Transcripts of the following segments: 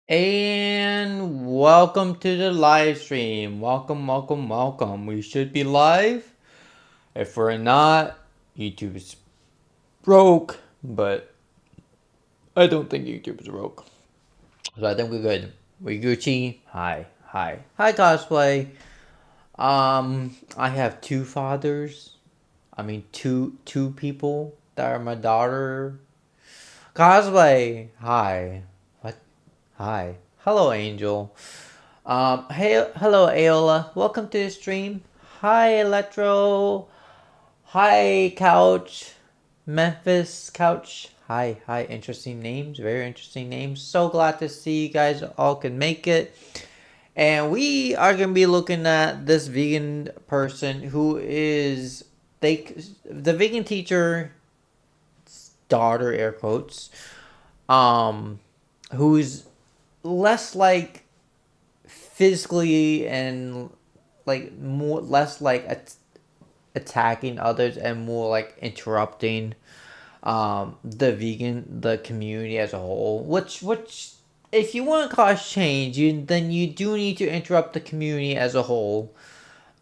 And welcome to the live stream. Welcome. We should be live. If we're not, YouTube is broke, but I don't think YouTube is broke. So I think we're good. We Gucci. Hi cosplay. I have two fathers. I mean two people that are my daughter. Cosplay. Hi. What? Hi. Hello, Angel. Hello, Aola. Welcome to the stream. Hi, Electro. Hi, Couch. Memphis Couch. Hi. Interesting names. Very interesting names. So glad to see you guys all can make it. And we are going to be looking at this vegan person who is the vegan teacher daughter, air quotes, um, who's less like physically and like more less like attacking others and more like interrupting the community as a whole, which if you want to cause change, then you do need to interrupt the community as a whole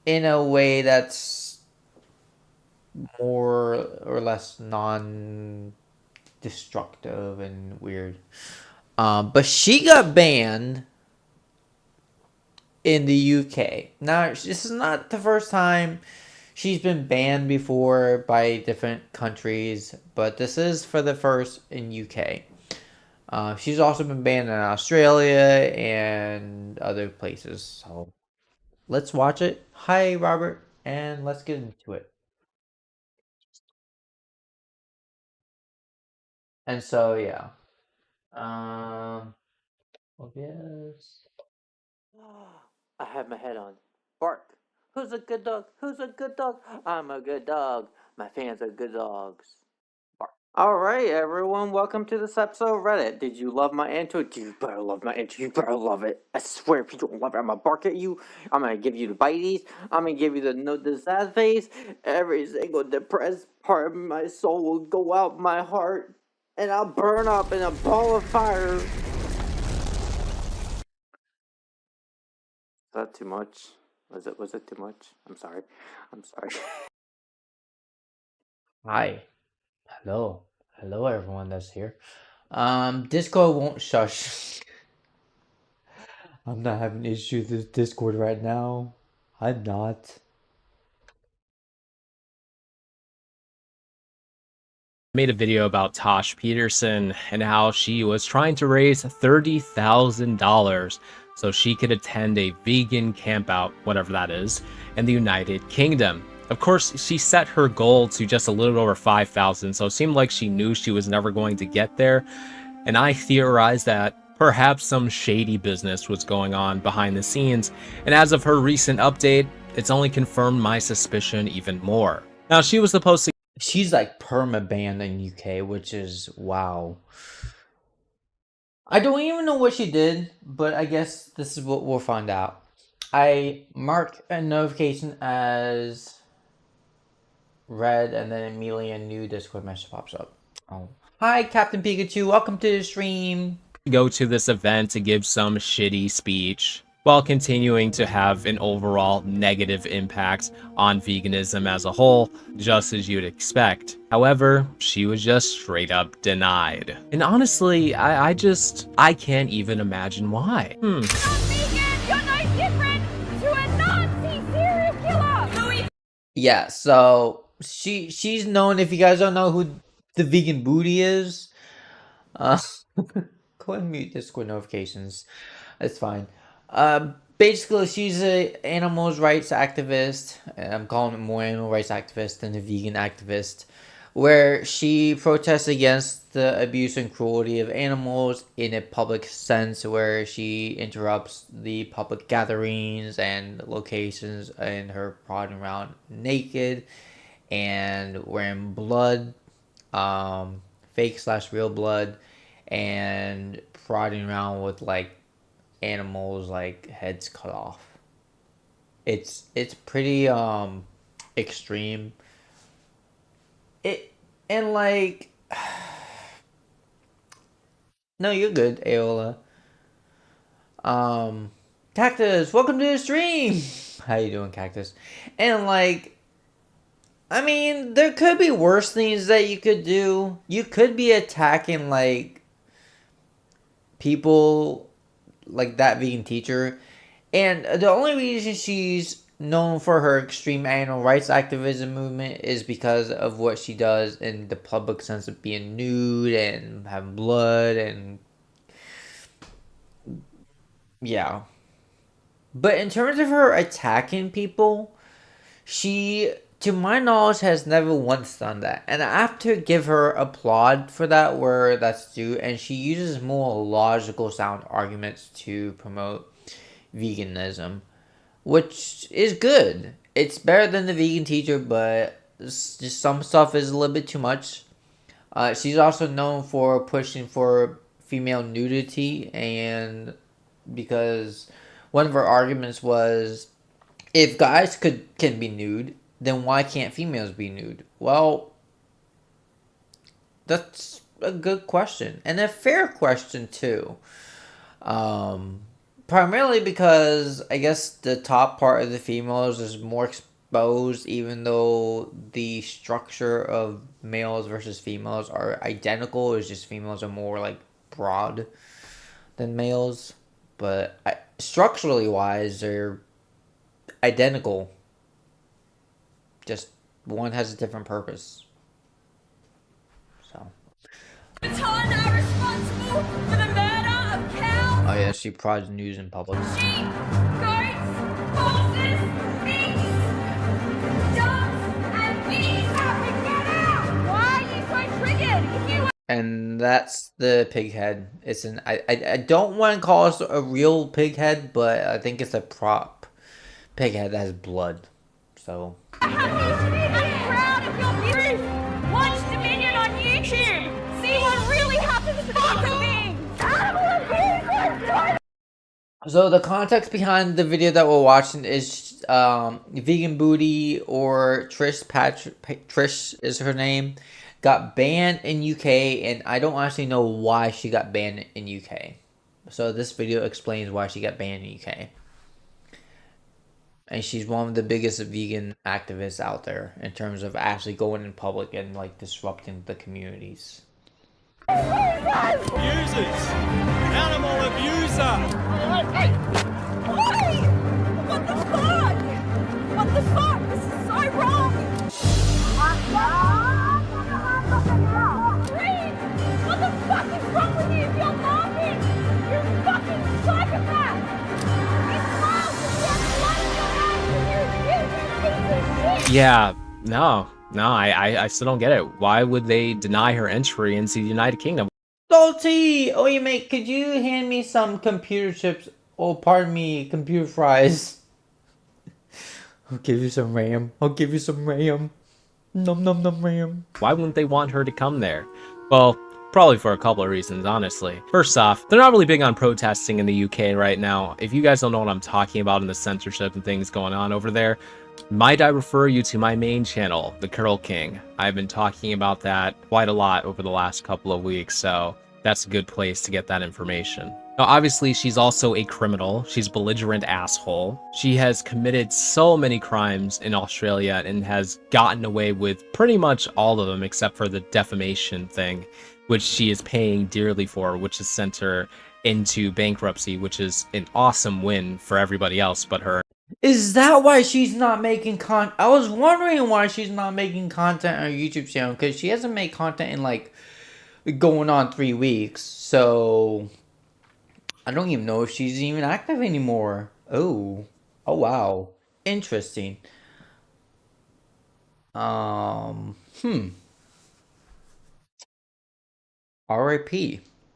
in a way that's more or less non destructive and weird. But she got banned in the UK. Now, this is not the first time she's been banned before by different countries, but this is for the first in UK. She's also been banned in Australia and other places. So let's watch it. Hi, Robert, and let's get into it. And so, yeah. Um, well, yes. I have my head on. Bark. Who's a good dog? Who's a good dog? I'm a good dog. My fans are good dogs. Bark. All right, everyone. Welcome to this episode of Reddit. Did you love my intro? You better love my intro. You better love it. I swear, if you don't love it, I'm gonna bark at you. I'm gonna give you the bites. I'm gonna give you the sad face. Every single depressed part of my soul will go out my heart, and I'll burn up in a ball of fire. Is that too much? Was it too much? I'm sorry. I'm sorry. Hi. Hello. Hello everyone that's here. Discord won't shush. I'm not having issues with Discord right now. I'm not. Made a video about Tosh Peterson and how she was trying to raise $30,000 so she could attend a vegan campout, whatever that is, in the United Kingdom. Of course, she set her goal to just a little over 5,000, so it seemed like she knew she was never going to get there. And I theorized that perhaps some shady business was going on behind the scenes, and as of her recent update, it's only confirmed my suspicion even more. Now, she was supposed to She's like perma banned in UK, which is wow. I don't even know what she did, but I guess this is what we'll find out. I marked a notification as read, and then immediately a new Discord message pops up. Oh, hi, Captain Pikachu. Welcome to the stream. go to this event to give some shitty speech while continuing to have an overall negative impact on veganism as a whole, just as you'd expect. However, she was just straight up denied. And honestly, I can't even imagine why. Yeah, so she's known. If you guys don't know who the vegan booty is, uh, go ahead and mute Discord notifications. It's fine. Basically, she's a animals rights activist. I'm calling it more animal rights activist than a vegan activist, where she protests against the abuse and cruelty of animals in a public sense, where she interrupts the public gatherings and locations and her prodding around naked and wearing blood, fake slash real blood, and prodding around with like animals like heads cut off. It's pretty extreme. It and like no, you're good, Aola. Cactus, welcome to the stream. How you doing, Cactus? And like, I mean, there could be worse things that you could do. You could be attacking like people like that vegan teacher, and the only reason she's known for her extreme animal rights activism movement is because of what she does in the public sense of being nude and having blood and yeah. But in terms of her attacking people, she, to my knowledge, has never once done that. And I have to give her applaud for that where that's due. And she uses more logical sound arguments to promote veganism, which is good. It's better than the vegan teacher, but just some stuff is a little bit too much. She's also known for pushing for female nudity, and because one of her arguments was, if guys can be nude, then why can't females be nude? Well, that's a good question and a fair question too. Primarily because I guess the top part of the females is more exposed, even though the structure of males versus females are identical. It's just females are more like broad than males, but structurally wise, they're identical. Just one has a different purpose. So. Baton are responsible for the murder of cows. Oh yeah, she prods news in public. Sheep, goats, horses, pigs, dogs, and bees have to get out. Why are you so triggered? If you And that's the pig head. It's an I don't want to call it a real pig head, but I think it's a prop pig head that has blood. So. I'm proud of your views. Watch Dominion on YouTube. See what really happens to human beings. So the context behind the video that we're watching is Vegan Booty, or Trish is her name, got banned in UK, and I don't actually know why she got banned in UK. So this video explains why she got banned in UK. And she's one of the biggest vegan activists out there in terms of actually going in public and like disrupting the communities. Abusers! Animal abuser! Hey! Why? What the fuck? What the fuck? This is so wrong! What the fuck is wrong with you? You're laughing! You fucking psychopath! You smile because you have blood in your eyes and you piece of shit! Yeah, no, I still don't get it. Why would they deny her entry into the United Kingdom? Salty! Oh, you mate, could you hand me some computer chips? Oh, pardon me, computer fries. I'll give you some RAM. I'll give you some RAM. Num num num RAM. Why wouldn't they want her to come there? Well, probably for a couple of reasons, honestly. First off, they're not really big on protesting in the UK right now. If you guys don't know what I'm talking about in the censorship and things going on over there, might I refer you to my main channel, The Curl King. I've been talking about that quite a lot over the last couple of weeks, so that's a good place to get that information. Now, obviously, she's also a criminal. She's a belligerent asshole. She has committed so many crimes in Australia and has gotten away with pretty much all of them except for the defamation thing, which she is paying dearly for, which has sent her into bankruptcy, which is an awesome win for everybody else but her. Is that why she's not making content? I was wondering why she's not making content on her YouTube channel, because she hasn't made content in like going on 3 weeks. So I don't even know if she's even active anymore. Oh wow, interesting. R.I.P.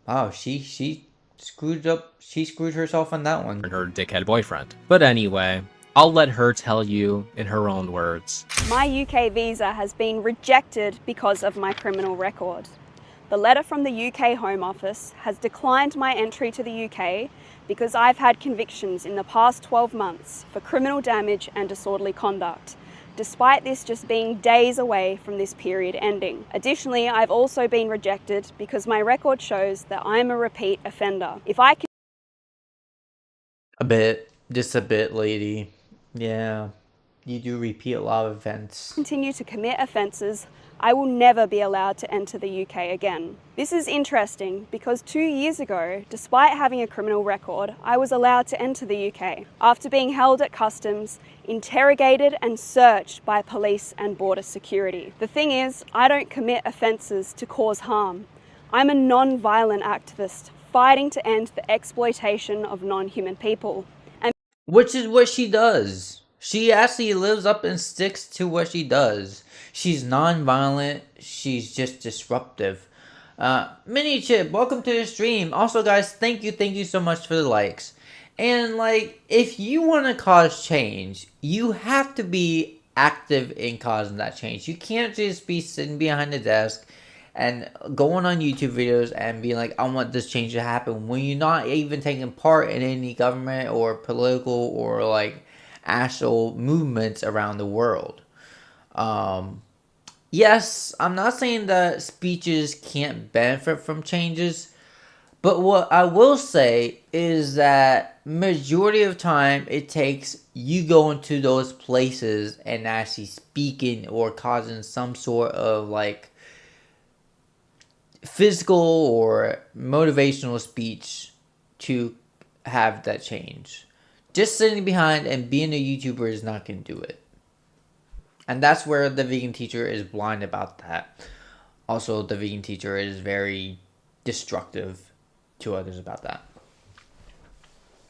Wow, she screwed up. She screwed herself on that one. Her dickhead boyfriend. But anyway, I'll let her tell you in her own words. My UK visa has been rejected because of my criminal record. The letter from the UK Home Office has declined my entry to the UK because I've had convictions in the past 12 months for criminal damage and disorderly conduct, despite this just being days away from this period ending. Additionally, I've also been rejected because my record shows that I'm a repeat offender. If I A bit. Just a bit, lady. Yeah. You do repeat a lot of events. Continue to commit offences, I will never be allowed to enter the UK again. This is interesting because 2 years ago, despite having a criminal record, I was allowed to enter the UK after being held at customs, interrogated and searched by police and border security. The thing is, I don't commit offences to cause harm. I'm a non-violent activist fighting to end the exploitation of non-human people. Which is what she does. She actually lives up and sticks to what she does. She's non-violent. She's just disruptive. Mini Chip, welcome to the stream. Also, guys, thank you so much for the likes. And like, if you want to cause change, you have to be active in causing that change. You can't just be sitting behind the desk and going on YouTube videos and being like, I want this change to happen, when you're not even taking part in any government or political or like actual movements around the world. Yes, I'm not saying that speeches can't benefit from changes, but what I will say is that majority of time it takes you going to those places and actually speaking or causing some sort of like physical or motivational speech to have that change. Just sitting behind and being a YouTuber is not going to do it. And that's where the vegan teacher is blind about that. Also, the vegan teacher is very destructive to others about that.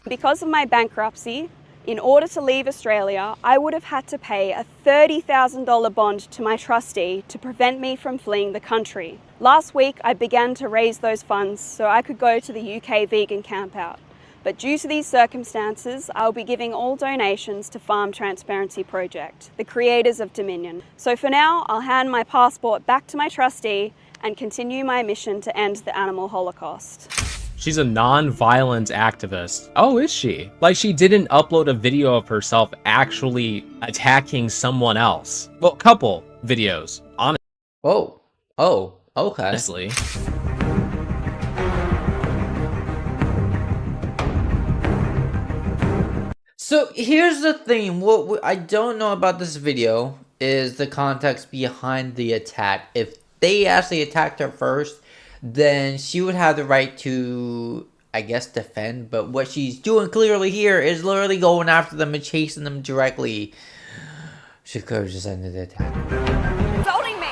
Because of my bankruptcy, in order to leave Australia, I would have had to pay a $30,000 bond to my trustee to prevent me from fleeing the country. Last week, I began to raise those funds so I could go to the UK vegan campout. But due to these circumstances, I'll be giving all donations to Farm Transparency Project, the creators of Dominion. So for now, I'll hand my passport back to my trustee and continue my mission to end the animal holocaust. She's a non-violent activist. Oh, is she? Like, she didn't upload a video of herself actually attacking someone else. Well, couple videos, Oh, okay. honestly. So here's the thing, what I don't know about this video is the context behind the attack. If they actually attacked her first, then she would have the right to, I guess, defend. But what she's doing clearly here is literally going after them and chasing them directly. She could have just ended the attack. Assaulting me!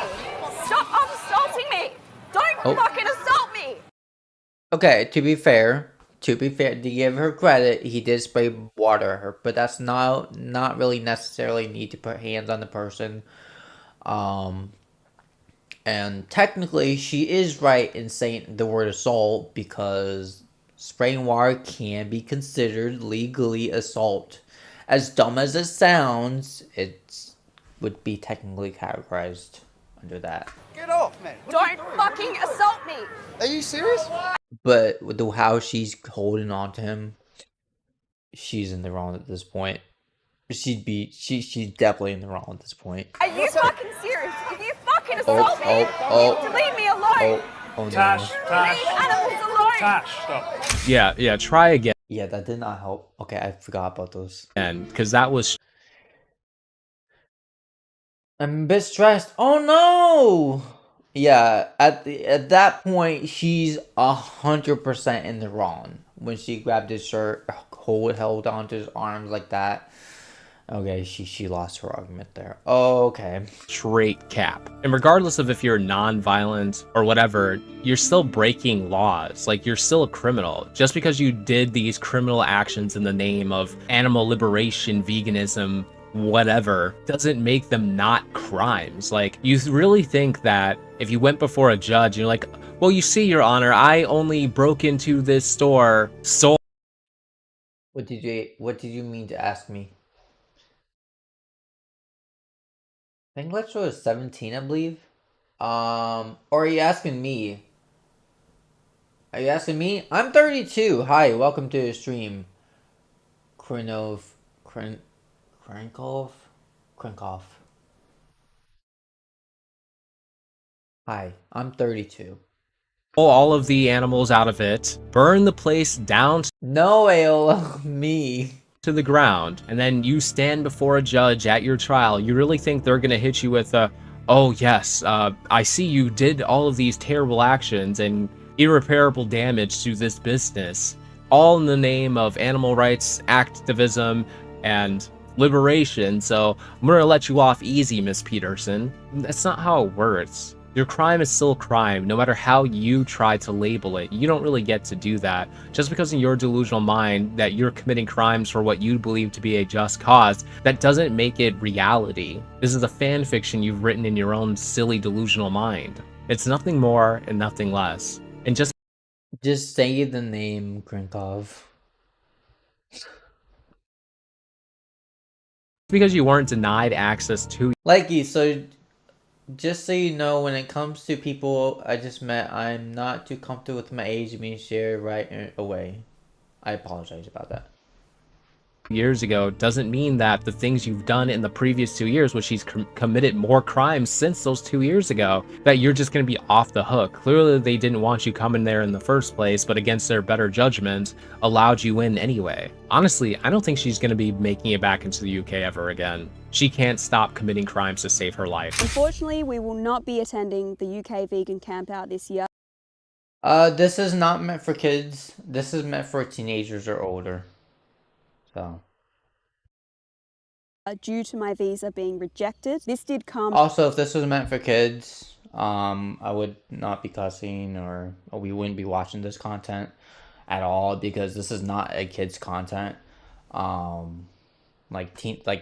Stop assaulting me! Don't fucking assault me! Okay, to be fair, to give her credit, he did spray water at her, but that's not really necessarily need to put hands on the person. And technically, she is right in saying the word assault, because spraying water can be considered legally assault. As dumb as it sounds, it would be technically categorized under that. Get off, man. Don't fucking assault me! Are you serious? But with how she's holding on to him, she's in the wrong at this point. She's definitely in the wrong at this point. Are you fucking serious? If you fucking assault me, you need to leave me alone! No. Tash, Leave animals alone! Tash, stop. Yeah, try again, Yeah, that did not help. Okay, I forgot about those. because that was I'm a bit stressed. Oh no! Yeah, at that point, she's 100% in the wrong when she grabbed his shirt, held onto his arms like that. Okay, she lost her argument there. Okay. straight cap. And regardless of if you're non-violent or whatever, you're still breaking laws. Like, you're still a criminal. Just because you did these criminal actions in the name of animal liberation, veganism, whatever, doesn't make them not crimes. Like, you really think that if you went before a judge and you're like, well, you see, Your Honor, I only broke into this store, sold. What did you mean to ask me? I think Let's was 17, I believe. Or are you asking me? Are you asking me? I'm 32. Hi, welcome to the stream. Krinkov. Hi, I'm 32. pull all of the animals out of it, burn the place down No, AOL, me. to the ground, and then you stand before a judge at your trial. You really think they're gonna hit you with oh yes, I see you did all of these terrible actions and irreparable damage to this business, all in the name of animal rights activism and liberation, so I'm gonna let you off easy, Miss Peterson. That's not how it works. Your crime is still a crime, no matter how you try to label it. You don't really get to do that. Just because in your delusional mind that you're committing crimes for what you believe to be a just cause, that doesn't make it reality. This is a fan fiction you've written in your own silly delusional mind. It's nothing more and nothing less. And just say the name, Krinkov. because you weren't denied access to Likey, so just so you know, when it comes to people I just met, I'm not too comfortable with my age being shared right away. I apologize about that. years ago doesn't mean that the things you've done in the previous 2 years, which he's committed more crimes since those 2 years ago, that you're just going to be off the hook. Clearly they didn't want you coming there in the first place, but against their better judgment allowed you in anyway. Honestly, I don't think she's going to be making it back into the UK ever again. She can't stop committing crimes to save her life. Unfortunately, we will not be attending the UK vegan campout this year. This is not meant for kids. This is meant for teenagers or older. So. Due to my visa being rejected. This did come. Also, if this was meant for kids, I would not be cussing or we wouldn't be watching this content at all because this is not a kids content. Like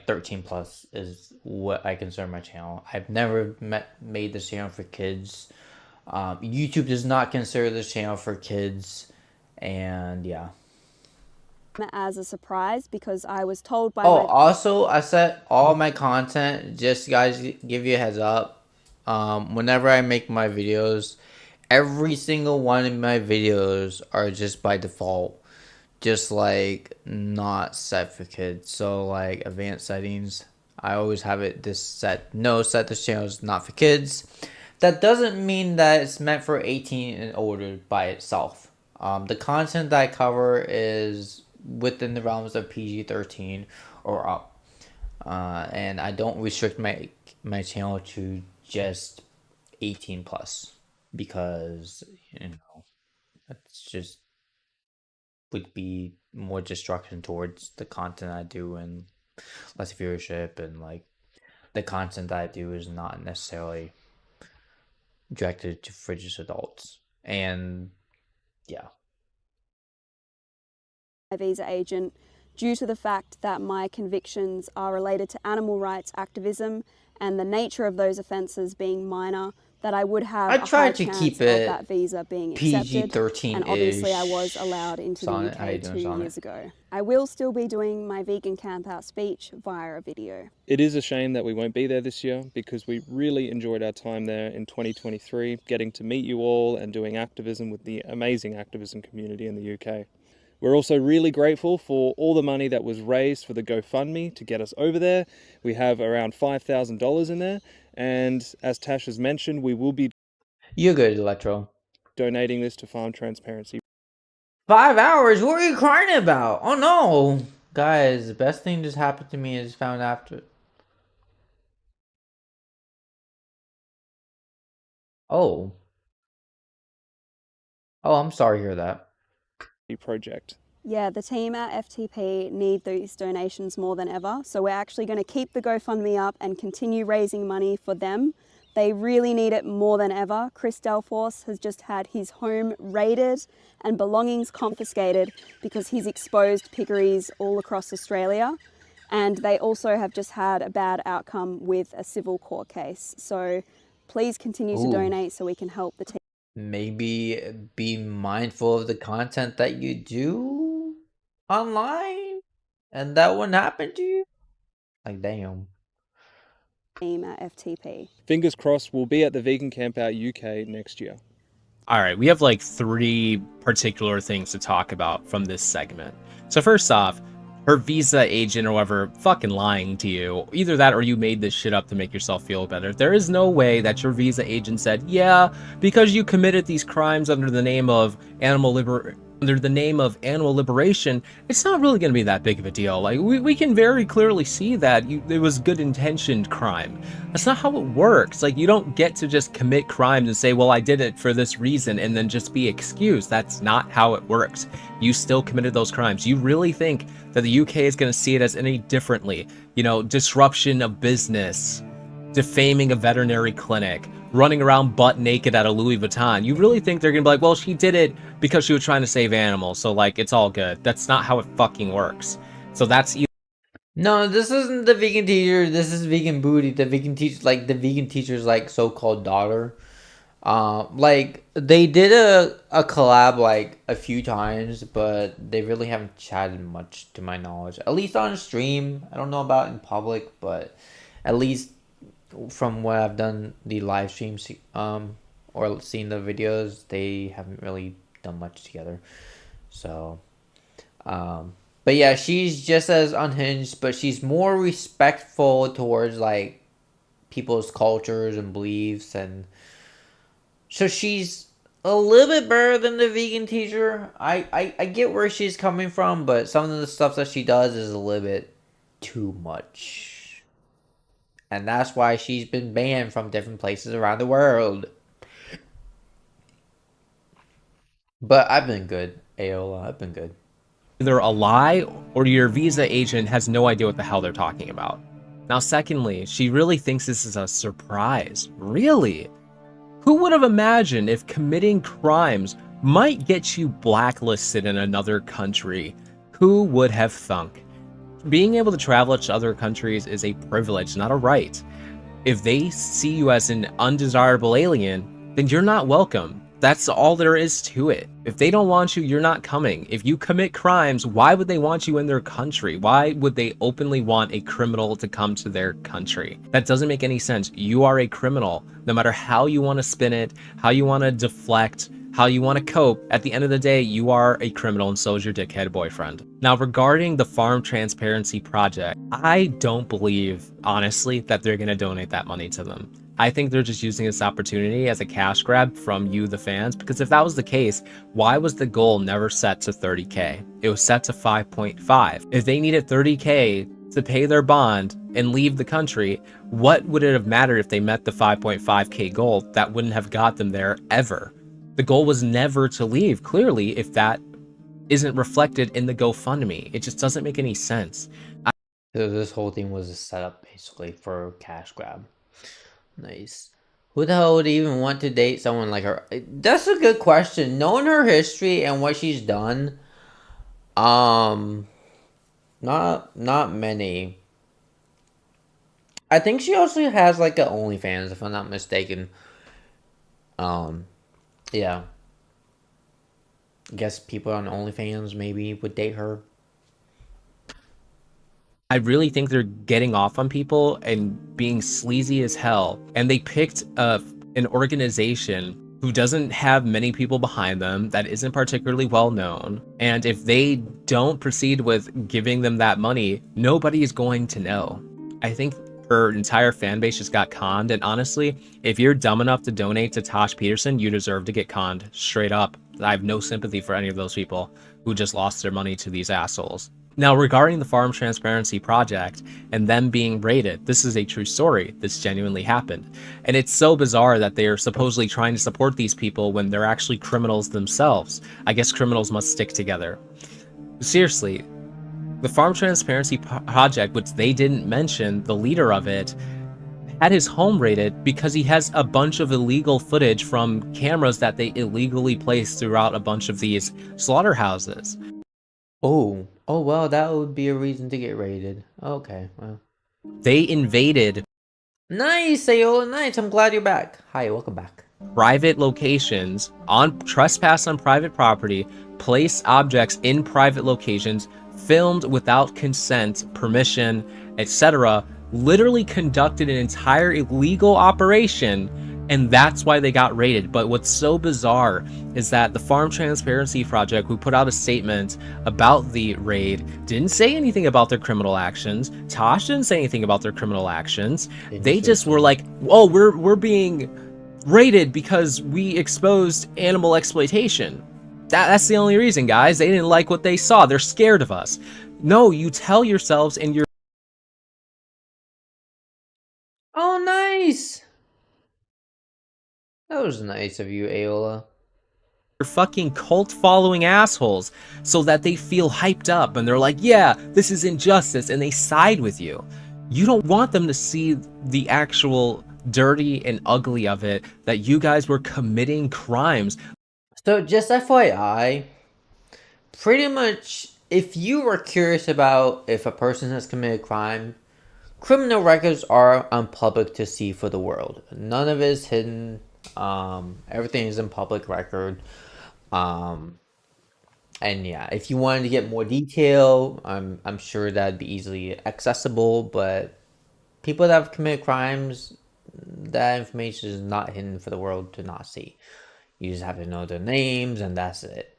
13 plus is what I consider my channel. I've never made this channel for kids. YouTube does not consider this channel for kids, and yeah. As a surprise because I was told by also I set all my content, just guys give you a heads up, whenever I make my videos, every single one of my videos are just by default just like not set for kids. So like advanced settings, I always have it this channel is not for kids. That doesn't mean that it's meant for 18 and older by itself. The content that I cover is within the realms of PG-13 or up, and I don't restrict my channel to just 18 plus because it's just would be more destruction towards the content I do and less viewership, and like the content that I do is not necessarily directed to for just adults. And yeah. My visa agent due to the fact that my convictions are related to animal rights activism and the nature of those offences being minor, that I would have a high chance of that visa being accepted, PG-13-ish. and obviously I was allowed into the UK 2 years ago. I will still be doing my vegan campout speech via a video. It is a shame that we won't be there this year because we really enjoyed our time there in 2023, getting to meet you all and doing activism with the amazing activism community in the UK. We're also really grateful for all the money that was raised for the GoFundMe to get us over there. We have around $5,000 in there, and as Tash has mentioned, we will be You're good, Electro. donating this to Farm Transparency. 5 hours? What are you crying about? Oh no! Guys, the best thing just happened to me is found after. Oh. Oh, I'm sorry to hear that. Project. Yeah, the team at FTP need these donations more than ever, so we're actually going to keep the GoFundMe up and continue raising money for them. They really need it more than ever. Chris Delforce has just had his home raided and belongings confiscated because he's exposed piggeries all across Australia, and they also have just had a bad outcome with a civil court case. So please continue to donate so we can help the team. Maybe be mindful of the content that you do online and that wouldn't happen to you. Like, damn. Team at FTP. Fingers crossed we'll be at the Vegan Campout UK next year. All right, we have like 3 particular things to talk about from this segment. So first off, her visa agent or whatever fucking lying to you. Either that or you made this shit up to make yourself feel better. There is no way that your visa agent said, yeah, because you committed these crimes under the name of animal liberation, it's not really going to be that big of a deal. Like, we can very clearly see that it was good intentioned crime. That's not how it works. Like, you don't get to just commit crimes and say, well, I did it for this reason, and then just be excused. That's not how it works. You still committed those crimes. You really think that the UK is going to see it as any differently? You know, disruption of business, defaming a veterinary clinic, running around butt naked at a Louis Vuitton. You really think they're gonna be like, well, she did it because she was trying to save animals, so like, it's all good. That's not how it fucking works. So that's either. No, this isn't the vegan teacher. This is vegan booty. The vegan teacher, like the vegan teacher's like so-called daughter. Like they did a collab like a few times, but they really haven't chatted much to my knowledge. At least on stream. I don't know about in public, but at least from what I've done the live streams or seen the videos, they haven't really done much together. So but yeah, she's just as unhinged, but she's more respectful towards like people's cultures and beliefs, and so she's a little bit better than the vegan teacher. I get where she's coming from, but some of the stuff that she does is a little bit too much. And that's why she's been banned from different places around the world. But I've been good, Aola. I've been good. Either a lie or your visa agent has no idea what the hell they're talking about. Now, secondly, she really thinks this is a surprise. Really? Who would have imagined if committing crimes might get you blacklisted in another country? Who would have thunk? Being able to travel to other countries is a privilege, not a right. If they see you as an undesirable alien, then you're not welcome. That's all there is to it. If they don't want you, you're not coming. If you commit crimes, why would they want you in their country? Why would they openly want a criminal to come to their country? That doesn't make any sense. You are a criminal. No matter how you want to spin it, how you want to deflect, how you want to cope, at the end of the day, you are a criminal, and so is your dickhead boyfriend. Now, regarding the Farm Transparency Project, I don't believe, honestly, that they're going to donate that money to them. I think they're just using this opportunity as a cash grab from you, the fans, because if that was the case, why was the goal never set to 30K? It was set to 5.5. If they needed 30K to pay their bond and leave the country, what would it have mattered if they met the 5.5K goal? That wouldn't have got them there ever. The goal was never to leave, clearly, if that isn't reflected in the GoFundMe. It just doesn't make any sense. So this whole thing was a setup basically for cash grab. Nice. Who the hell would even want to date someone like her? That's a good question. Knowing her history and what she's done, not many. I think she also has like an OnlyFans, if I'm not mistaken. Yeah. I guess people on OnlyFans maybe would date her. I really think they're getting off on people and being sleazy as hell. And they picked an organization who doesn't have many people behind them, that isn't particularly well known. And if they don't proceed with giving them that money, nobody is going to know. I think her entire fan base just got conned. And honestly, if you're dumb enough to donate to Tash Peterson, you deserve to get conned straight up. I have no sympathy for any of those people who just lost their money to these assholes. Now, regarding the Farm Transparency Project and them being raided, this is a true story. This genuinely happened. And it's so bizarre that they are supposedly trying to support these people when they're actually criminals themselves. I guess criminals must stick together. Seriously, the Farm Transparency Project, which they didn't mention, the leader of it, had his home raided because he has a bunch of illegal footage from cameras that they illegally placed throughout a bunch of these slaughterhouses. Oh, well, that would be a reason to get raided. Okay, well. They invaded. Nice, Ayola, nice. I'm glad you're back. Hi, welcome back. Private locations, trespass on private property, place objects in private locations, filmed without consent, permission, etc. Literally conducted an entire illegal operation And that's why they got raided. But what's so bizarre is that the Farm Transparency Project, who put out a statement about the raid, didn't say anything about their criminal actions. Tash didn't say anything about their criminal actions. They just were like, oh, we're being raided because we exposed animal exploitation. That's the only reason, guys. They didn't like what they saw. They're scared of us. No, you tell yourselves and your Oh, nice. That was nice of you, Aola. fucking cult following assholes so that they feel hyped up and they're like, yeah, this is injustice, and they side with you. You don't want them to see the actual dirty and ugly of it, that you guys were committing crimes. So just FYI, pretty much if you were curious about if a person has committed crime, criminal records are on public to see for the world. None of it is hidden. Everything is in public record. And yeah, if you wanted to get more detail, I'm sure that'd be easily accessible, but people that have committed crimes, that information is not hidden for the world to not see. You just have to know their names, and that's it.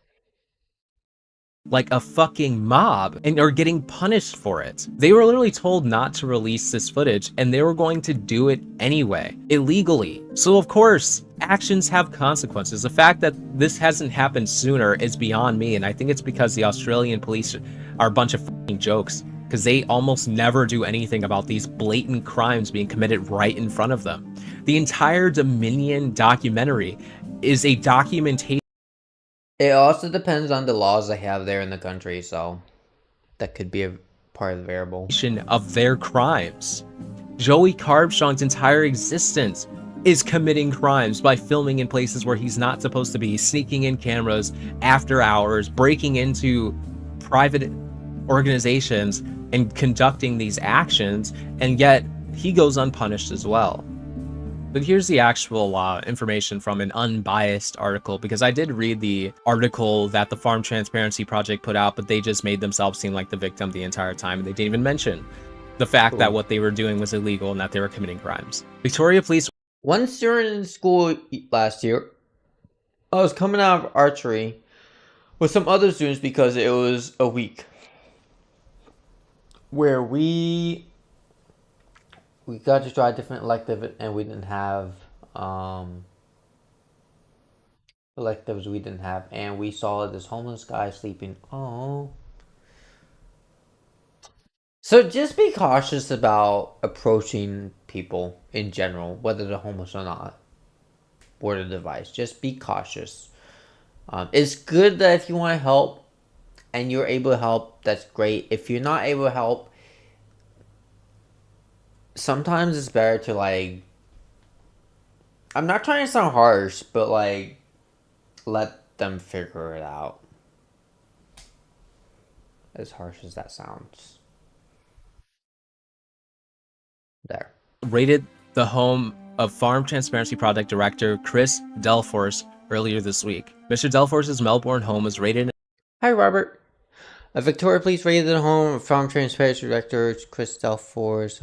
Like a fucking mob, and are getting punished for it. They were literally told not to release this footage, and they were going to do it anyway, illegally. So of course, actions have consequences. The fact that this hasn't happened sooner is beyond me, and I think it's because the Australian police are a bunch of fucking jokes, because they almost never do anything about these blatant crimes being committed right in front of them. The entire Dominion documentary is a documentation. It also depends on the laws they have there in the country, so that could be a part of the variable. Of their crimes. Joey Carbstrong's entire existence is committing crimes by filming in places where he's not supposed to be, sneaking in cameras after hours, breaking into private organizations and conducting these actions, and yet he goes unpunished as well. But here's the actual information from an unbiased article, because I did read the article that the Farm Transparency Project put out, but they just made themselves seem like the victim the entire time, and they didn't even mention the fact that what they were doing was illegal and that they were committing crimes. Victoria Police. Once during school last year, I was coming out of archery with some other students because it was a week where we got to try a different elective, and we didn't have electives we didn't have, and we saw this homeless guy sleeping. Oh. So just be cautious about approaching people in general, whether they're homeless or not, or the device. Just be cautious. It's good that if you want to help and you're able to help, that's great. If you're not able to help, sometimes it's better to, like, I'm not trying to sound harsh, but, like, let them figure it out. As harsh as that sounds. There. Raided the home of Farm Transparency Project Director Chris Delforce earlier this week. Mr. Delforce's Melbourne home was raided. Hi, Robert. Victoria Police raided the home of Farm Transparency Director Chris Delforce.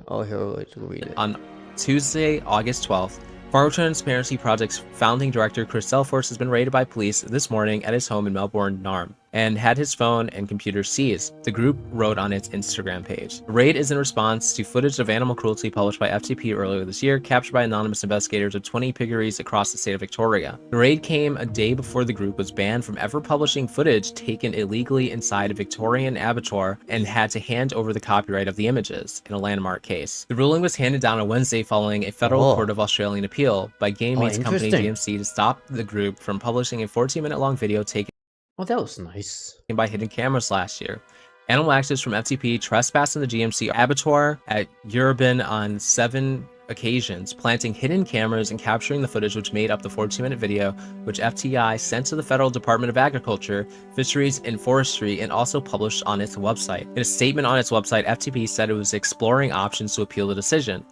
Oh, here, let's read it. On Tuesday, August 12th, Farm Transparency Project's founding director Chris Delforce has been raided by police this morning at his home in Melbourne, Narm, and had his phone and computer seized, the group wrote on its Instagram page. The raid is in response to footage of animal cruelty published by FTP earlier this year, captured by anonymous investigators of 20 piggeries across the state of Victoria. The raid came a day before the group was banned from ever publishing footage taken illegally inside a Victorian abattoir and had to hand over the copyright of the images in a landmark case. The ruling was handed down on Wednesday following a federal court of Australian appeal by game meats company GMC to stop the group from publishing a 14-minute-long video taken that was nice. By hidden cameras last year. Animal activists from FTP trespassed in the GMC abattoir at Yereban on 7 occasions, planting hidden cameras and capturing the footage which made up the 14-minute video, which FTI sent to the Federal Department of Agriculture, Fisheries and Forestry, and also published on its website. In a statement on its website, FTP said it was exploring options to appeal the decision.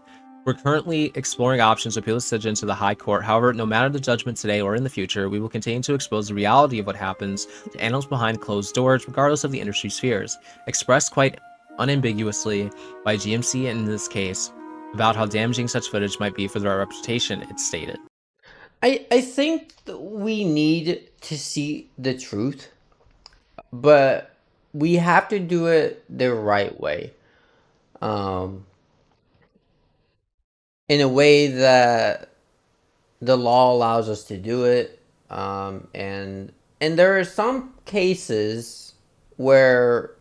We're currently exploring options to appeal the decision to the High Court. However, no matter the judgment today or in the future, we will continue to expose the reality of what happens to animals behind closed doors, regardless of the industry spheres. Expressed quite unambiguously by GMC in this case, about how damaging such footage might be for their reputation, it stated. I think that we need to see the truth, but we have to do it the right way. In a way that the law allows us to do it. And there are some cases where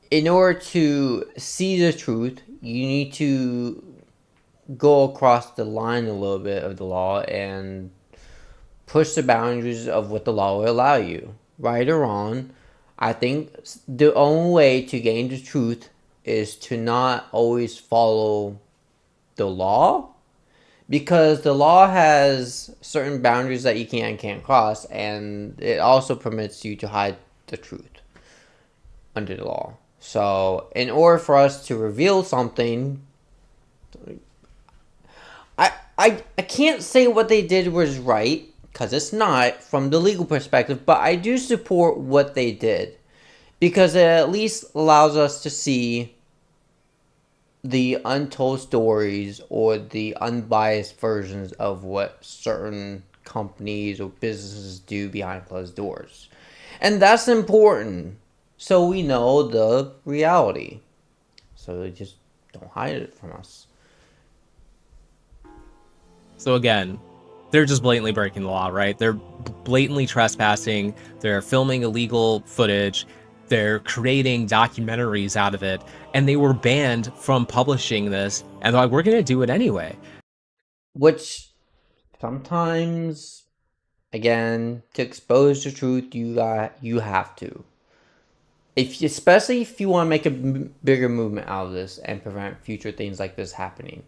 in order to see the truth, you need to go across the line a little bit of the law and push the boundaries of what the law will allow you. Right or wrong, I think the only way to gain the truth is to not always follow the law, because the law has certain boundaries that you can and can't cross, and it also permits you to hide the truth under the law. So in order for us to reveal something, I can't say what they did was right, because it's not from the legal perspective, but I do support what they did, because it at least allows us to see the untold stories or the unbiased versions of what certain companies or businesses do behind closed doors. And that's important, so we know the reality. So they just don't hide it from us. So again, they're just blatantly breaking the law, right? They're blatantly trespassing, they're filming illegal footage, they're creating documentaries out of it, and they were banned from publishing this, and they're like, we're gonna do it anyway. Which sometimes, again, to expose the truth, you have to. Especially if you want to make a bigger movement out of this and prevent future things like this happening.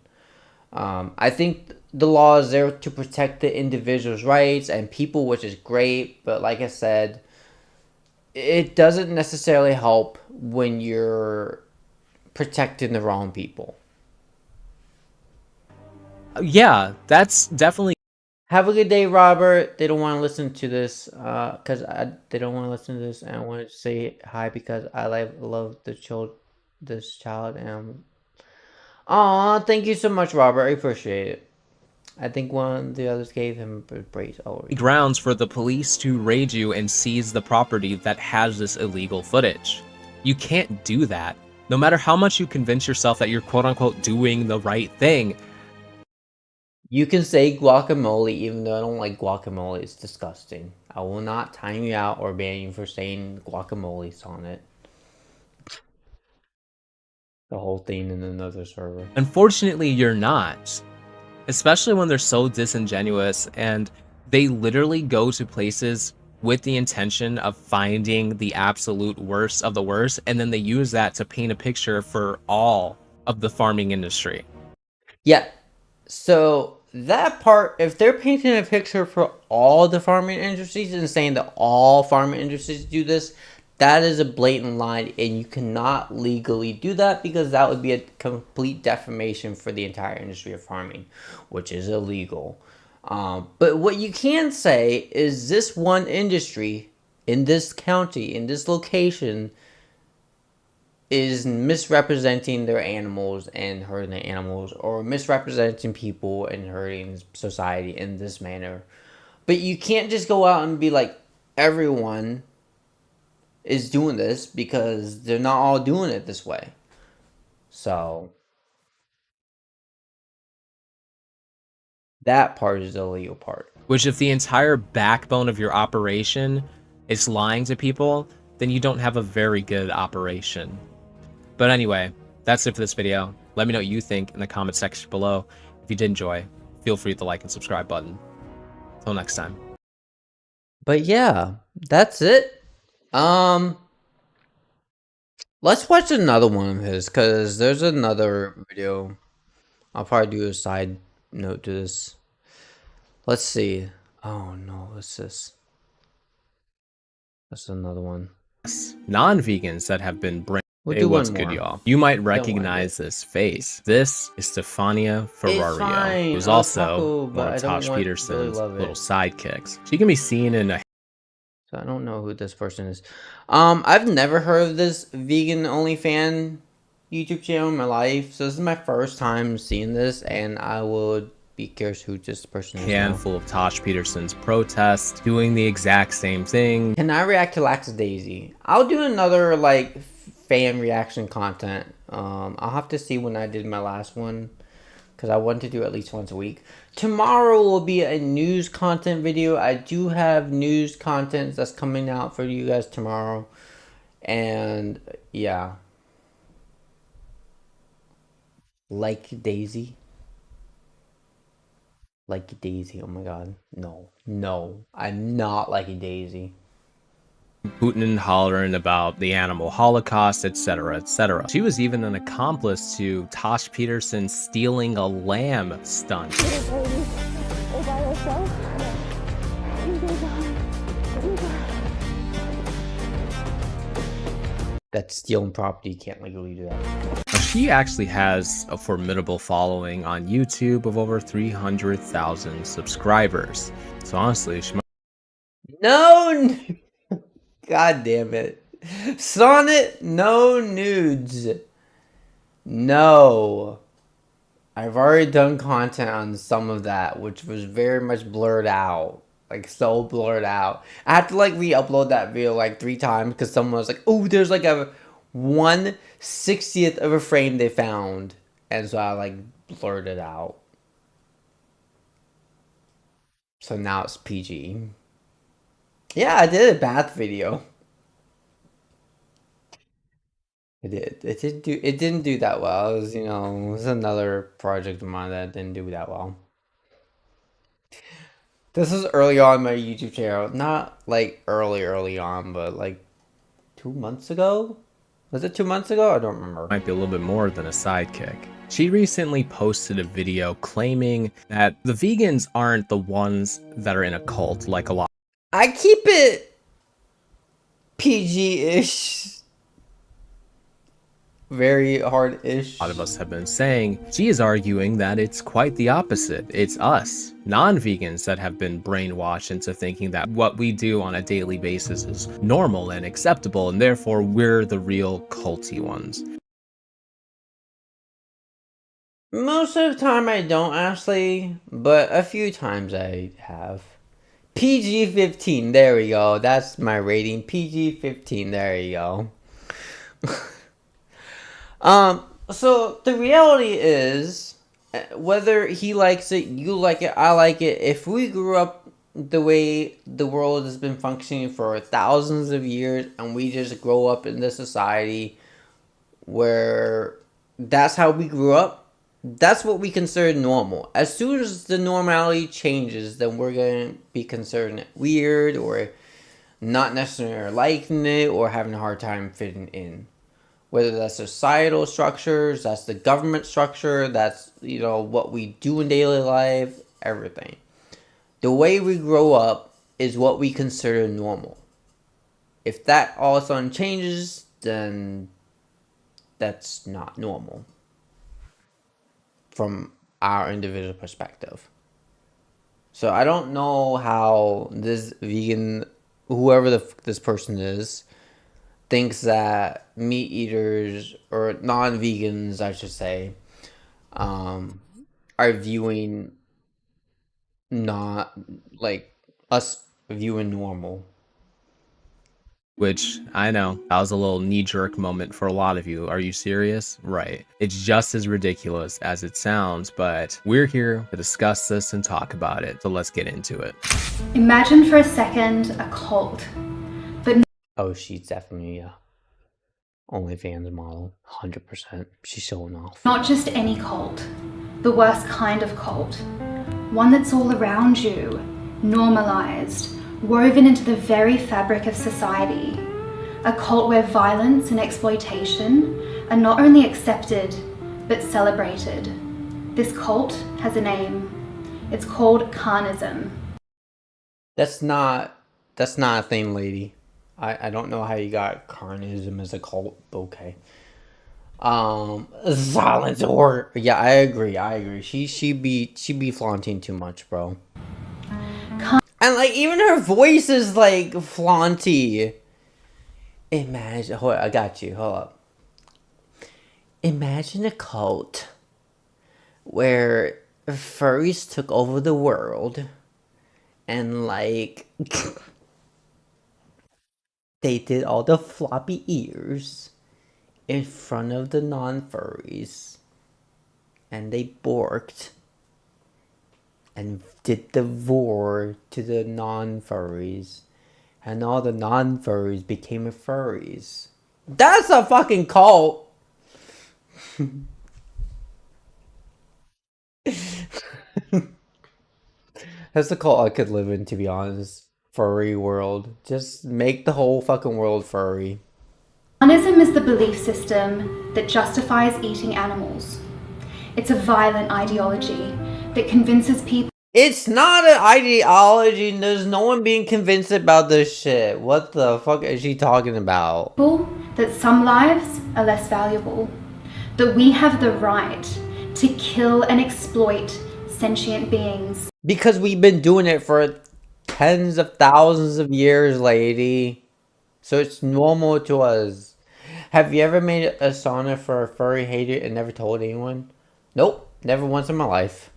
I think the law is there to protect the individual's rights and people, which is great, but like I said, it doesn't necessarily help when you're protecting the wrong people. Yeah, that's definitely. Have a good day, Robert. They don't want to listen to this because they don't want to listen to this, and I want to say hi because I love this child. And aw, thank you so much, Robert. I appreciate it. I think one of the others gave him a brace. Grounds for the police to raid you and seize the property that has this illegal footage. You can't do that. No matter how much you convince yourself that you're quote-unquote doing the right thing. You can say guacamole, even though I don't like guacamole. It's disgusting. I will not time you out or ban you for saying guacamoles on it. The whole thing in another server. Unfortunately, you're not. Especially when they're so disingenuous and they literally go to places with the intention of finding the absolute worst of the worst, and then they use that to paint a picture for all of the farming industry. Yeah, so that part, if they're painting a picture for all the farming industries and saying that all farming industries do this, that is a blatant lie, and you cannot legally do that because that would be a complete defamation for the entire industry of farming, which is illegal. But what you can say is this one industry in this county, in this location, is misrepresenting their animals and hurting the animals, or misrepresenting people and hurting society in this manner. But you can't just go out and be like, everyone is doing this, because they're not all doing it this way. So that part is the illegal part. Which, if the entire backbone of your operation is lying to people, then you don't have a very good operation. But anyway, that's it for this video. Let me know what you think in the comment section below. If you did enjoy, feel free to like and subscribe button. Until next time. But yeah, that's it. Let's watch another one of his, because there's another video. I'll probably do a side note to this. Let's see. Oh no, what's this? That's another one. Non-vegans that have been brain. We'll Hey, do what's one good, more. y'all? You might recognize this face. This is Stefania Ferrario, fine. who's I'll also tackle, but one I of don't Tash really Peterson's love it. little sidekicks. She can be seen in a. So I don't know who this person is. I've never heard of this vegan OnlyFan YouTube channel in my life, so this is my first time seeing this, and I would be curious who this person is. Handful of Tash Peterson's protests doing the exact same thing. Can I react to Laxadaisy? I'll do another like fan reaction content. I'll have to see when I did my last one, because I want to do at least once a week. Tomorrow will be a news content video. I do have news content that's coming out for you guys tomorrow, and yeah. Like Daisy. Like Daisy, oh my god. No. No. I'm not like a Daisy. Hooting and hollering about the animal holocaust, etc., etc. She was even an accomplice to Tash Peterson stealing a lamb stunt. That's stealing property, you can't legally do that. She actually has a formidable following on YouTube of over 300,000 subscribers. So honestly, she might... No! God damn it. Sonnet, no nudes. No. I've already done content on some of that, which was very much blurred out. Like, so blurred out. I had to, like, re-upload that video, like, 3 times, because someone was like, oh, there's, like, a 1/60th of a frame they found. And so I, like, blurred it out. So now it's PG. Yeah, I did a bath video. I did. It didn't do that well. It was, you know, it was another project of mine that didn't do that well. This is early on my YouTube channel. Not like early on, but like 2 months ago? Was it 2 months ago? I don't remember. might be a little bit more than a sidekick. She recently posted a video claiming that the vegans aren't the ones that are in a cult like a lot I keep it PG-ish. Very hard-ish. of us have been saying. She is arguing that it's quite the opposite. It's us, non-vegans, that have been brainwashed into thinking that what we do on a daily basis is normal and acceptable, and therefore we're the real culty ones. Most of the time I don't actually, but a few times I have. PG-15, there we go. That's my rating. PG-15, there you go. So the reality is, whether he likes it, you like it, I like it, if we grew up the way the world has been functioning for thousands of years, and we just grow up in this society where that's how we grew up, that's what we consider normal. As soon as the normality changes, then we're going to be considering it weird, or not necessarily liking it, or having a hard time fitting in. Whether that's societal structures, that's the government structure, that's, you know, what we do in daily life, everything. The way we grow up is what we consider normal. If that all of a sudden changes, then that's not normal from our individual perspective. So I don't know how this vegan, whoever this person is, thinks that meat eaters, or non-vegans, I should say, are viewing not like us viewing normal. Which, I know, that was a little knee-jerk moment for a lot of you. Are you serious? Right. It's just as ridiculous as it sounds, but we're here to discuss this and talk about it, so let's get into it. Imagine for a second a cult, but Oh, she's definitely a OnlyFans model, 100%. She's showing off. not just any cult, the worst kind of cult. One that's all around you, normalized, woven into the very fabric of society. A cult where violence and exploitation are not only accepted, but celebrated. This cult has a name. It's called carnism. That's not a thing, lady. I don't know how you got carnism as a cult, but okay. Silence or yeah, I agree. She be flaunting too much, bro. And like even her voice is like flaunty. Imagine, hold on, I got you. Hold up. Imagine a cult where furries took over the world and like they did all the floppy ears in front of the non-furries and they borked and did the vor to the non-furries and all the non-furries became furries. That's a fucking cult. That's the cult I could live in, to be honest. Furry world. Just make the whole fucking world furry. Veganism is the belief system that justifies eating animals. It's a violent ideology that convinces people It's not an ideology. There's no one being convinced about this shit. What the fuck is she talking about? that some lives are less valuable, that we have the right to kill and exploit sentient beings. Because we've been doing it for tens of thousands of years, lady. So it's normal to us. Have you ever made a sauna for a furry hater and never told anyone? Nope, never once in my life.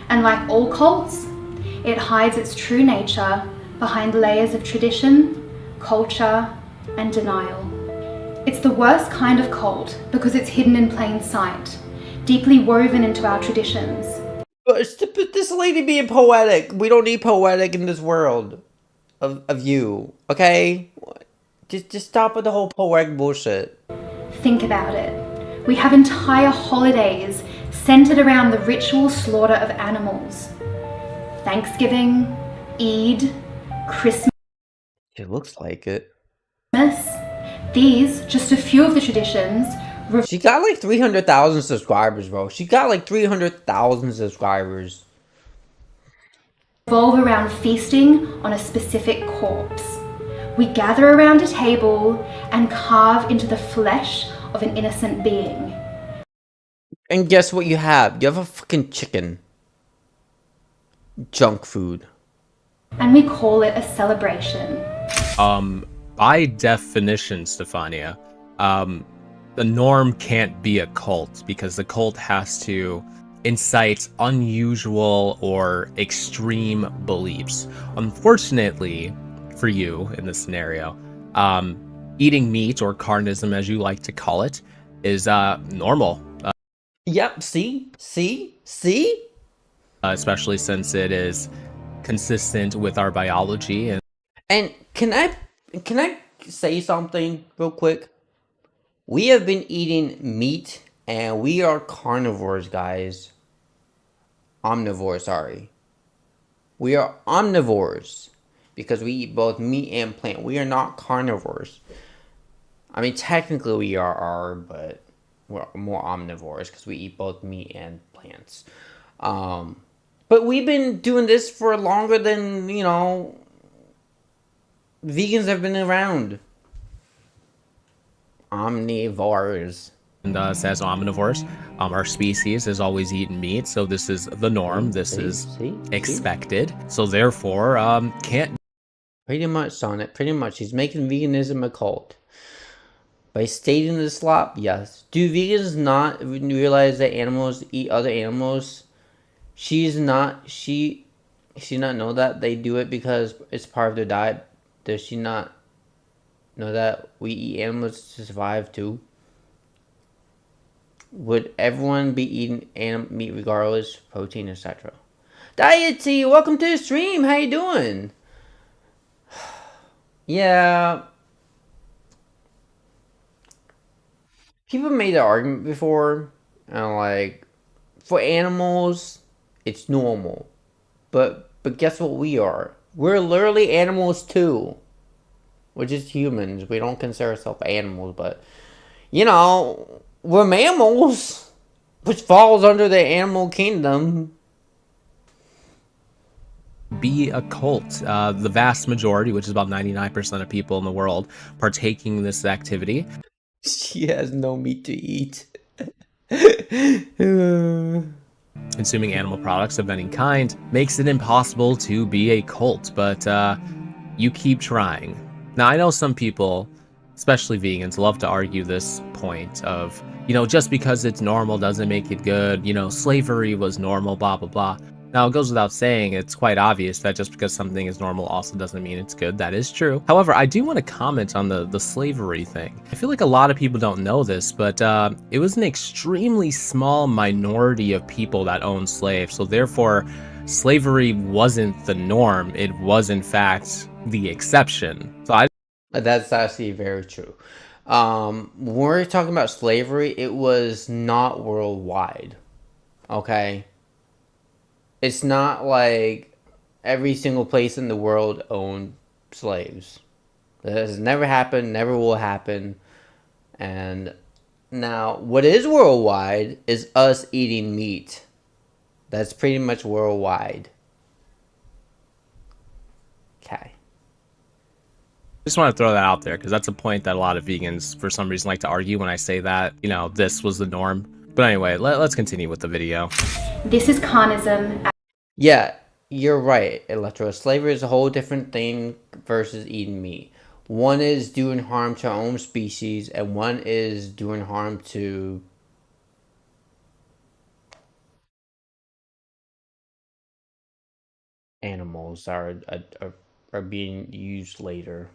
And like all cults, it hides its true nature behind layers of tradition, culture, and denial. It's the worst kind of cult because it's hidden in plain sight, deeply woven into our traditions. But this lady being poetic. We don't need poetic in this world of you, okay? Just stop with the whole poetic bullshit. Think about it. We have entire holidays centered around the ritual slaughter of animals. Thanksgiving, Eid, Christmas. It looks like it. These, just a few of the traditions. She got like 300,000 subscribers, bro. She got like 300,000 subscribers. Revolve around feasting on a specific corpse. We gather around a table and carve into the flesh of an innocent being. And guess what you have? You have a fucking chicken. Junk food. And we call it a celebration. By definition, Stefania, the norm can't be a cult because the cult has to incite unusual or extreme beliefs. Unfortunately for you in this scenario, eating meat, or carnism as you like to call it, is normal. Yep, see? Especially since it is consistent with our biology. And can I say something real quick? We have been eating meat and we are carnivores, guys. Omnivores, sorry. We are omnivores because we eat both meat and plant. We are not carnivores. I mean, technically we are, but we're more omnivores because we eat both meat and plants. But we've been doing this for longer than, you know, vegans have been around. Omnivores. And us as omnivores, our species has always eaten meat, so this is the norm. This is expected. So therefore, can't. Pretty much, Sonic. Pretty much. He's making veganism a cult. By stating the slop, yes. Do vegans not realize that animals eat other animals? She not know that they do it because it's part of their diet? Does she not know that we eat animals to survive too? Would everyone be eating meat regardless, protein, etc.? Diety, welcome to the stream. How you doing? Yeah. People made the argument before, and like, for animals, it's normal. But guess what we are? We're literally animals too. We're just humans. We don't consider ourselves animals, but, you know, we're mammals, which falls under the animal kingdom. Be a cult. The vast majority, which is about 99% of people in the world, partaking in this activity. She has no meat to eat. Consuming animal products of any kind makes it impossible to be a cult, but you keep trying. Now, I know some people, especially vegans, love to argue this point of just because it's normal doesn't make it good. Slavery was normal, blah, blah, blah. Now, it goes without saying, it's quite obvious that just because something is normal also doesn't mean it's good. That is true. However, I do want to comment on the slavery thing. I feel like a lot of people don't know this, but it was an extremely small minority of people that owned slaves. So therefore, slavery wasn't the norm. It was, in fact, the exception. So That's actually very true. When we're talking about slavery, it was not worldwide. Okay? It's not like every single place in the world owned slaves. That has never happened, never will happen. And now, what is worldwide is us eating meat. That's pretty much worldwide. Okay. just want to throw that out there because that's a point that a lot of vegans, for some reason, like to argue when I say that, this was the norm. But anyway, let's continue with the video. This is carnism. Yeah, you're right, Electro. Slavery is a whole different thing versus eating meat. One is doing harm to our own species, and one is doing harm to animals that are being used later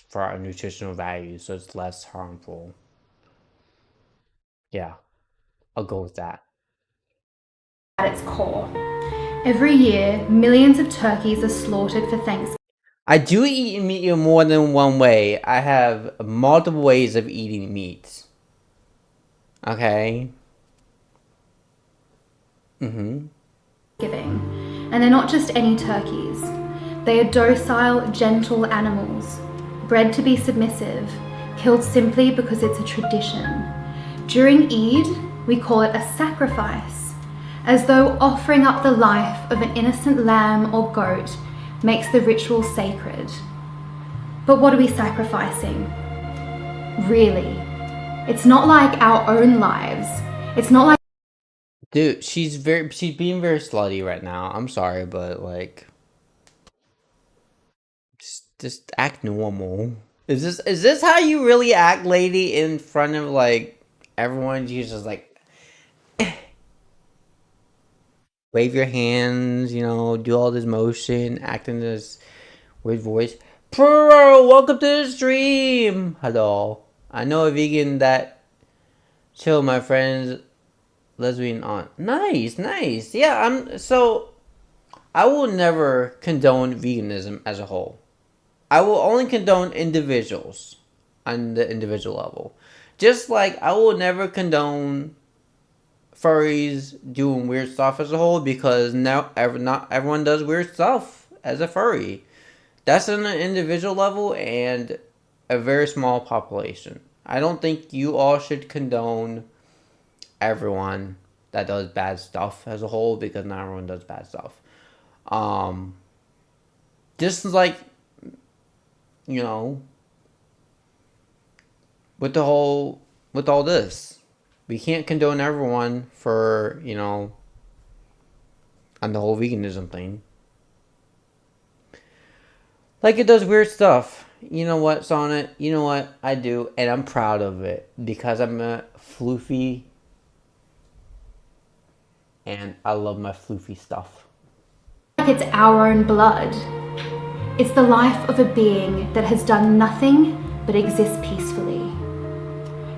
for our nutritional value, so it's less harmful. Yeah, I'll go with that. At its core. Every year, millions of turkeys are slaughtered for Thanksgiving. I do eat meat in more than one way. I have multiple ways of eating meat. Okay? And they're not just any turkeys. They are docile, gentle animals, bred to be submissive, killed simply because it's a tradition. During Eid, we call it a sacrifice, as though offering up the life of an innocent lamb or goat makes the ritual sacred. But what are we sacrificing? Really? It's not like our own lives. It's not like... Dude, she's being very slutty right now. I'm sorry, but like, just act normal. Is this how you really act, lady, in front of like everyone? You just like wave your hands, do all this motion, act in this weird voice. Pro, welcome to the stream. Hello, I know a vegan that chill, my friends. Lesbian aunt. Nice. Yeah, I will never condone veganism as a whole. I will only condone individuals on the individual level. Just like I will never condone furries doing weird stuff as a whole, because not everyone does weird stuff as a furry. That's on an individual level and a very small population. I don't think you all should condone everyone that does bad stuff as a whole, because not everyone does bad stuff. Just like, with all this, we can't condone everyone for, on the whole veganism thing. Like, it does weird stuff. You know what, Sonnet? You know what? I do, and I'm proud of it, because I'm a floofy, and I love my floofy stuff. Like it's our own blood. It's the life of a being that has done nothing but exist peacefully.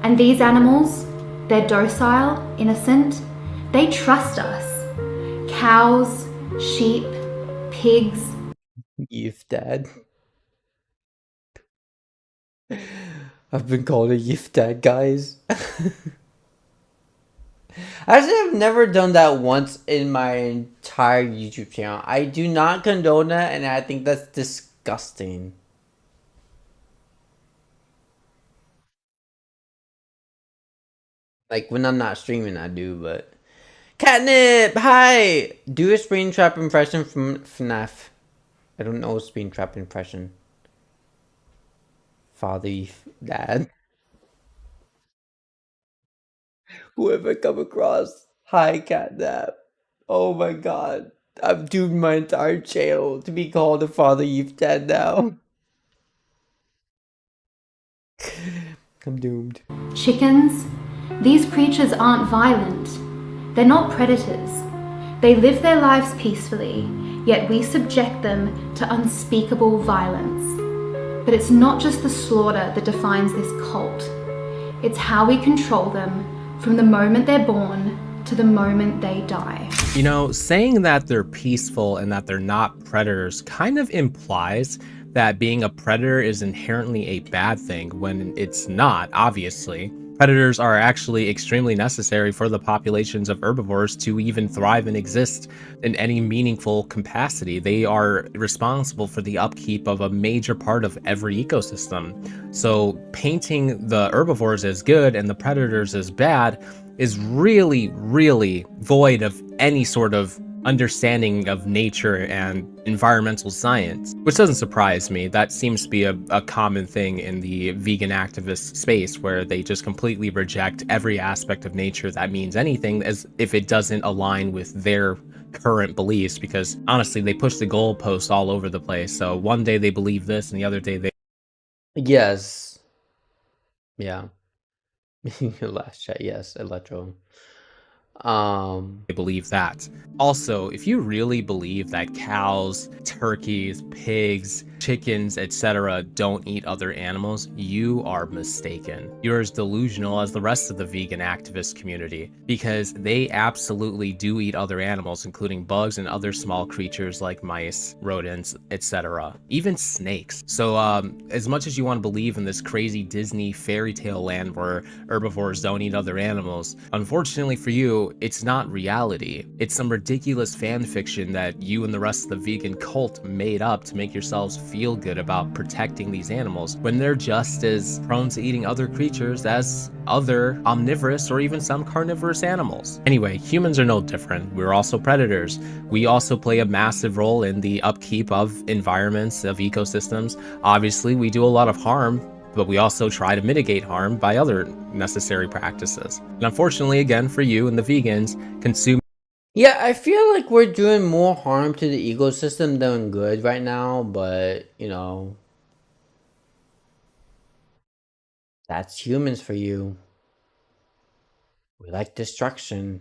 And these animals, they're docile, innocent, they trust us. Cows, sheep, pigs. You've dad. I've been called a youth dad, guys. Actually, I've never done that once in my entire YouTube channel. I do not condone that, and I think that's disgusting. Like, when I'm not streaming, I do, but... Catnip! Hi! Do a Springtrap impression from FNAF. I don't know a Springtrap impression. Father, dad. Whoever come across, hi Catnap. Oh my god. I've doomed my entire channel to be called a father you've dad now. I'm doomed. Chickens, These creatures aren't violent. They're not predators. They live their lives peacefully, yet we subject them to unspeakable violence. But it's not just the slaughter that defines this cult. It's how we control them from the moment they're born to the moment they die. You know, saying that they're peaceful and that they're not predators kind of implies that being a predator is inherently a bad thing when it's not, obviously. Predators are actually extremely necessary for the populations of herbivores to even thrive and exist in any meaningful capacity. They are responsible for the upkeep of a major part of every ecosystem. So painting the herbivores as good and the predators as bad is really, really void of any sort of understanding of nature and environmental science, which doesn't surprise me. That seems to be a common thing in the vegan activist space, where they just completely reject every aspect of nature that means anything as if it doesn't align with their current beliefs, because honestly, they push the goalposts all over the place. So one day they believe this and the other day they Yes. Yeah. Your last chat, yes, Electro. believe that. Also, if you really believe that cows, turkeys, pigs, chickens, etc. don't eat other animals, you are mistaken. You're as delusional as the rest of the vegan activist community, because they absolutely do eat other animals, including bugs and other small creatures like mice, rodents, etc. Even snakes. So as much as you want to believe in this crazy Disney fairy tale land where herbivores don't eat other animals, unfortunately for you, it's not reality. It's some ridiculous fan fiction that you and the rest of the vegan cult made up to make yourselves feel good about protecting these animals, when they're just as prone to eating other creatures as other omnivorous or even some carnivorous animals. Anyway, humans are no different. We're also predators. We also play a massive role in the upkeep of environments, of ecosystems. Obviously, we do a lot of harm, but we also try to mitigate harm by other necessary practices. And unfortunately, again, for you and the vegans, consuming Yeah, I feel like we're doing more harm to the ecosystem than good right now, but, you know, that's humans for you. We like destruction.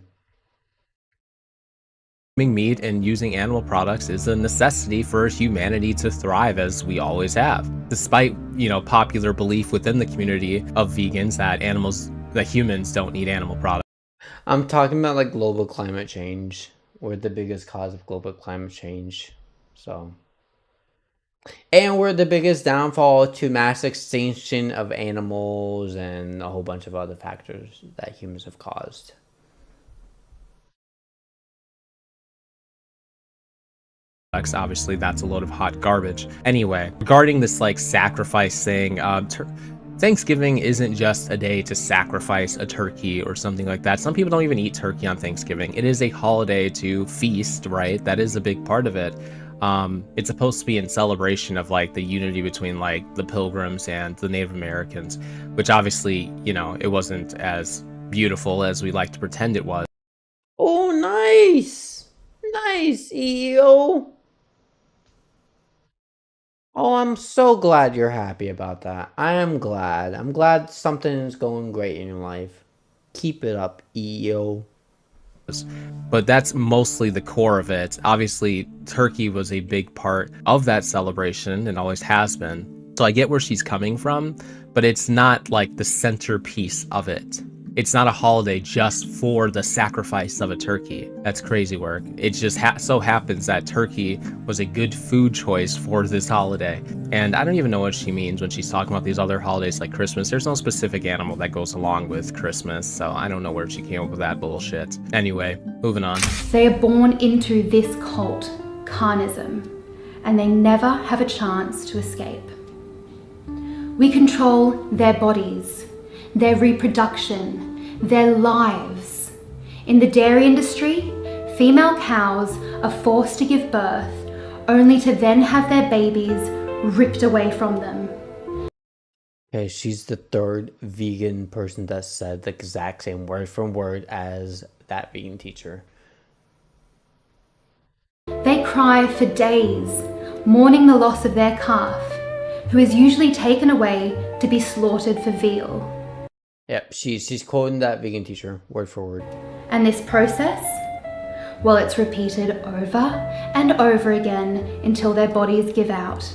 meat and using animal products is a necessity for humanity to thrive, as we always have. Despite, you know, popular belief within the community of vegans that humans don't eat animal products. I'm talking about like global climate change. We're the biggest cause of global climate change. So, and we're the biggest downfall to mass extinction of animals and a whole bunch of other factors that humans have caused. Obviously, that's a load of hot garbage. Anyway, regarding this like sacrifice thing, Thanksgiving isn't just a day to sacrifice a turkey or something like that. Some people don't even eat turkey on Thanksgiving. It is a holiday to feast, right? That is a big part of it. It's supposed to be in celebration of like the unity between like the Pilgrims and the Native Americans, which obviously, you know, it wasn't as beautiful as we like to pretend it was. Oh, nice! Nice, EO! Oh, I'm so glad you're happy about that. I am glad. I'm glad something is going great in your life. Keep it up, EO. But that's mostly the core of it. Obviously, turkey was a big part of that celebration and always has been. So I get where she's coming from, but it's not like the centerpiece of it. It's not a holiday just for the sacrifice of a turkey. That's crazy work. It just so happens that turkey was a good food choice for this holiday. And I don't even know what she means when she's talking about these other holidays like Christmas. There's no specific animal that goes along with Christmas, so I don't know where she came up with that bullshit. Anyway, moving on. They are born into this cult, carnism, and they never have a chance to escape. We control their bodies, their reproduction, their lives. In the dairy industry, female cows are forced to give birth only to then have their babies ripped away from them. Okay, she's the third vegan person that said the exact same word for word as that vegan teacher. They cry for days, mourning the loss of their calf, who is usually taken away to be slaughtered for veal. Yep, she's quoting that vegan teacher word for word. And this process, well, it's repeated over and over again until their bodies give out.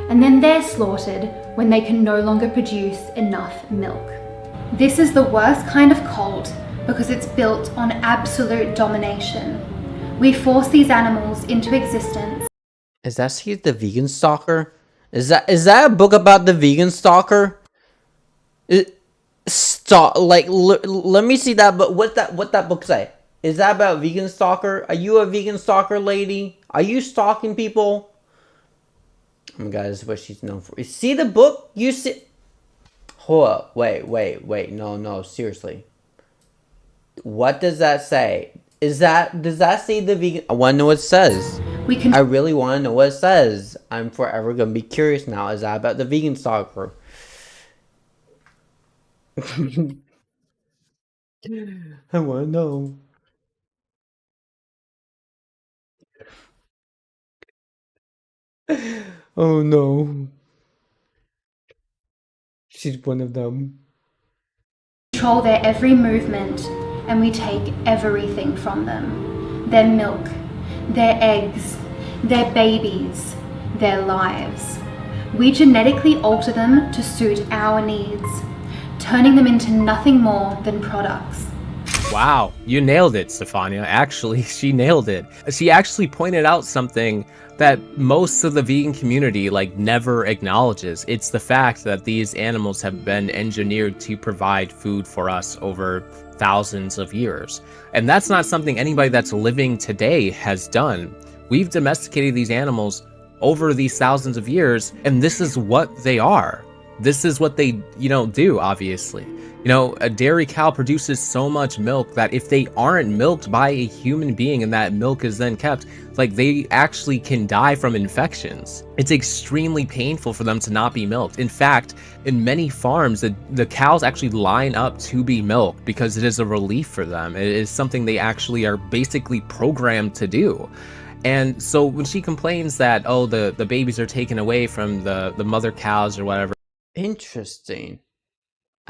And then they're slaughtered when they can no longer produce enough milk. This is the worst kind of cult because it's built on absolute domination. We force these animals into existence. Is that she the vegan stalker? Is that a book about the vegan stalker? Let me see that. But what that book say? Is that about vegan stalker? Are you a vegan stalker, lady? Are you stalking people? Oh my god, this is what she's known for. You see the book? You see? Hold up. Wait. No, seriously. What does that say? Does that say the vegan? I want to know what it says. I really want to know what it says. I'm forever gonna be curious now. Is that about the vegan stalker? I want to know. Oh no. She's one of them. Control their every movement, and we take everything from them. Their milk, their eggs, their babies, their lives. We genetically alter them to suit our needs, turning them into nothing more than products. Wow, you nailed it, Stefania. Actually, she nailed it. She actually pointed out something that most of the vegan community never acknowledges. It's the fact that these animals have been engineered to provide food for us over thousands of years. And that's not something anybody that's living today has done. We've domesticated these animals over these thousands of years, and this is what they are. This is what they, do, obviously. A dairy cow produces so much milk that if they aren't milked by a human being and that milk is then kept, they actually can die from infections. It's extremely painful for them to not be milked. In fact, in many farms, the cows actually line up to be milked because it is a relief for them. It is something they actually are basically programmed to do. And so when she complains that, oh, the babies are taken away from the mother cows or whatever. Interesting.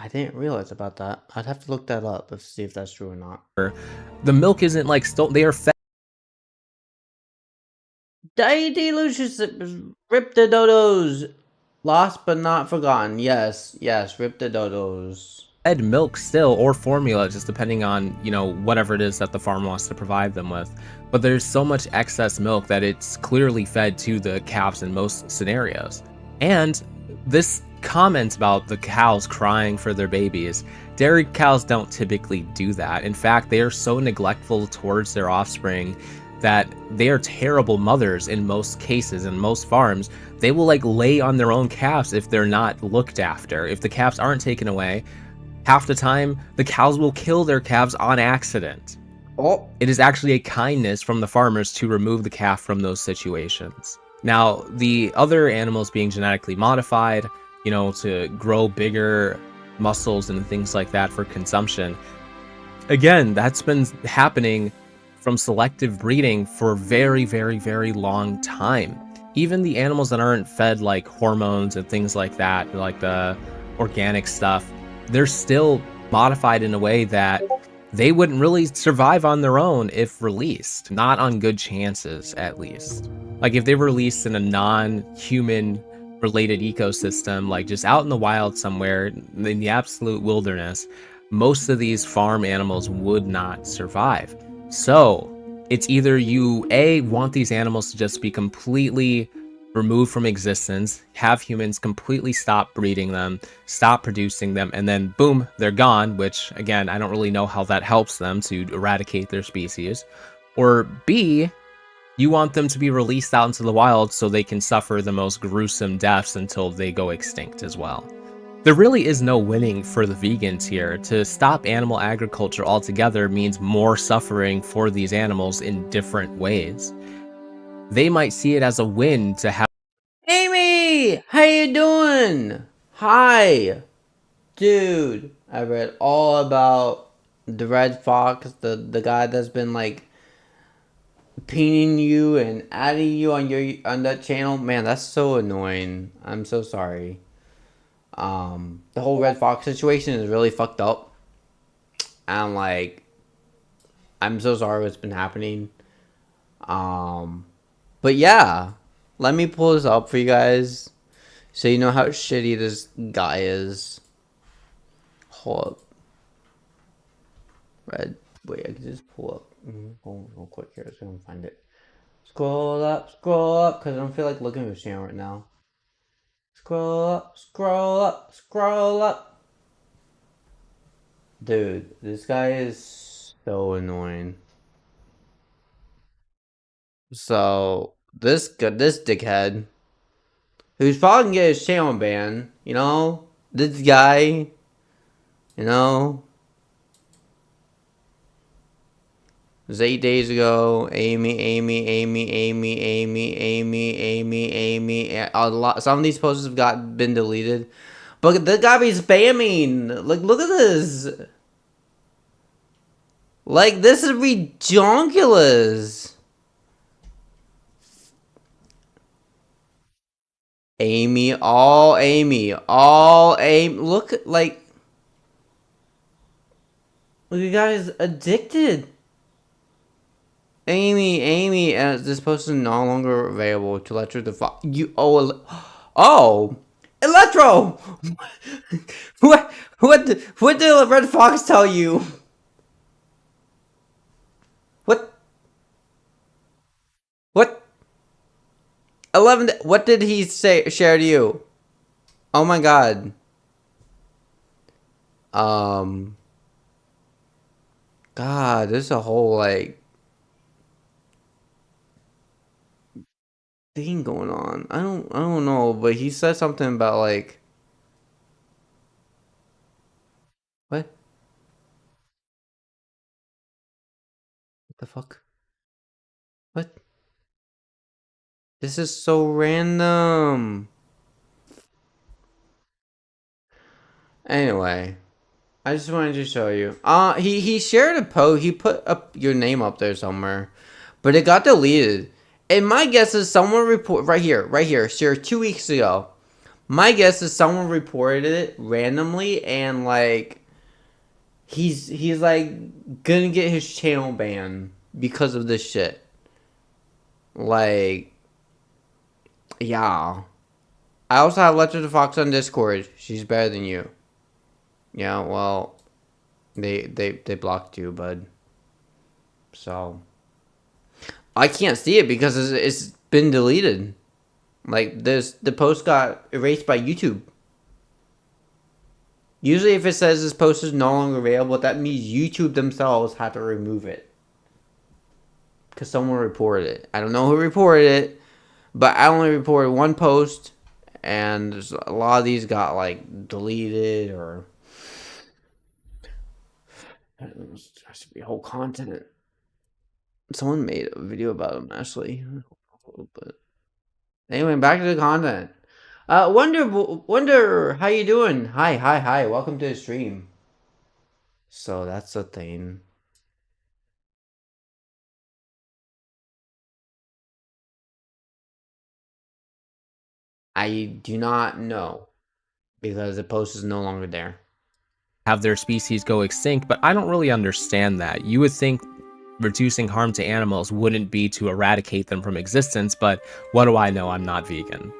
I didn't realize about that. I'd have to look that up to see if that's true or not. The milk isn't stolen. They are fed. Deity Lucius, rip the dodos. Lost but not forgotten. Yes, rip the dodos. Fed milk still, or formula, just depending on, whatever it is that the farm wants to provide them with. But there's so much excess milk that it's clearly fed to the calves in most scenarios. And this comment about the cows crying for their babies, dairy cows don't typically do that. In fact, they are so neglectful towards their offspring that they are terrible mothers in most cases. In most farms, they will lay on their own calves if they're not looked after. If the calves aren't taken away, half the time the cows will kill their calves on accident. Oh. It is actually a kindness from the farmers to remove the calf from those situations. Now, the other animals being genetically modified, to grow bigger muscles and things like that for consumption. Again, that's been happening from selective breeding for a very, very, very long time. Even the animals that aren't fed hormones and things like that, the organic stuff, they're still modified in a way that they wouldn't really survive on their own if released. Not on good chances, at least. If they were released in a non-human related ecosystem, just out in the wild somewhere in the absolute wilderness, most of these farm animals would not survive. So it's either you want these animals to just be completely removed from existence, have humans completely stop breeding them, stop producing them, and then boom, they're gone, which again, I don't really know how that helps them to eradicate their species. Or B, you want them to be released out into the wild so they can suffer the most gruesome deaths until they go extinct as well. There really is no winning for the vegans here. To stop animal agriculture altogether means more suffering for these animals in different ways. They might see it as a win to have. Amy, how you doing? Hi. Dude, I read all about the Red Fox, the guy that's been pinging you and adding you on that channel. Man, that's so annoying. I'm so sorry. The whole Red Fox situation is really fucked up. And like, I'm so sorry what's been happening. But yeah, let me pull this up for you guys so you know how shitty this guy is. Hold up. Wait, I can just pull up. Hold on real quick here so I can find it. Scroll up, because I don't feel like looking at his channel right now. Scroll up, scroll up, scroll up. Dude, this guy is so annoying. So, this dickhead, who's probably gonna get his channel banned, you know? This guy, you know? It was 8 days ago. Amy. A lot. Some of these posts have been deleted, but the guy be spamming. Like, look at this. Like, this is ridiculous. All Amy. Look, like, the guy is addicted. Amy, this post is no longer available to Electro the Fox. Electro! what did Red Fox tell you? What? 11, what did he share to you? Oh my god. God, there's a whole, like, thing going on. I don't know, but he said something about like what? What the fuck? What? This is so random. Anyway, I just wanted to show you. He shared a post. He put up your name up there somewhere, but it got deleted. And my guess is someone right here, shared 2 weeks ago. My guess is someone reported it randomly, and like he's like gonna get his channel banned because of this shit. Like, yeah. I also have Lecture the Fox on Discord. She's better than you. Yeah, well, they blocked you, bud. So I can't see it because it's been deleted. Like, the post got erased by YouTube. Usually if it says this post is no longer available, that means YouTube themselves had to remove it. Because someone reported it. I don't know who reported it, but I only reported one post, and a lot of these got, like, deleted, or there should be whole content. Someone made a video about them, actually. But anyway, back to the content. Wonder, how you doing? Hi. Welcome to the stream. So that's the thing. I do not know because the post is no longer there. Have their species go extinct, but I don't really understand that. You would think reducing harm to animals wouldn't be to eradicate them from existence, but what do I know? I'm not vegan.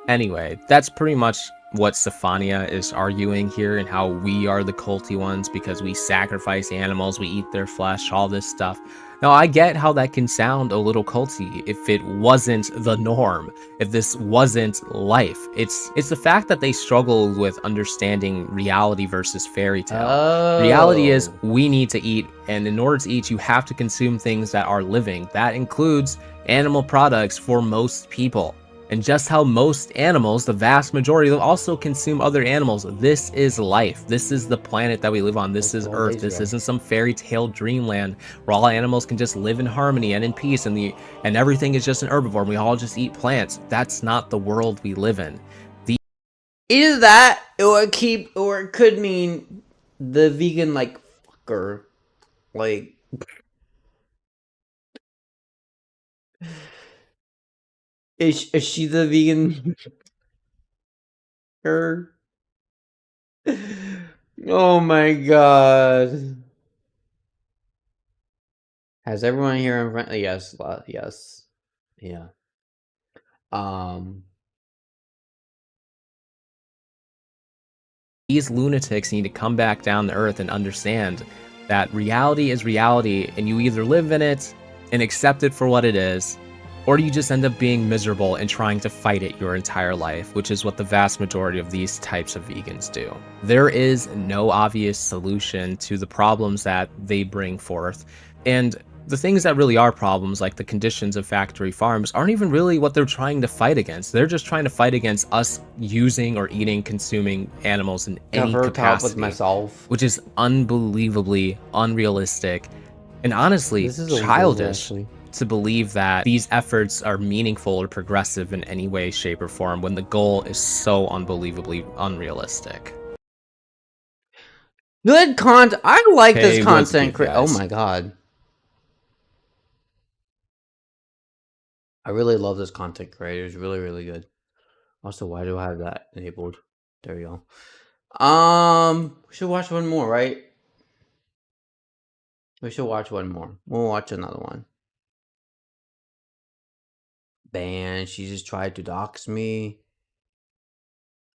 Anyway, that's pretty much what Stefania is arguing here, and how we are the culty ones because we sacrifice animals, we eat their flesh, all this stuff. Now, I get how that can sound a little culty if it wasn't the norm, if this wasn't life. It's the fact that they struggle with understanding reality versus fairy tale. Oh. Reality is we need to eat, and in order to eat, you have to consume things that are living. That includes animal products for most people. And just how most animals, the vast majority, will also consume other animals. This is life. This is the planet that we live on. This is Earth. This isn't some fairy tale dreamland where all animals can just live in harmony and in peace, and everything is just an herbivore and we all just eat plants. That's not the world we live in. Either that, or it could mean the vegan, like, fucker. Like, is she the vegan? Her? Oh my god. Has everyone here in front? Yes, yes. Yeah. These lunatics need to come back down to earth and understand that reality is reality, and you either live in it and accept it for what it is, or you just end up being miserable and trying to fight it your entire life, which is what the vast majority of these types of vegans do. There is no obvious solution to the problems that they bring forth, and the things that really are problems, like the conditions of factory farms, aren't even really what they're trying to fight against. They're just trying to fight against us using or eating, consuming animals in any capacity, with myself. which is unbelievably unrealistic and honestly childish to believe that these efforts are meaningful or progressive in any way, shape, or form when the goal is so unbelievably unrealistic. Good content. I like this Hey, what's content. good, Oh guys? my god. I really love this content creator. It's really, really good. Also, why do I have that enabled? There you go. We should watch one more, right? We should watch one more. We'll watch another one. Ban. She just tried to dox me.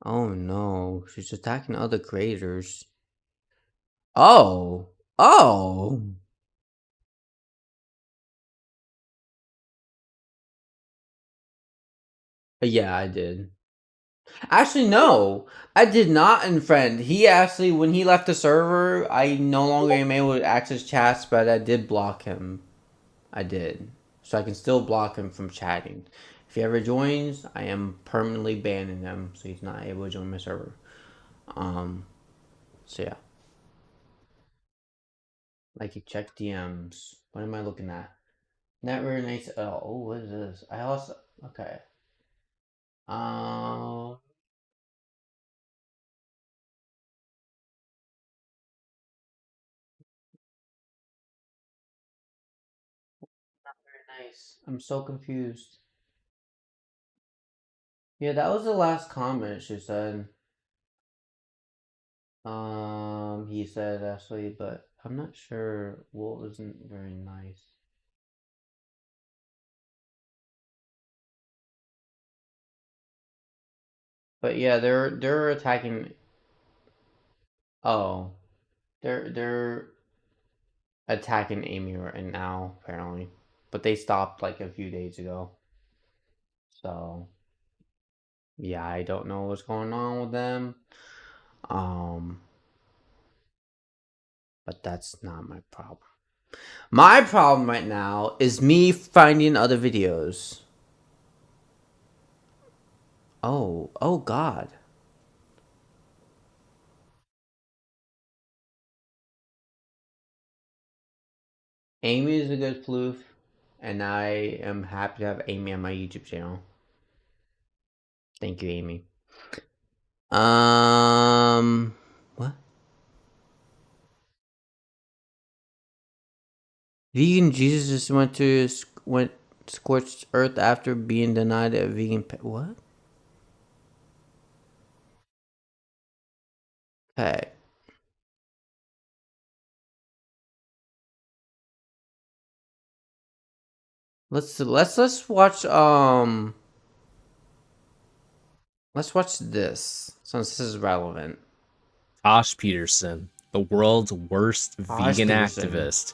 Oh no. She's attacking other creators. Oh. Oh. Yeah, I did. Actually, no. I did not unfriend. He actually, when he left the server, I no longer am able to access chats, but I did block him. I did. So I can still block him from chatting. If he ever joins, I am permanently banning him, so he's not able to join my server. So yeah. Like, you check DMs. What am I looking at? Not very nice. Oh, what is this? I also, okay. Not very nice. I'm so confused. Yeah, that was the last comment she said. He said actually, but I'm not sure what wasn't very nice. But yeah, they're attacking. Oh, they're attacking Amy right now apparently, but they stopped like a few days ago. So yeah, I don't know what's going on with them. But that's not my problem. My problem right now is me finding other videos. Oh God. Amy is a good floof, and I am happy to have Amy on my YouTube channel. Thank you, Amy. What? Vegan Jesus just went scorched earth after being denied a vegan pet. What? Okay. Let's watch let's watch this since this is relevant. Tash Peterson, the world's worst vegan activist,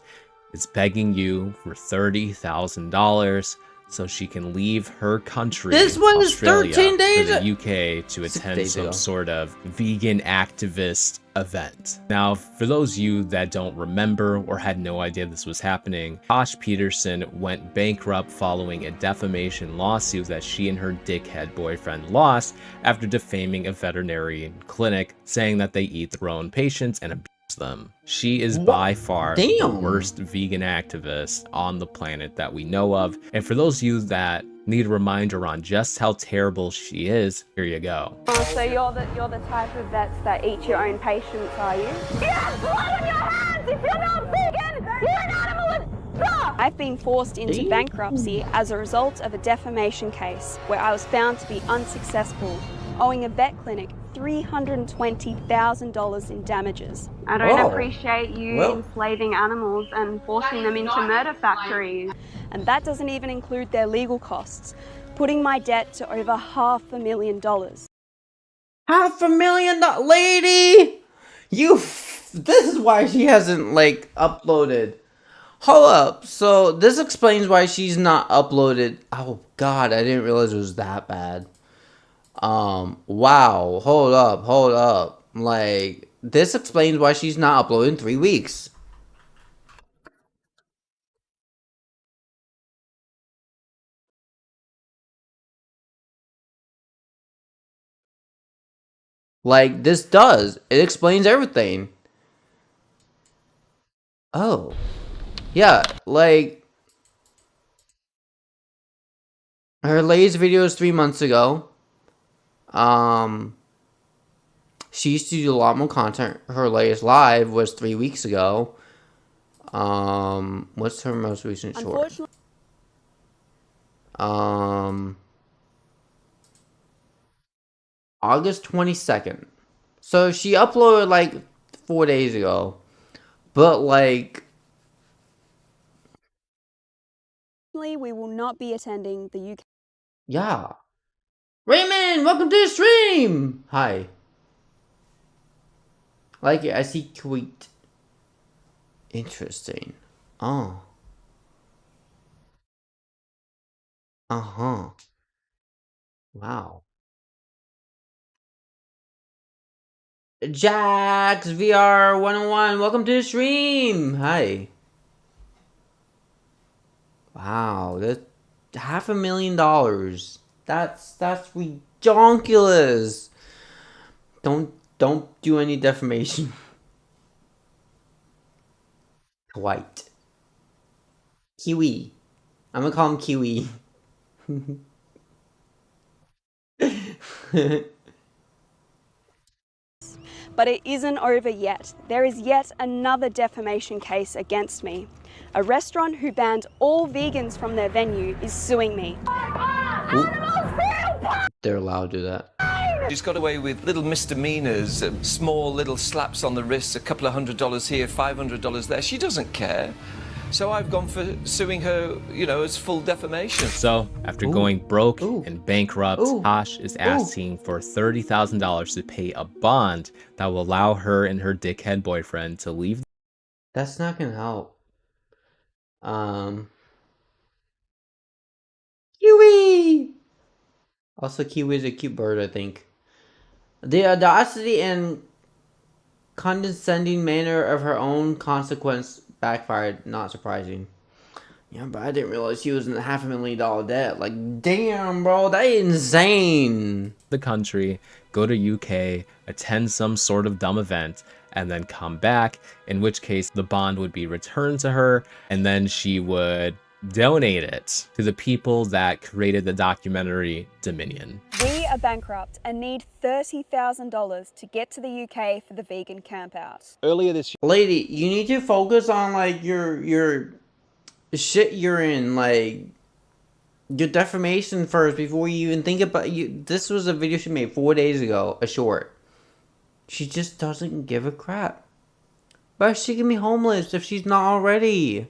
is begging you for $30,000 so she can leave her country, This one is Australia, 13 days for the UK to attend some sort of vegan activist event. Now, for those of you that don't remember or had no idea this was happening, Tash Peterson went bankrupt following a defamation lawsuit that she and her dickhead boyfriend lost after defaming a veterinarian clinic, saying that they eat their own patients and abuse them. She is by far the worst vegan activist on the planet that we know of, and for those of you that need a reminder on just how terrible she is, here you go. So you're the type of vets that eat your own patients, are you? You have blood on your hands! If you're not vegan, you're an animal! I've been forced into bankruptcy as a result of a defamation case where I was found to be unsuccessful, owing a vet clinic $320,000 in damages. I don't appreciate you enslaving animals and forcing them into murder factories. And that doesn't even include their legal costs, putting my debt to over $500,000. $500,000, lady! This is why she hasn't, like, uploaded. Hold up. So, this explains why she's not uploaded. Oh, God, I didn't realize it was that bad. Wow. Hold up. Like, this explains why she's not uploading 3 weeks. Like, this does. It explains everything. Oh. Yeah, like, her latest video is 3 months ago. She used to do a lot more content. Her latest live was 3 weeks ago. What's her most recent short? August 22nd. So she uploaded like 4 days ago. But like, we will not be attending the UK. yeah. Raymond, welcome to the stream. Hi. Like it, I see tweet. Interesting. Oh. Uh-huh. Wow. Jax VR 101, welcome to the stream. Hi. Wow, that's $500,000. That's ridiculous. Don't do any defamation. White. Kiwi. I'm gonna call him Kiwi. But it isn't over yet. There is yet another defamation case against me. A restaurant who banned all vegans from their venue is suing me. They're allowed to do that. She's got away with little misdemeanors, small little slaps on the wrists, a couple of $100 here, $500 there. She doesn't care. So I've gone for suing her, you know, as full defamation. So, after going broke and bankrupt, Tash is asking for $30,000 to pay a bond that will allow her and her dickhead boyfriend to leave. That's not gonna help. Kiwi! Also, Kiwi is a cute bird, I think. The audacity and condescending manner of her own consequence backfired, not surprising. Yeah, but I didn't realize she was in $500,000 debt. Like, damn, bro, that is insane. The country, go to UK, attend some sort of dumb event, and then come back, in which case the bond would be returned to her, and then she would donate it to the people that created the documentary Dominion. We are bankrupt and need $30,000 to get to the UK for the vegan campout. Earlier this year, Lady, you need to focus on, like, your shit you're in, like, your defamation first before you even think about you. This was a video she made 4 days ago, a short. She just doesn't give a crap. But she can be homeless if she's not already.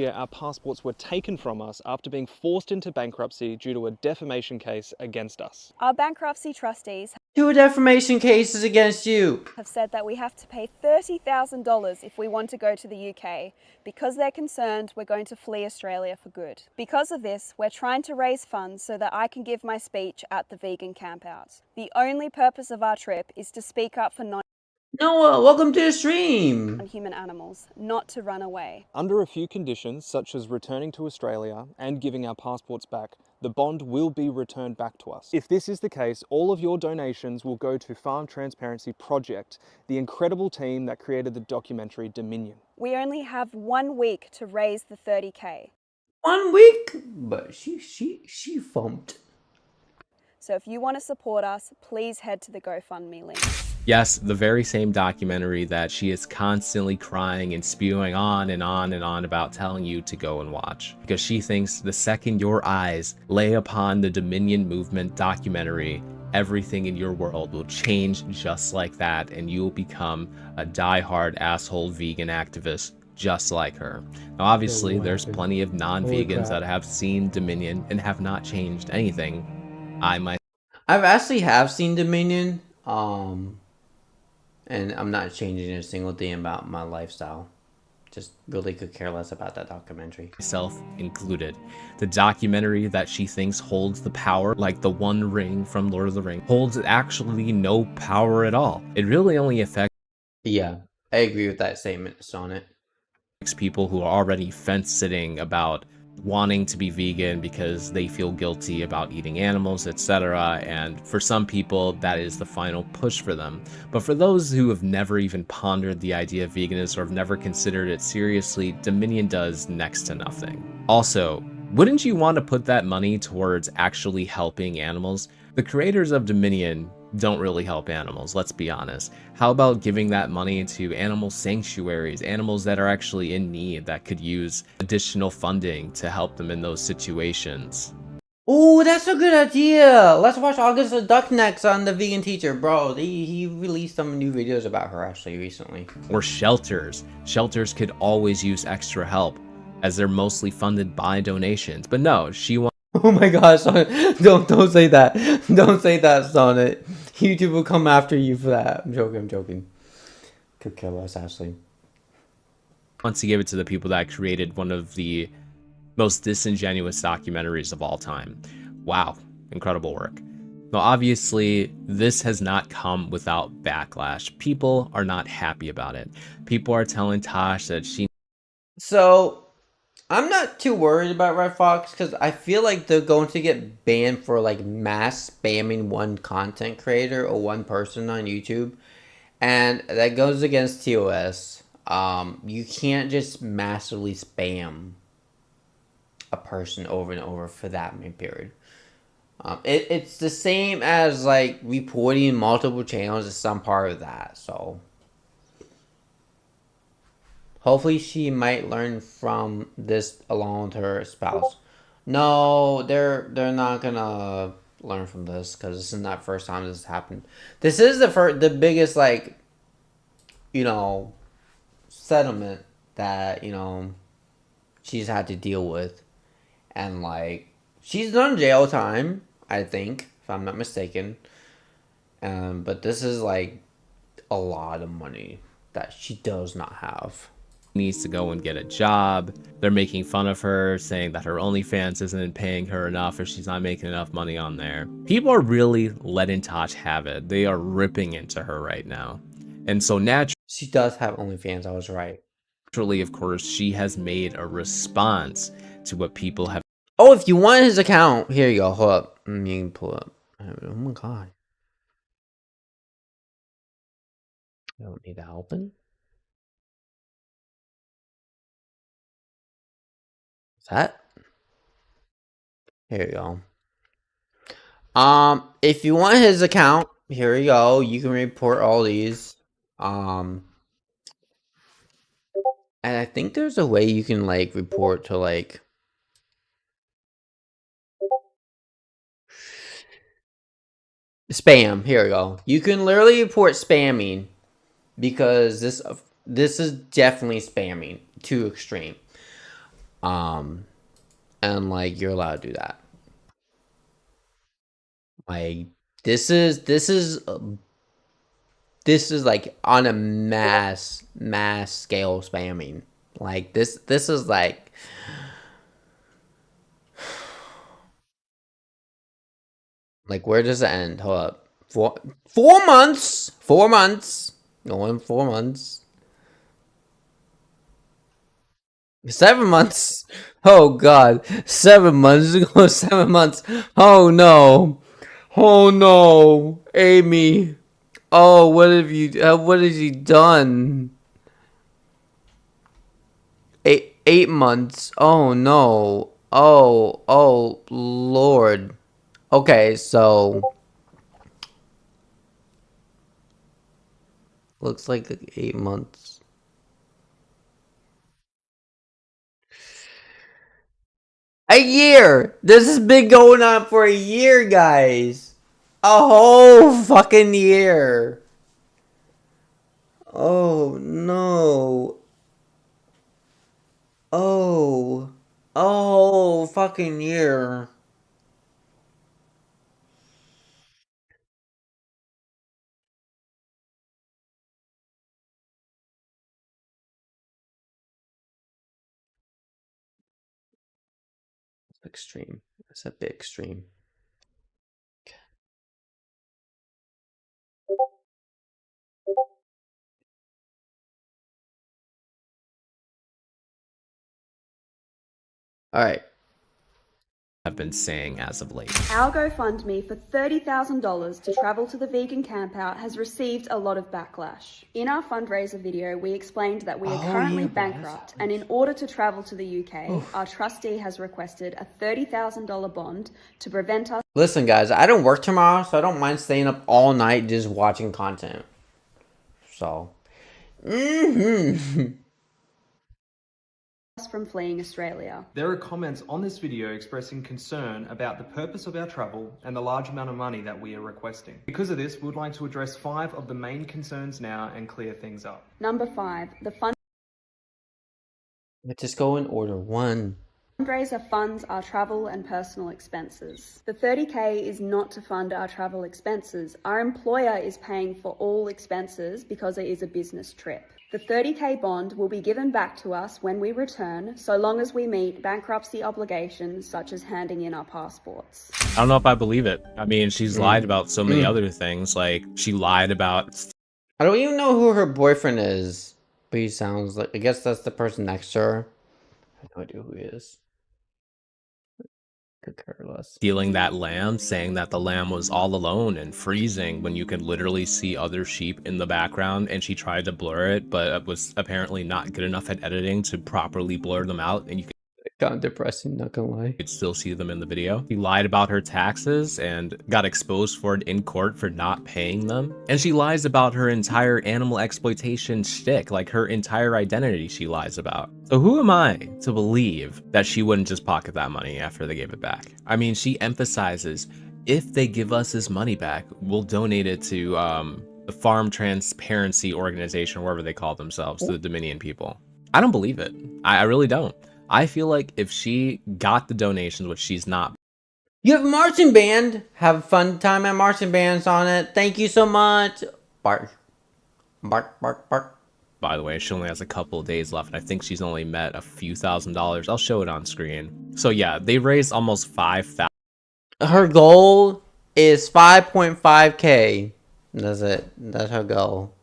our passports were taken from us after being forced into bankruptcy due to a defamation case against us. Our bankruptcy trustees 2 defamation cases against you. have said that we have to pay $30,000 if we want to go to the UK because they're concerned we're going to flee Australia for good. Because of this, we're trying to raise funds so that I can give my speech at the vegan campout. The only purpose of our trip is to speak up for Noah, welcome to the stream. non-human animals, not to run away. Under a few conditions, such as returning to Australia and giving our passports back, the bond will be returned back to us. If this is the case, all of your donations will go to Farm Transparency Project, the incredible team that created the documentary Dominion. We only have 1 week to raise the 30K. 1 week? But she funked. So if you want to support us, please head to the GoFundMe link. Yes, the very same documentary that she is constantly crying and spewing on and on and on about, telling you to go and watch. Because she thinks the second your eyes lay upon the Dominion Movement documentary, everything in your world will change just like that, and you will become a die-hard asshole vegan activist just like her. Now, obviously, there's plenty of non-vegans that have seen Dominion and have not changed anything. I've actually have seen Dominion, and I'm not changing a single thing about my lifestyle. Just really could care less about that documentary. Myself included. The documentary that she thinks holds the power, like the One Ring from Lord of the Rings, holds actually no power at all. It really only affects Yeah, I agree with that statement, Sonnet. people who are already fence-sitting about wanting to be vegan because they feel guilty about eating animals, etc. And for some people, that is the final push for them. But for those who have never even pondered the idea of veganism or have never considered it seriously, Dominion does next to nothing. Also, wouldn't you want to put that money towards actually helping animals? The creators of Dominion don't really help animals, let's be honest. How about giving that money to animal sanctuaries, animals that are actually in need that could use additional funding to help them in those situations? Oh, that's a good idea. Let's watch August the Duck next on the Vegan Teacher, bro. He released some new videos about her actually recently. Or shelters. Shelters could always use extra help, as they're mostly funded by donations. But no, she wants Oh my gosh, Sonnet. Don't say that. Don't say that, Sonnet. YouTube will come after you for that. I'm joking. Could kill us, Ashley. to give it to the people that created one of the most disingenuous documentaries of all time. Wow, incredible work. Now, obviously, this has not come without backlash. People are not happy about it. People are telling Tash that she... So, I'm not too worried about Red Fox because I feel like they're going to get banned for like mass spamming one content creator or one person on YouTube. And that goes against TOS. You can't just massively spam a person over and over for that many period. It's the same as like reporting multiple channels is some part of that. So hopefully she might learn from this along with her spouse. No, they're not gonna learn from this because this is not the first time this has happened. This is the biggest like, settlement that she's had to deal with, and like she's done jail time, I think, if I'm not mistaken. But this is like a lot of money that she does not have. needs to go and get a job. They're making fun of her, saying that her OnlyFans isn't paying her enough or she's not making enough money on there. People are really letting Tash have it. They are ripping into her right now. And so naturally, she does have OnlyFans, I was right. Naturally, of course, she has made a response to what people have. Oh, if you want his account, here you go. Hold up. You can pull up. Oh my god. I don't need that open. Is that? Here you go. If you want his account, here you go. You can report all these. And I think there's a way you can like report to like spam. Here we go. You can literally report spamming because this is definitely spamming too extreme. And like you're allowed to do that. Like this is like on a mass scale spamming. Like this is like where does it end? Hold up. 4 months. 4 months. Going 4 months. 7 months. Oh god. 7 months. 7 months. Oh no. Oh no. Amy. Oh, what have you done? 8 months. Oh no. Oh Lord. Okay, so looks like 8 months. A year. This has been going on for a year, guys. A whole fucking year. Oh no. Oh. A whole fucking year. Extreme. That's a bit extreme. All right. Have been saying as of late. Our GoFundMe for $30,000 to travel to the vegan campout has received a lot of backlash. In our fundraiser video, we explained that we are currently bankrupt, and in order to travel to the UK, our trustee has requested a $30,000 bond to prevent us. Listen, guys, I don't work tomorrow, so I don't mind staying up all night just watching content. So, from fleeing Australia. There are comments on this video expressing concern about the purpose of our travel and the large amount of money that we are requesting. Because of this, we would like to address 5 of the main concerns now and clear things up. Number 5, the let's just go in order. 1. fundraiser funds our travel and personal expenses. The $30K is not to fund our travel expenses. Our employer is paying for all expenses because it is a business trip. The $30K bond will be given back to us when we return, so long as we meet bankruptcy obligations such as handing in our passports. I don't know if I believe it. I mean, she's lied about so many other things. Like, she lied about... I don't even know who her boyfriend is, but he sounds like... I guess that's the person next to her. I have no idea who he is. Could care less. Stealing that lamb, saying that the lamb was all alone and freezing when you could literally see other sheep in the background, and she tried to blur it, but it was apparently not good enough at editing to properly blur them out, and you could Kind of depressing, not gonna lie. you could still see them in the video. She lied about her taxes and got exposed for it in court for not paying them. And she lies about her entire animal exploitation shtick, like her entire identity she lies about. So who am I to believe that she wouldn't just pocket that money after they gave it back? I mean, she emphasizes, if they give us this money back, we'll donate it to the Farm Transparency Organization, wherever they call themselves, to the Dominion people. I don't believe it. I really don't. I feel like if she got the donations, which she's not. You have a marching band. Have a fun time at marching bands on it. Thank you so much. Bark. Bark, bark, bark. By the way, she only has a couple of days left, and I think she's only met a few $1,000s. I'll show it on screen. So yeah, they raised almost $5,000. Her goal is 5.5K. That's it. That's her goal.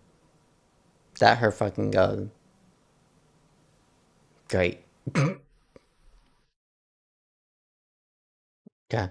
That her fucking goal. Great. Okay.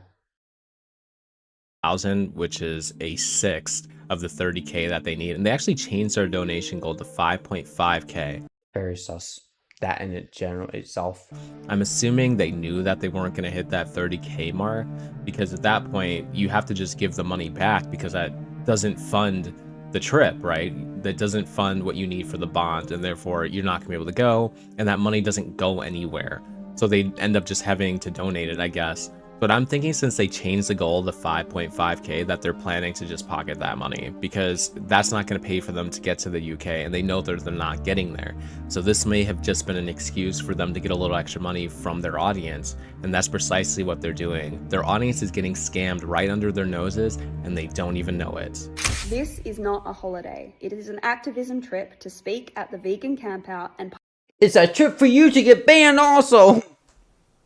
Which is a sixth of the 30K that they need, and they actually changed their donation goal to 5.5K. Very sus. That in it general itself. I'm assuming they knew that they weren't going to hit that 30K mark, because at that point you have to just give the money back, because that doesn't fund the trip, right? That doesn't fund what you need for the bond, and therefore you're not gonna be able to go, and that money doesn't go anywhere. So they end up just having to donate it, I guess. But I'm thinking, since they changed the goal to 5.5K, that they're planning to just pocket that money, because that's not going to pay for them to get to the UK, and they know they're not getting there. So this may have just been an excuse for them to get a little extra money from their audience, and that's precisely what they're doing. Their audience is getting scammed right under their noses, and they don't even know it. This is not a holiday. It is an activism trip to speak at the vegan campout and It's a trip for you to get banned also.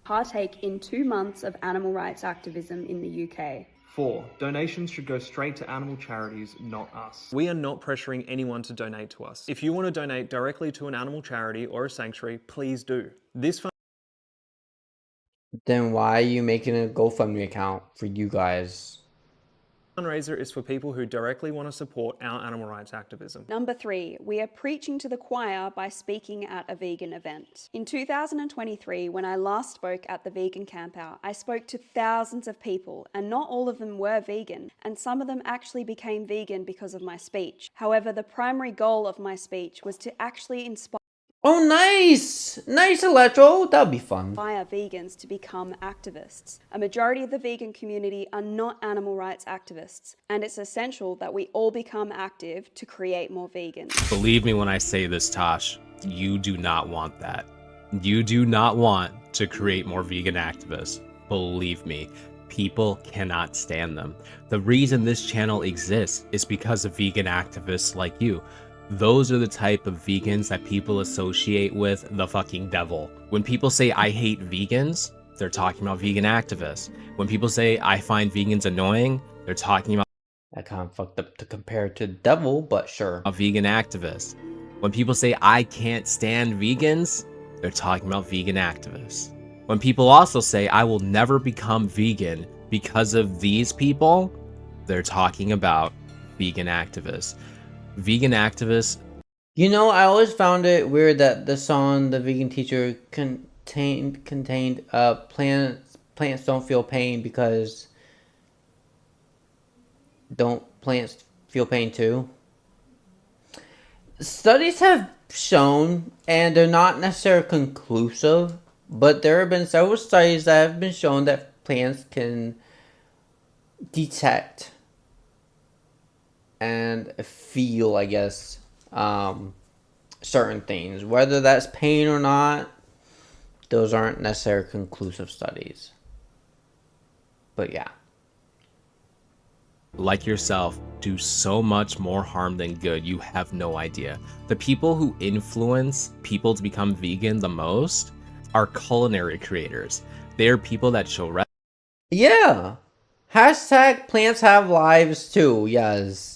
partake in 2 months of animal rights activism in the UK. 4. Donations should go straight to animal charities, not us. We are not pressuring anyone to donate to us. If you want to donate directly to an animal charity or a sanctuary, please do. This Then why are you making a GoFundMe account for you guys? fundraiser is for people who directly want to support our animal rights activism. Number 3, we are preaching to the choir by speaking at a vegan event. In 2023, when I last spoke at the vegan campout, I spoke to thousands of people, and not all of them were vegan, and some of them actually became vegan because of my speech. However, the primary goal of my speech was to actually inspire Oh, nice! Nice, Electro! That'll be fun. Inspire vegans to become activists. A majority of the vegan community are not animal rights activists, and it's essential that we all become active to create more vegans. Believe me when I say this, Tash, you do not want that. You do not want to create more vegan activists. Believe me, people cannot stand them. The reason this channel exists is because of vegan activists like you. Those are the type of vegans that people associate with the fucking devil. When people say I hate vegans, they're talking about vegan activists. When people say I find vegans annoying, they're talking about That kind of fucked up to compare to the devil, but sure. a vegan activist. When people say I can't stand vegans, they're talking about vegan activists. When people also say I will never become vegan because of these people, they're talking about vegan activists. Vegan activists. You know, I always found it weird that the song "The Vegan Teacher" contained plants don't feel pain because don't plants feel pain too? Studies have shown, and they're not necessarily conclusive, but there have been several studies that have been shown that plants can detect and feel, I guess, certain things. Whether that's pain or not, those aren't necessarily conclusive studies. But yeah. Like yourself, do so much more harm than good, you have no idea. The people who influence people to become vegan the most are culinary creators. They are people that show Yeah. Hashtag plants have lives too, yes.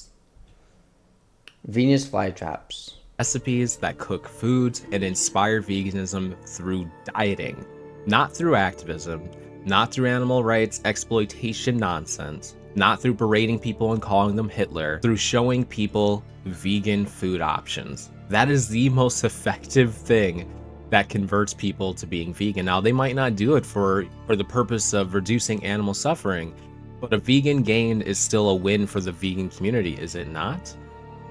Venus flytraps. recipes that cook foods and inspire veganism through dieting, not through activism, not through animal rights exploitation nonsense, not through berating people and calling them Hitler, through showing people vegan food options. That is the most effective thing that converts people to being vegan. Now, they might not do it for the purpose of reducing animal suffering, but a vegan gain is still a win for the vegan community, is it not?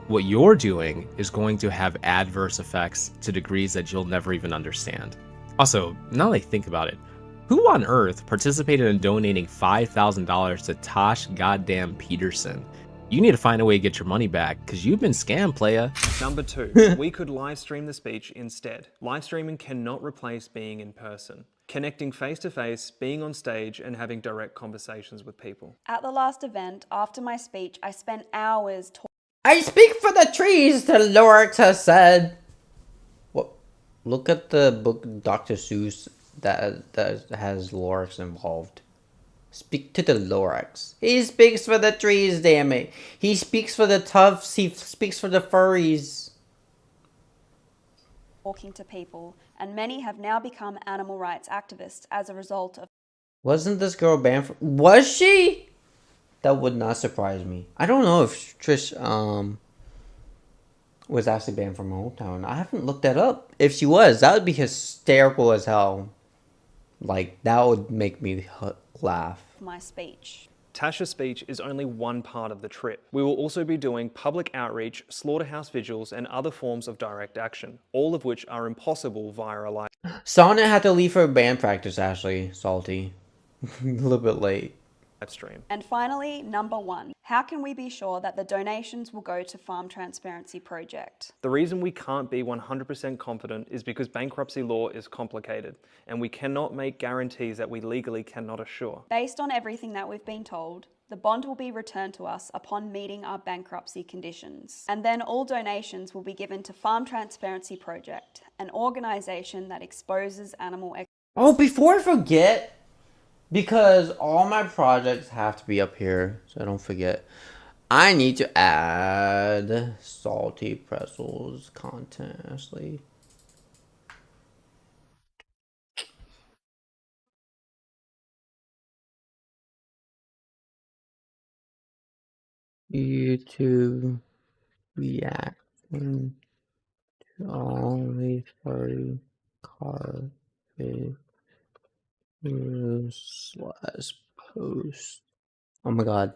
What you're doing is going to have adverse effects to degrees that you'll never even understand. Also, now that I think about it, who on earth participated in donating $5,000 to Tash goddamn Peterson? You need to find a way to get your money back, because you've been scammed, playa. Number 2, we could live stream the speech instead. Live streaming cannot replace being in person. Connecting face to face, being on stage, and having direct conversations with people. At the last event, after my speech, I spent hours talking. I speak for the trees, the Lorax has said. What? Look at the book Dr. Seuss that has Lorax involved. Speak to the Lorax. He speaks for the trees, damn it. He speaks for the toughs. He speaks for the furries. Talking to people, and many have now become animal rights activists as a result of. Wasn't this girl banned from... Was she? That would not surprise me. I don't know if Trish was actually banned from her hometown. I haven't looked that up. If she was, that would be hysterical as hell. Like, that would make me laugh. My speech. Tash's speech is only one part of the trip. We will also be doing public outreach, slaughterhouse vigils, and other forms of direct action, all of which are impossible via a live Sonnet had to leave her band practice, Ashley. Salty. A little bit late. stream. And finally, number 1. How can we be sure that the donations will go to Farm Transparency Project? The reason we can't be 100% confident is because bankruptcy law is complicated, and we cannot make guarantees that we legally cannot assure. Based on everything that we've been told, the bond will be returned to us upon meeting our bankruptcy conditions. And then all donations will be given to Farm Transparency Project, an organisation that exposes animal... Oh, before I forget... Because all my projects have to be up here, so I don't forget. I need to add salty pretzels content, Ashley. YouTube reacting to all these furry car slash post. Oh my god.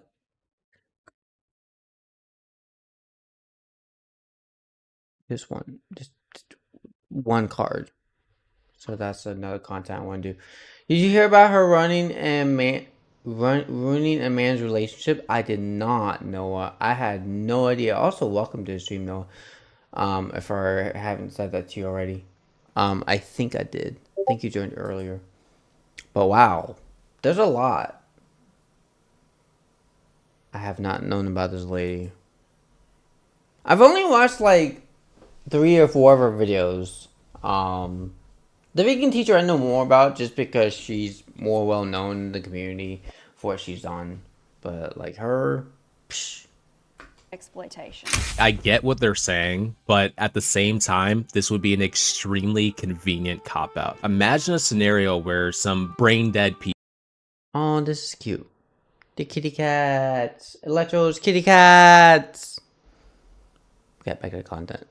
This one. one card. So that's another content I want to do. Did you hear about her ruining a man's relationship? I did not, Noah. I had no idea. Also, welcome to the stream, Noah. If I haven't said that to you already. I think I did. I think you joined earlier. But wow, there's a lot. I have not known about this lady. I've only watched like 3 or 4 of her videos. The vegan teacher I know more about just because she's more well known in the community for what she's done. But like her, psh. Exploitation. I get what they're saying, but at the same time, this would be an extremely convenient cop-out. Imagine a scenario where some brain-dead people... Oh, this is cute. The kitty cats. Electro's kitty cats. Get back to the content.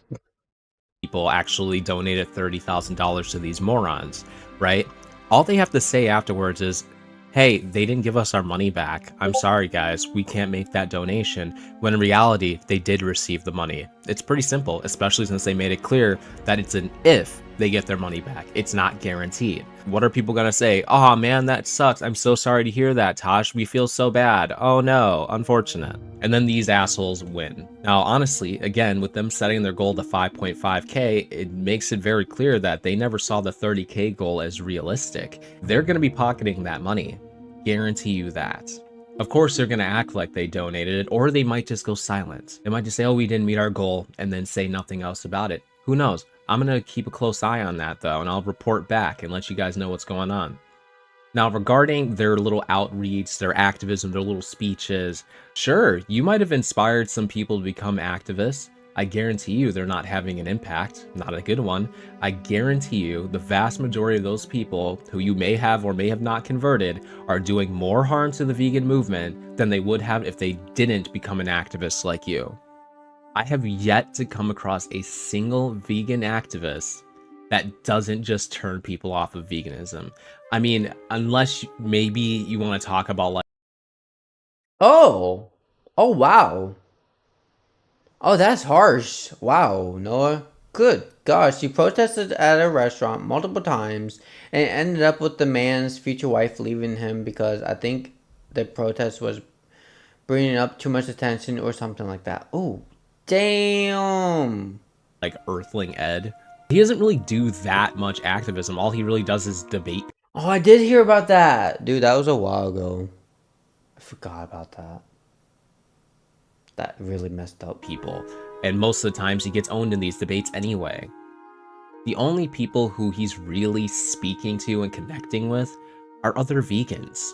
People actually donated $30,000 to these morons, right? All they have to say afterwards is, hey, they didn't give us our money back. I'm sorry, guys. We can't make that donation. When in reality, they did receive the money. It's pretty simple, especially since they made it clear that it's an if they get their money back. It's not guaranteed. What are people going to say? Oh, man, that sucks. I'm so sorry to hear that, Tash. We feel so bad. Oh, no. Unfortunate. And then these assholes win. Now, honestly, again, with them setting their goal to 5.5K, it makes it very clear that they never saw the 30K goal as realistic. They're going to be pocketing that money. Guarantee you that. Of course, they're going to act like they donated it, or they might just go silent. They might just say, oh, we didn't meet our goal, and then say nothing else about it. Who knows? I'm going to keep a close eye on that, though, and I'll report back and let you guys know what's going on. Now, regarding their little outreach, their activism, their little speeches, sure, you might have inspired some people to become activists. I guarantee you they're not having an impact, not a good one. I guarantee you the vast majority of those people who you may have or may have not converted are doing more harm to the vegan movement than they would have if they didn't become an activist like you. I have yet to come across a single vegan activist that doesn't just turn people off of veganism. I mean, unless maybe you want to talk about like... Oh, wow. Oh, that's harsh. Wow, Noah. Good gosh, he protested at a restaurant multiple times and ended up with the man's future wife leaving him because I think the protest was bringing up too much attention or something like that. Oh, damn. Like Earthling Ed. He doesn't really do that much activism. All he really does is debate. Oh, I did hear about that. Dude, that was a while ago. I forgot about that. That really messed up people. And most of the times he gets owned in these debates anyway. The only people who he's really speaking to and connecting with are other vegans.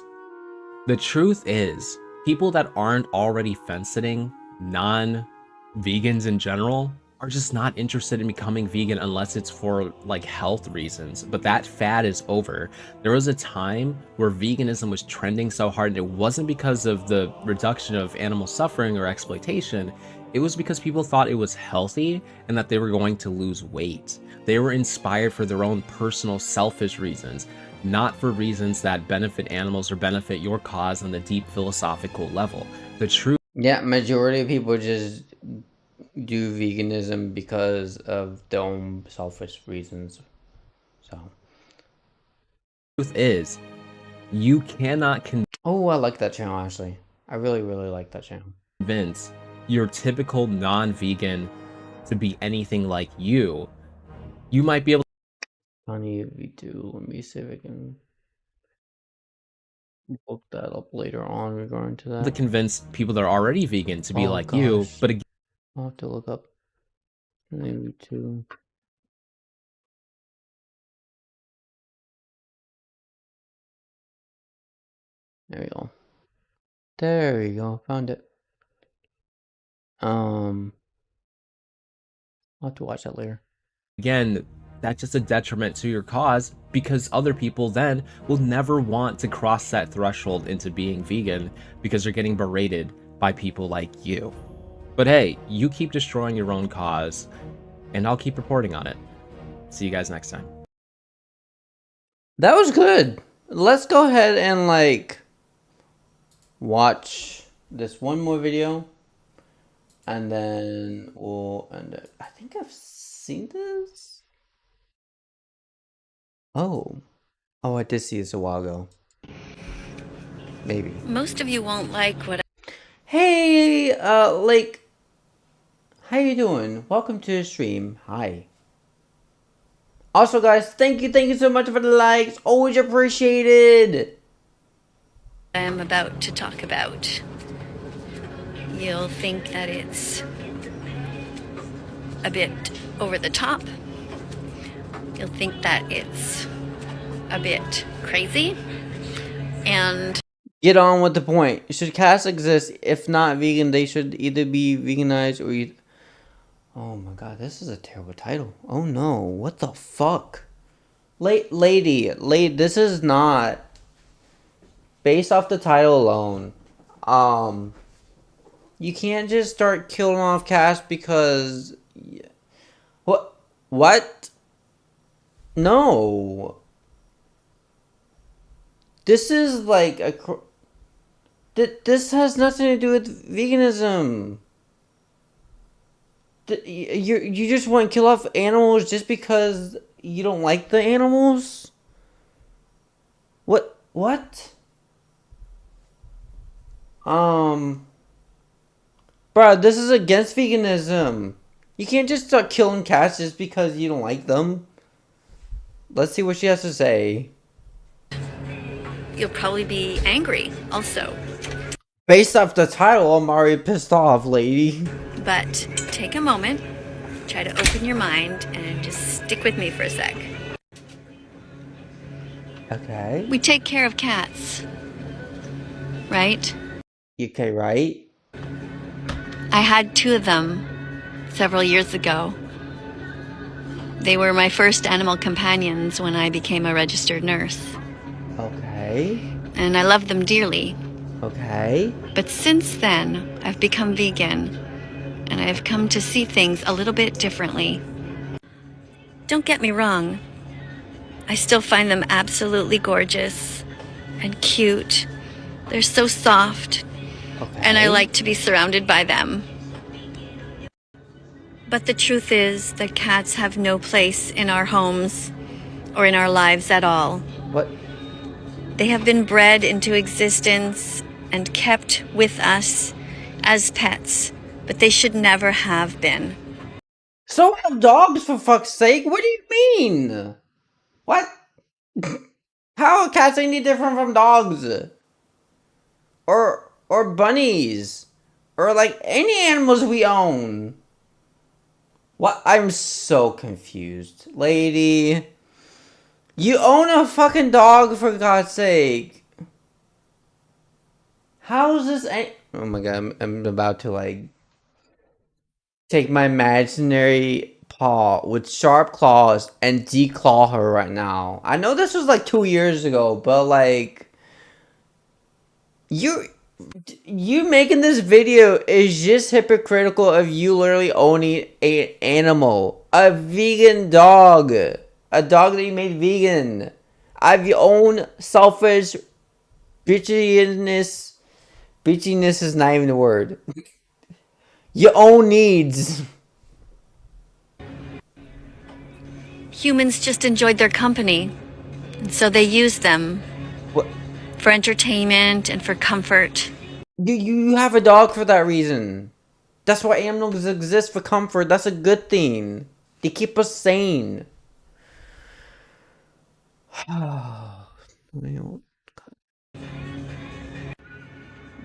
The truth is, people that aren't already fence-sitting, non-vegans in general, are just not interested in becoming vegan unless it's for like health reasons. But that fad is over. There was a time where veganism was trending so hard, and it wasn't because of the reduction of animal suffering or exploitation. It was because people thought it was healthy and that they were going to lose weight. They were inspired for their own personal selfish reasons, not for reasons that benefit animals or benefit your cause on the deep philosophical level. The truth... Yeah, majority of people just do veganism because of their own selfish reasons. So truth is, you cannot oh, I like that channel actually. I really like that channel. Convince your typical non-vegan to be anything like you. You might be able to... Honey, if we do, let me see if I can look that up later on regarding to that. To convince people that are already vegan to be like you, but again, I'll have to look up maybe too. There we go. There we go. Found it. I'll have to watch that later. Again, that's just a detriment to your cause because other people then will never want to cross that threshold into being vegan because they're getting berated by people like you. But hey, you keep destroying your own cause, and I'll keep reporting on it. See you guys next time. That was good. Let's go ahead and like watch this one more video, and then we'll end it. I think I've seen this. Oh. Oh, I did see this a while ago. Maybe. Most of you won't like what Hey, like, how you doing? Welcome to the stream. Hi. Also, guys, thank you so much for the likes. Always appreciated. I am about to talk about. You'll think that it's a bit over the top. You'll think that it's a bit crazy. And Get on with the point. Should cats exist? If not vegan, they should either be veganized or eat. Oh my god, this is a terrible title. Oh no, what the fuck? Lady, this is not based off the title alone. You can't just start killing off cats because what? No. This is like a this has nothing to do with veganism. You just want to kill off animals just because you don't like the animals? What? Bro, this is against veganism. You can't just start killing cats just because you don't like them. Let's see what she has to say. you'll probably be angry also. Based off the title, I'm already pissed off, lady. But take a moment, try to open your mind, and just stick with me for a sec. Okay. We take care of cats, right? Okay, right? I had 2 of them several years ago. They were my first animal companions when I became a registered nurse. Okay. And I love them dearly. Okay. But since then, I've become vegan, and I've come to see things a little bit differently. Don't get me wrong. I still find them absolutely gorgeous and cute. They're so soft, and I like to be surrounded by them. But the truth is that cats have no place in our homes or in our lives at all. What? They have been bred into existence and kept with us as pets, but they should never have been. So have dogs, for fuck's sake. What do you mean? What? How are cats any different from dogs? Or bunnies? Or like any animals we own? What? I'm so confused. Lady. You own a fucking dog, for God's sake. How is this? Oh my god, I'm about to like take my imaginary paw with sharp claws and declaw her right now. I know this was like 2 years ago, but like you making this video is just hypocritical of you literally owning an animal, a vegan dog, a dog that you made vegan. I've own selfish bitchiness. Bitchiness is not even the word. Your own needs. Humans just enjoyed their company, and so they used them. What? For entertainment and for comfort. You have a dog for that reason. That's why animals exist, for comfort. That's a good thing. They keep us sane.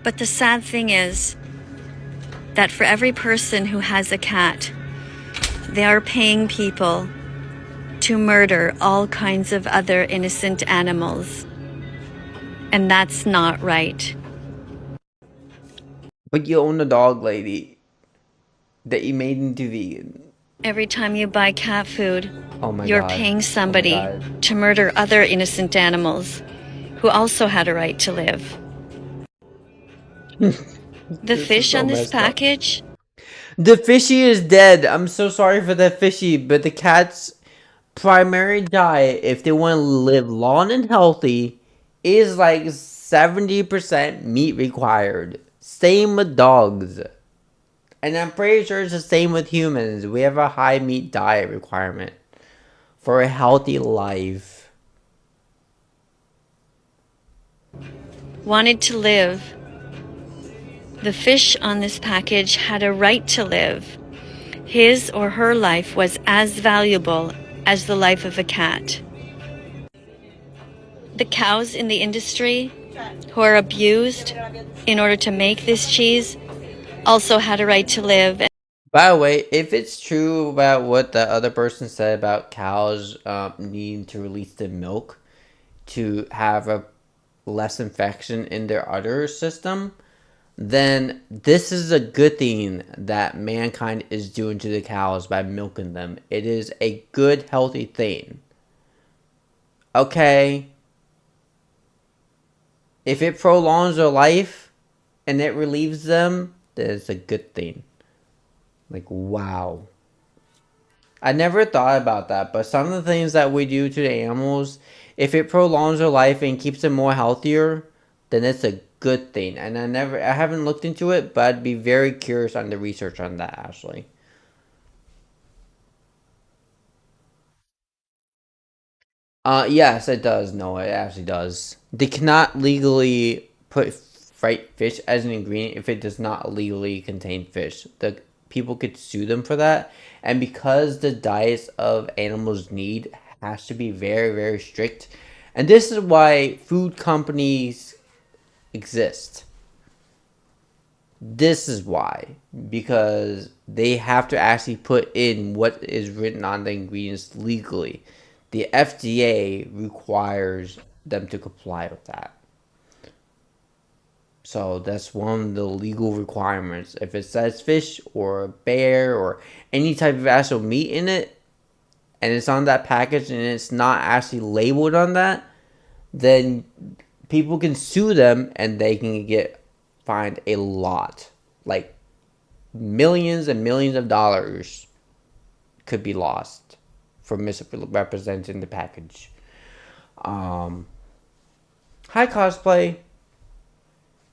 But the sad thing is that for every person who has a cat, they are paying people to murder all kinds of other innocent animals. And that's not right. But you own a dog, lady, that you made into vegan. Every time you buy cat food, Oh you're God. paying somebody to murder other innocent animals who also had a right to live. The fish on this package? The fishy is dead. I'm so sorry for that fishy, but the cat's primary diet, if they want to live long and healthy, is like 70% meat required. Same with dogs. And I'm pretty sure it's the same with humans. We have a high meat diet requirement for a healthy life. wanted to live. The fish on this package had a right to live. His or her life was as valuable as the life of a cat. The cows in the industry who are abused in order to make this cheese also had a right to live. By the way, if it's true about what the other person said about cows needing to release the milk to have a less infection in their udder system, then this is a good thing that mankind is doing to the cows by milking them. It is a good, healthy thing. Okay? If it prolongs their life and it relieves them, then it's a good thing. Like, wow. I never thought about that, but some of the things that we do to the animals, if it prolongs their life and keeps them more healthier, then it's a good thing. And I haven't looked into it, but I'd be very curious on the research on that, actually. Yes, it does. No, it actually does. They cannot legally put fried fish as an ingredient if it does not legally contain fish. The people could sue them for that, and because the diets of animals need has to be very, very strict, and this is why food companies exist. This is why, because they have to actually put in what is written on the ingredients legally. The FDA requires them to comply with that. So that's one of the legal requirements. If it says fish or bear or any type of actual meat in it, and it's on that package and it's not actually labeled on that, then people can sue them and they can get fined a lot. Like millions and millions of dollars could be lost for misrepresenting the package. Hi, cosplay.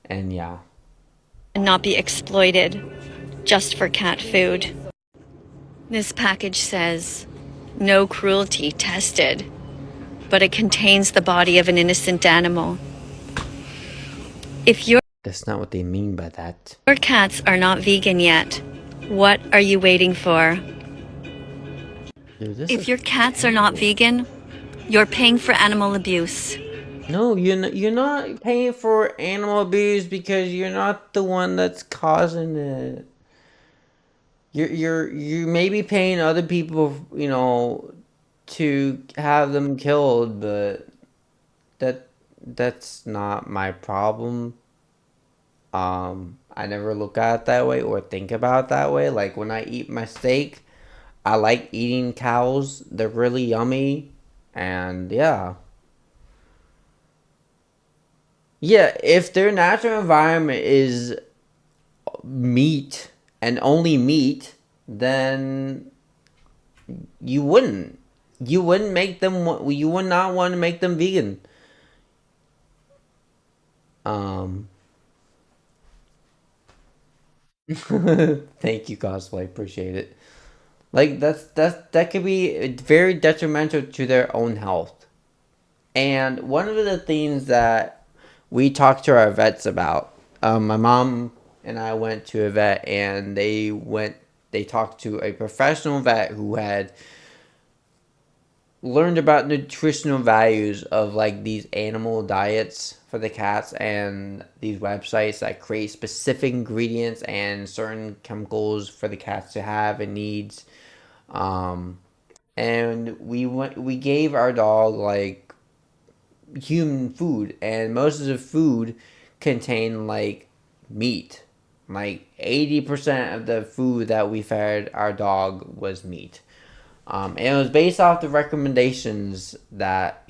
And yeah. And not be exploited just for cat food. This package says, no cruelty tested, but it contains the body of an innocent animal. If That's not what they mean by that. your cats are not vegan yet, what are you waiting for? Dude, If your cats are not vegan, you're paying for animal abuse. No, you're not paying for animal abuse because you're not the one that's causing it. You may be paying other people, to have them killed, but that's not my problem. I never look at it that way or think about it that way. Like when I eat my steak, I like eating cows. They're really yummy, and yeah. Yeah, if their natural environment is meat and only meat, then you wouldn't. You wouldn't make them. You would not want to make them vegan. Thank you, cosplay. Appreciate it. Like that could be very detrimental to their own health. And one of the things that we talked to our vets about, my mom and I went to a vet, and they talked to a professional vet who had learned about nutritional values of like these animal diets for the cats and these websites that create specific ingredients and certain chemicals for the cats to have and needs. And we gave our dog like human food, and most of the food contained like meat. Like 80% of the food that we fed our dog was meat. And it was based off the recommendations that,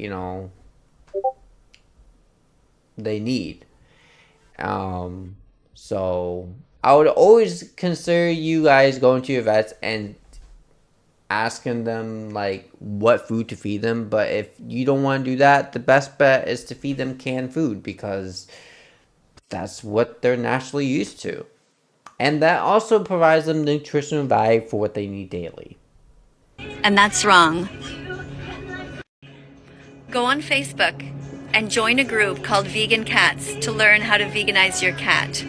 they need. So I would always consider you guys going to your vets and asking them like what food to feed them. But if you don't want to do that, the best bet is to feed them canned food, because that's what they're naturally used to. And that also provides them nutritional value for what they need daily. And that's wrong. Go on Facebook and join a group called Vegan Cats to learn how to veganize your cat.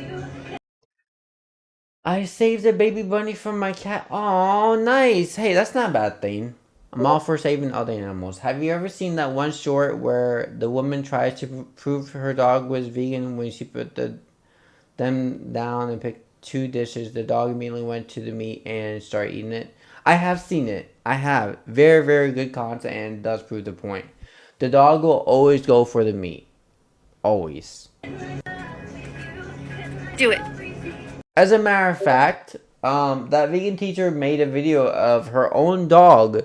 I saved a baby bunny from my cat. Oh, nice. Hey, that's not a bad thing. I'm all for saving other animals. Have you ever seen that one short where the woman tries to prove her dog was vegan when she put them down and picked 2 dishes? The dog immediately went to the meat and started eating it. I have seen it. I have. Very, very good content, and it does prove the point. The dog will always go for the meat. Always. Do it. As a matter of fact, that vegan teacher made a video of her own dog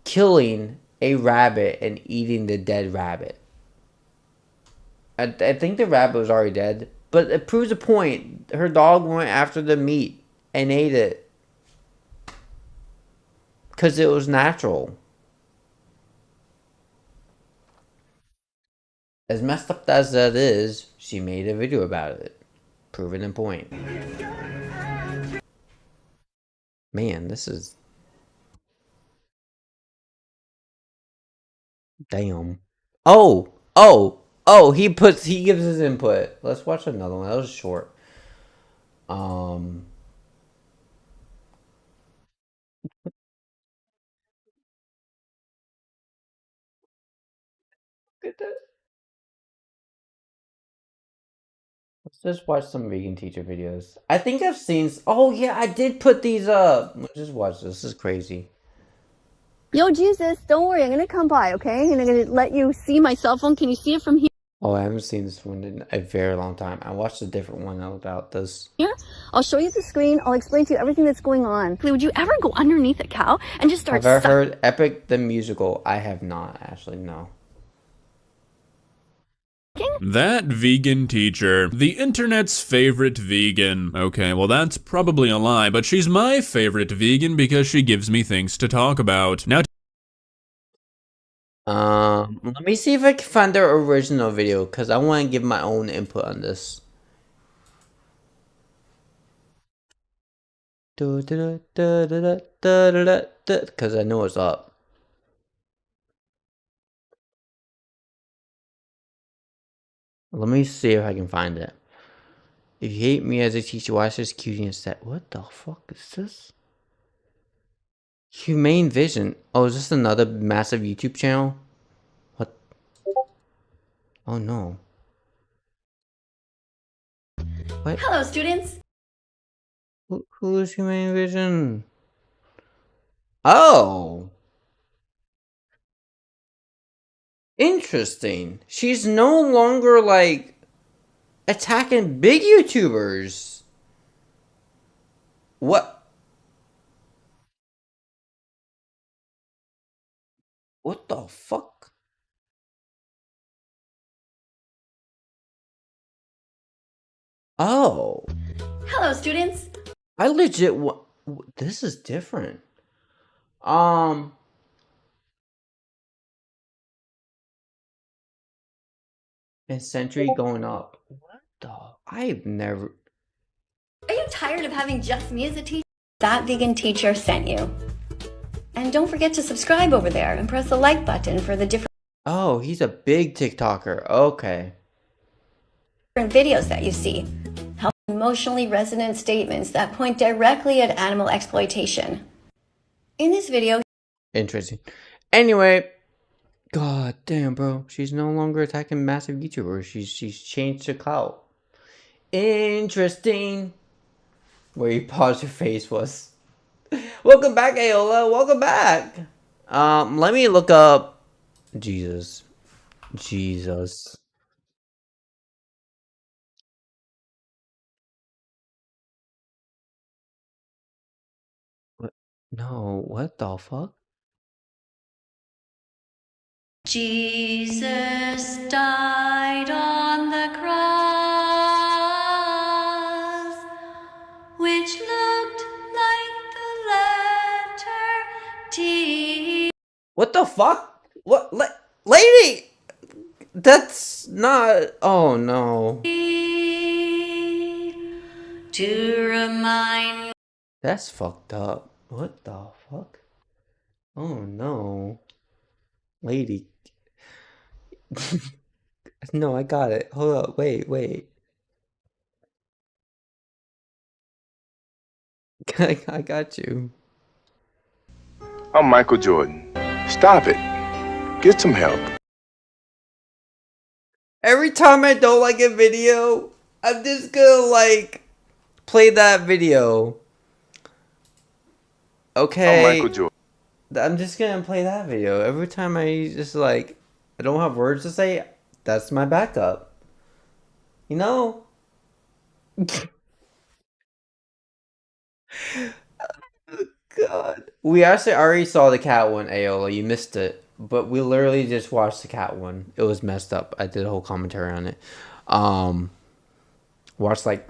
killing a rabbit and eating the dead rabbit. I think the rabbit was already dead, but it proves a point. Her dog went after the meat and ate it because it was natural. As messed up as that is, she made a video about it, proving a point. Man, this is... Damn. Oh! He gives his input. Let's watch another one. That was short. Look at that. Let's just watch some vegan teacher videos. I think I've seen... Oh, yeah, I did put these up. Let's just watch this. This is crazy. Yo, Jesus, don't worry. I'm going to come by, okay? And I'm going to let you see my cell phone. Can you see it from here? Oh, I haven't seen this one in a very long time. I watched a different one about this. Here, I'll show you the screen. I'll explain to you everything that's going on. Would you ever go underneath a cow and just start... Have I heard Epic the Musical? I have not, actually, no. That vegan teacher, the internet's favorite vegan. Okay, well that's probably a lie, but she's my favorite vegan because she gives me things to talk about. Now, let me see if I can find their original video, because I want to give my own input on this. Because I know it's up. Let me see if I can find it. If you hate me as a teacher, why is this cutie instead? What the fuck is this? Humane Vision. Oh, is this another massive YouTube channel? What? Oh no. What? Hello, students. Who is Humane Vision? Oh! Interesting. She's no longer, like, attacking big YouTubers. What? What the fuck? Oh. Hello, students. I legit this is different. And Century going up. What the? I've never... Are you tired of having just me as a teacher? That vegan teacher sent you. And don't forget to subscribe over there and press the like button for the different Oh, he's a big TikToker. Okay. videos that you see. Help emotionally resonant statements that point directly at animal exploitation. In this video... Interesting. Anyway... God damn, bro. She's no longer attacking massive YouTubers. She's changed her clout. Interesting. Where you paused your face was. Welcome back, Aola. Welcome back. Let me look up... Jesus. What? No, what the fuck? Jesus died on the cross, which looked like the letter T. What the fuck? What? Lady! That's not... Oh, no. To remind... That's fucked up. What the fuck? Oh, no. Lady... No, I got it. Hold up. Wait. I got you. I'm Michael Jordan. Stop it. Get some help. Every time I don't like a video, I'm just gonna like play that video. Okay. I'm Michael Jordan. I'm just gonna play that video. Every time I just like I don't have words to say, that's my backup. You know? God. We actually already saw the cat one, Aola. You missed it. But we literally just watched the cat one. It was messed up. I did a whole commentary on it. Watched like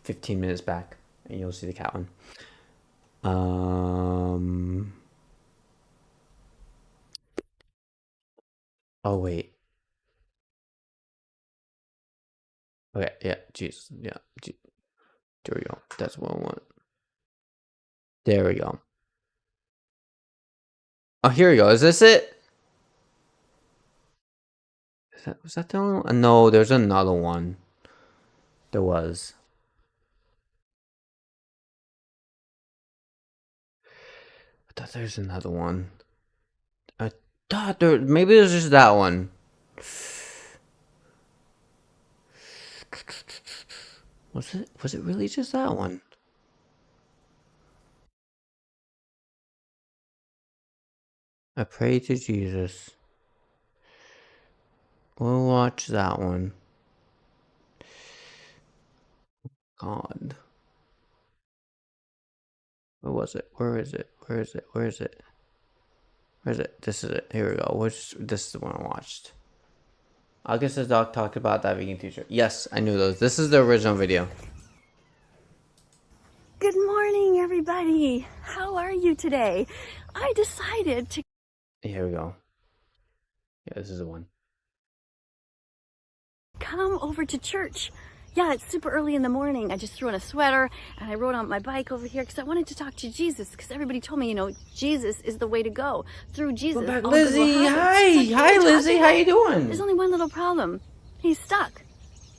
15 minutes back and you'll see the cat one. Oh wait. Okay, yeah, jeez. Yeah. There we go. That's what I want. There we go. Oh, here we go. Is this it? Was that the only one? No, there's another one. There was. I thought there's another one. I thought maybe there's just that one. Was it really just that one? I pray to Jesus. We'll watch that one. God. Where was it? Where is it? Where is it? Where is it? Where is it? This is it. Here we go. This is the one I watched. August's dog talked about that vegan t-shirt. Yes, I knew those. This is the original video. Good morning, everybody. How are you today? I decided to... Here we go. Yeah, this is the one. Come over to church. Yeah, it's super early in the morning. I just threw on a sweater and I rode on my bike over here because I wanted to talk to Jesus because everybody told me, you know, Jesus is the way to go. Through Jesus. Back, Lizzie. Hi, Lizzie. How you doing? There's only one little problem. He's stuck.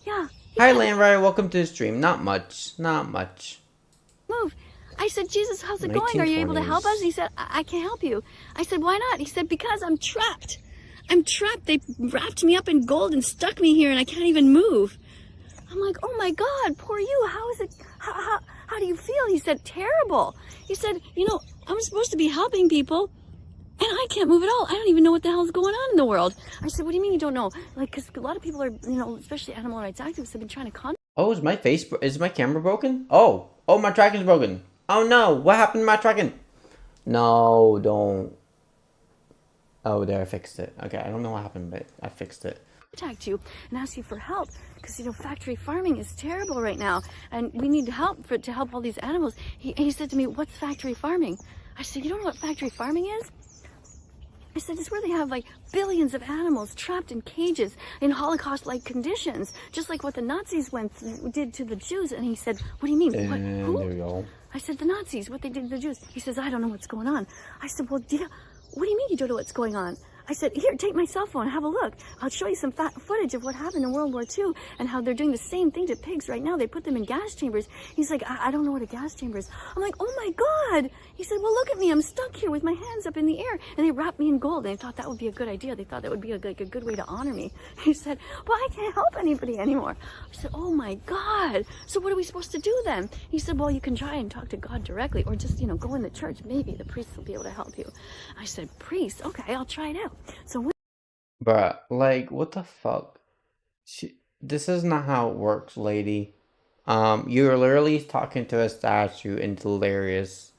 Yeah. Hi, Landrider. Welcome to the stream. Not much. Move. I said, Jesus, how's it going? Are you able to help us? He said, I can't help you. I said, why not? He said, because I'm trapped. I'm trapped. They wrapped me up in gold and stuck me here and I can't even move. I'm like, oh my God, poor you. How is it? How do you feel? He said, terrible. He said, you know, I'm supposed to be helping people and I can't move at all. I don't even know what the hell is going on in the world. I said, what do you mean you don't know? Like, because a lot of people are, you know, especially animal rights activists have been trying to contact. Oh, is my camera broken? Oh, my tracking's broken. Oh no, what happened to my tracking? No, don't. Oh, there, I fixed it. Okay, I don't know what happened, but I fixed it. Contact you and ask you for help because, you know, factory farming is terrible right now and we need help to help all these animals. He said to me, what's factory farming? I said, you don't know what factory farming is? I said, it's where they have like billions of animals trapped in cages in Holocaust-like conditions, just like what the Nazis did to the Jews. And he said, what do you mean? What, who? There we go. I said, the Nazis, what they did to the Jews. He says, I don't know what's going on. I said, well, what do you mean you don't know what's going on? I said, here, take my cell phone, have a look. I'll show you some footage of what happened in World War II and how they're doing the same thing to pigs right now. They put them in gas chambers. He's like, I don't know what a gas chamber is. I'm like, oh my God. He said, well, look at me. I'm stuck here with my hands up in the air. And they wrapped me in gold. And they thought that would be a good idea. They thought that would be like a good way to honor me. He said, well, I can't help anybody anymore. I said, oh my God. So what are we supposed to do then? He said, well, you can try and talk to God directly or just, you know, go in the church. Maybe the priest will be able to help you. I said, priest? Okay, I'll try it out. So Bruh, like, what the fuck? This is not how it works, lady. You're literally talking to a statue and delirious.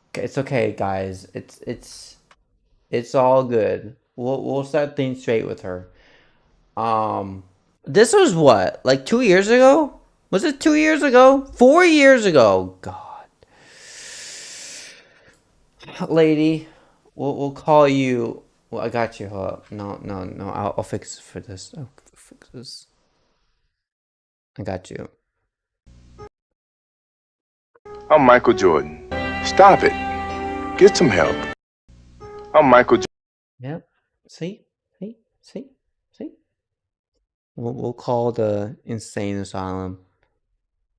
Okay, it's okay, guys. It's all good. We'll set things straight with her. This was what? Like 2 years ago? Was it 2 years ago? 4 years ago. God. Lady, we'll call you. Well, I got you. Hold up. No. I'll fix it for this. I'll fix this. I got you. I'm Michael Jordan. Stop it. Get some help. I'm Michael Jordan. Yep. See? We'll call the insane asylum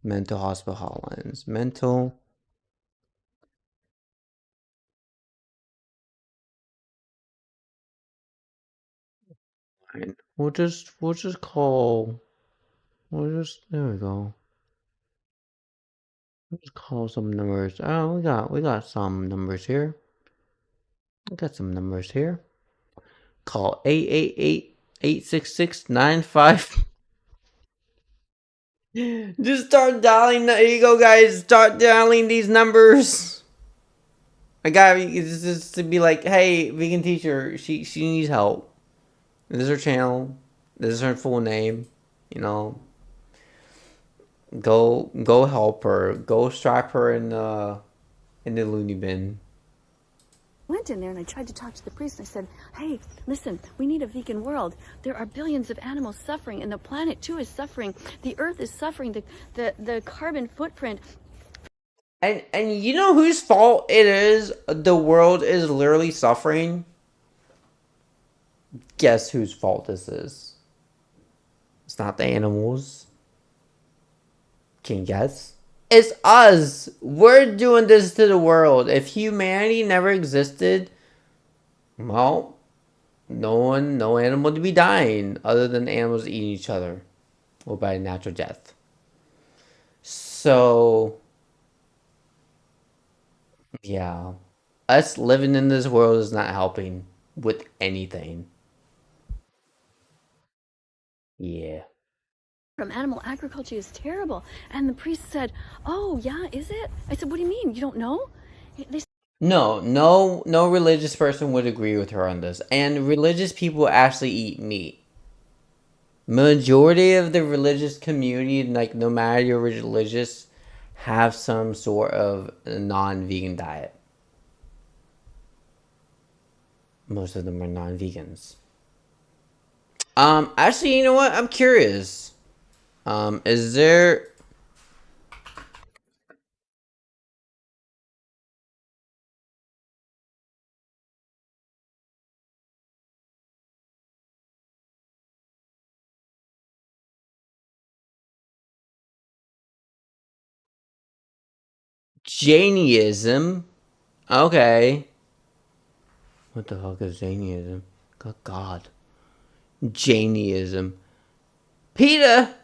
mental hospital hotlines. Mental. Fine. We'll just call. There we go. Let's call some numbers. Oh, we got some numbers here. We got some numbers here. Call 888-866-95. Just start dialing. There you go, guys. Start dialing these numbers. I got just to be like, hey, vegan teacher, she needs help. This is her channel. This is her full name. You know, go help her. Go strap her in the loony bin. Went in there and I tried to talk to the priest and I said, hey, listen, we need a vegan world. There are billions of animals suffering and the planet too is suffering. The earth is suffering, the carbon footprint. And you know whose fault it is the world is literally suffering? Guess whose fault this is? It's not the animals. Can you guess? It's us. We're doing this to the world. If humanity never existed, well, no animal would be dying other than animals eating each other or by natural death. So, yeah, us living in this world is not helping with anything. Yeah. From animal agriculture is terrible. And the priest said, oh, yeah, is it? I said, what do you mean? You don't know? No religious person would agree with her on this. And religious people actually eat meat. Majority of the religious community, like no matter you're religious, have some sort of non-vegan diet. Most of them are non-vegans. Actually, you know what? I'm curious. Is there... Jainism? Okay. What the fuck is Jainism? Good God. Jainism. PETA!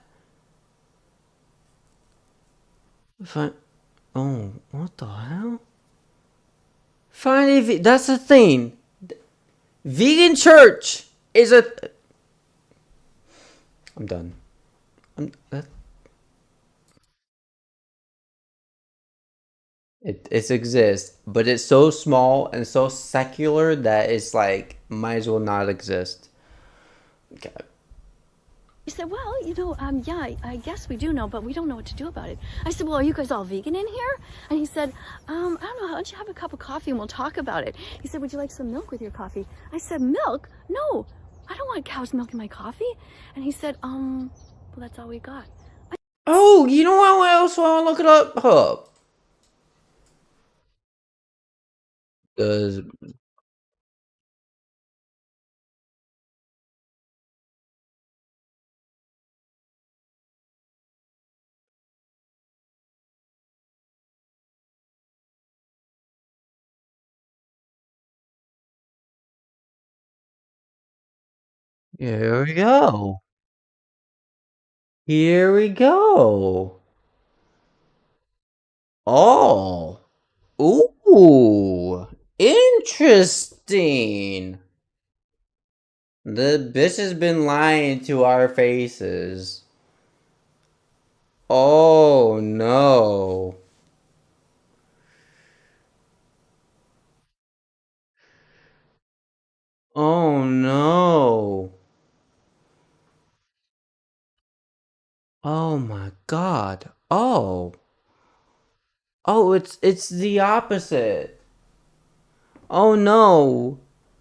Oh, what the hell? Finally, that's the thing. Vegan church is a... I'm done. It exists, but it's so small and so secular that it's like, might as well not exist. Okay. He said, well, you know, yeah, I guess we do know, but we don't know what to do about it. I said, well, are you guys all vegan in here? And he said, I don't know, how don't you have a cup of coffee and we'll talk about it? He said, would you like some milk with your coffee? I said, milk? No, I don't want cow's milk in my coffee. And he said, well, that's all we got. Oh, you know what else want to look it up? Huh. Does... Here we go. Here we go. Oh. Ooh. Interesting. The bitch has been lying to our faces. Oh no. Oh no. Oh my God. Oh. Oh, it's the opposite. Oh no.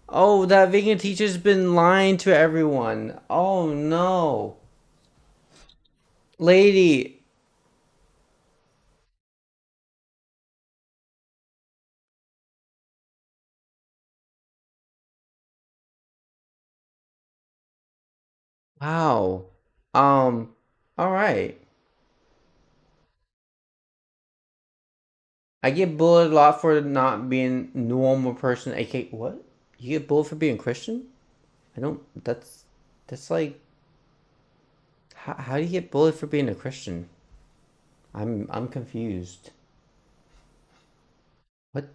Oh, that vegan teacher's been lying to everyone. Oh no. Lady. Wow. All right. I get bullied a lot for not being normal person. AK, what? You get bullied for being Christian? I don't. That's like. How do you get bullied for being a Christian? I'm confused. What?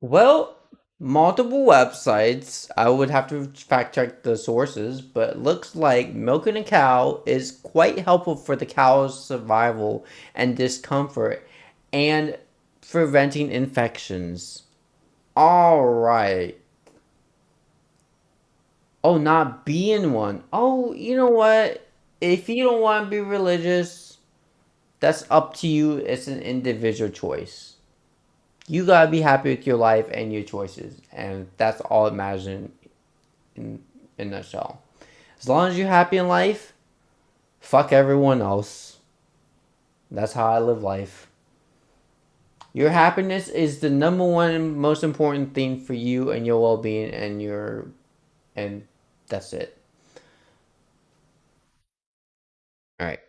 Well, multiple websites. I would have to fact check the sources, but it looks like milking a cow is quite helpful for the cow's survival and discomfort and preventing infections. All right. Oh, not being one. Oh, you know what? If you don't want to be religious, that's up to you. It's an individual choice. You gotta be happy with your life and your choices, and that's all it matters in a nutshell. As long as you're happy in life, fuck everyone else. That's how I live life. Your happiness is the number one most important thing for you and your well-being and that's it. All right.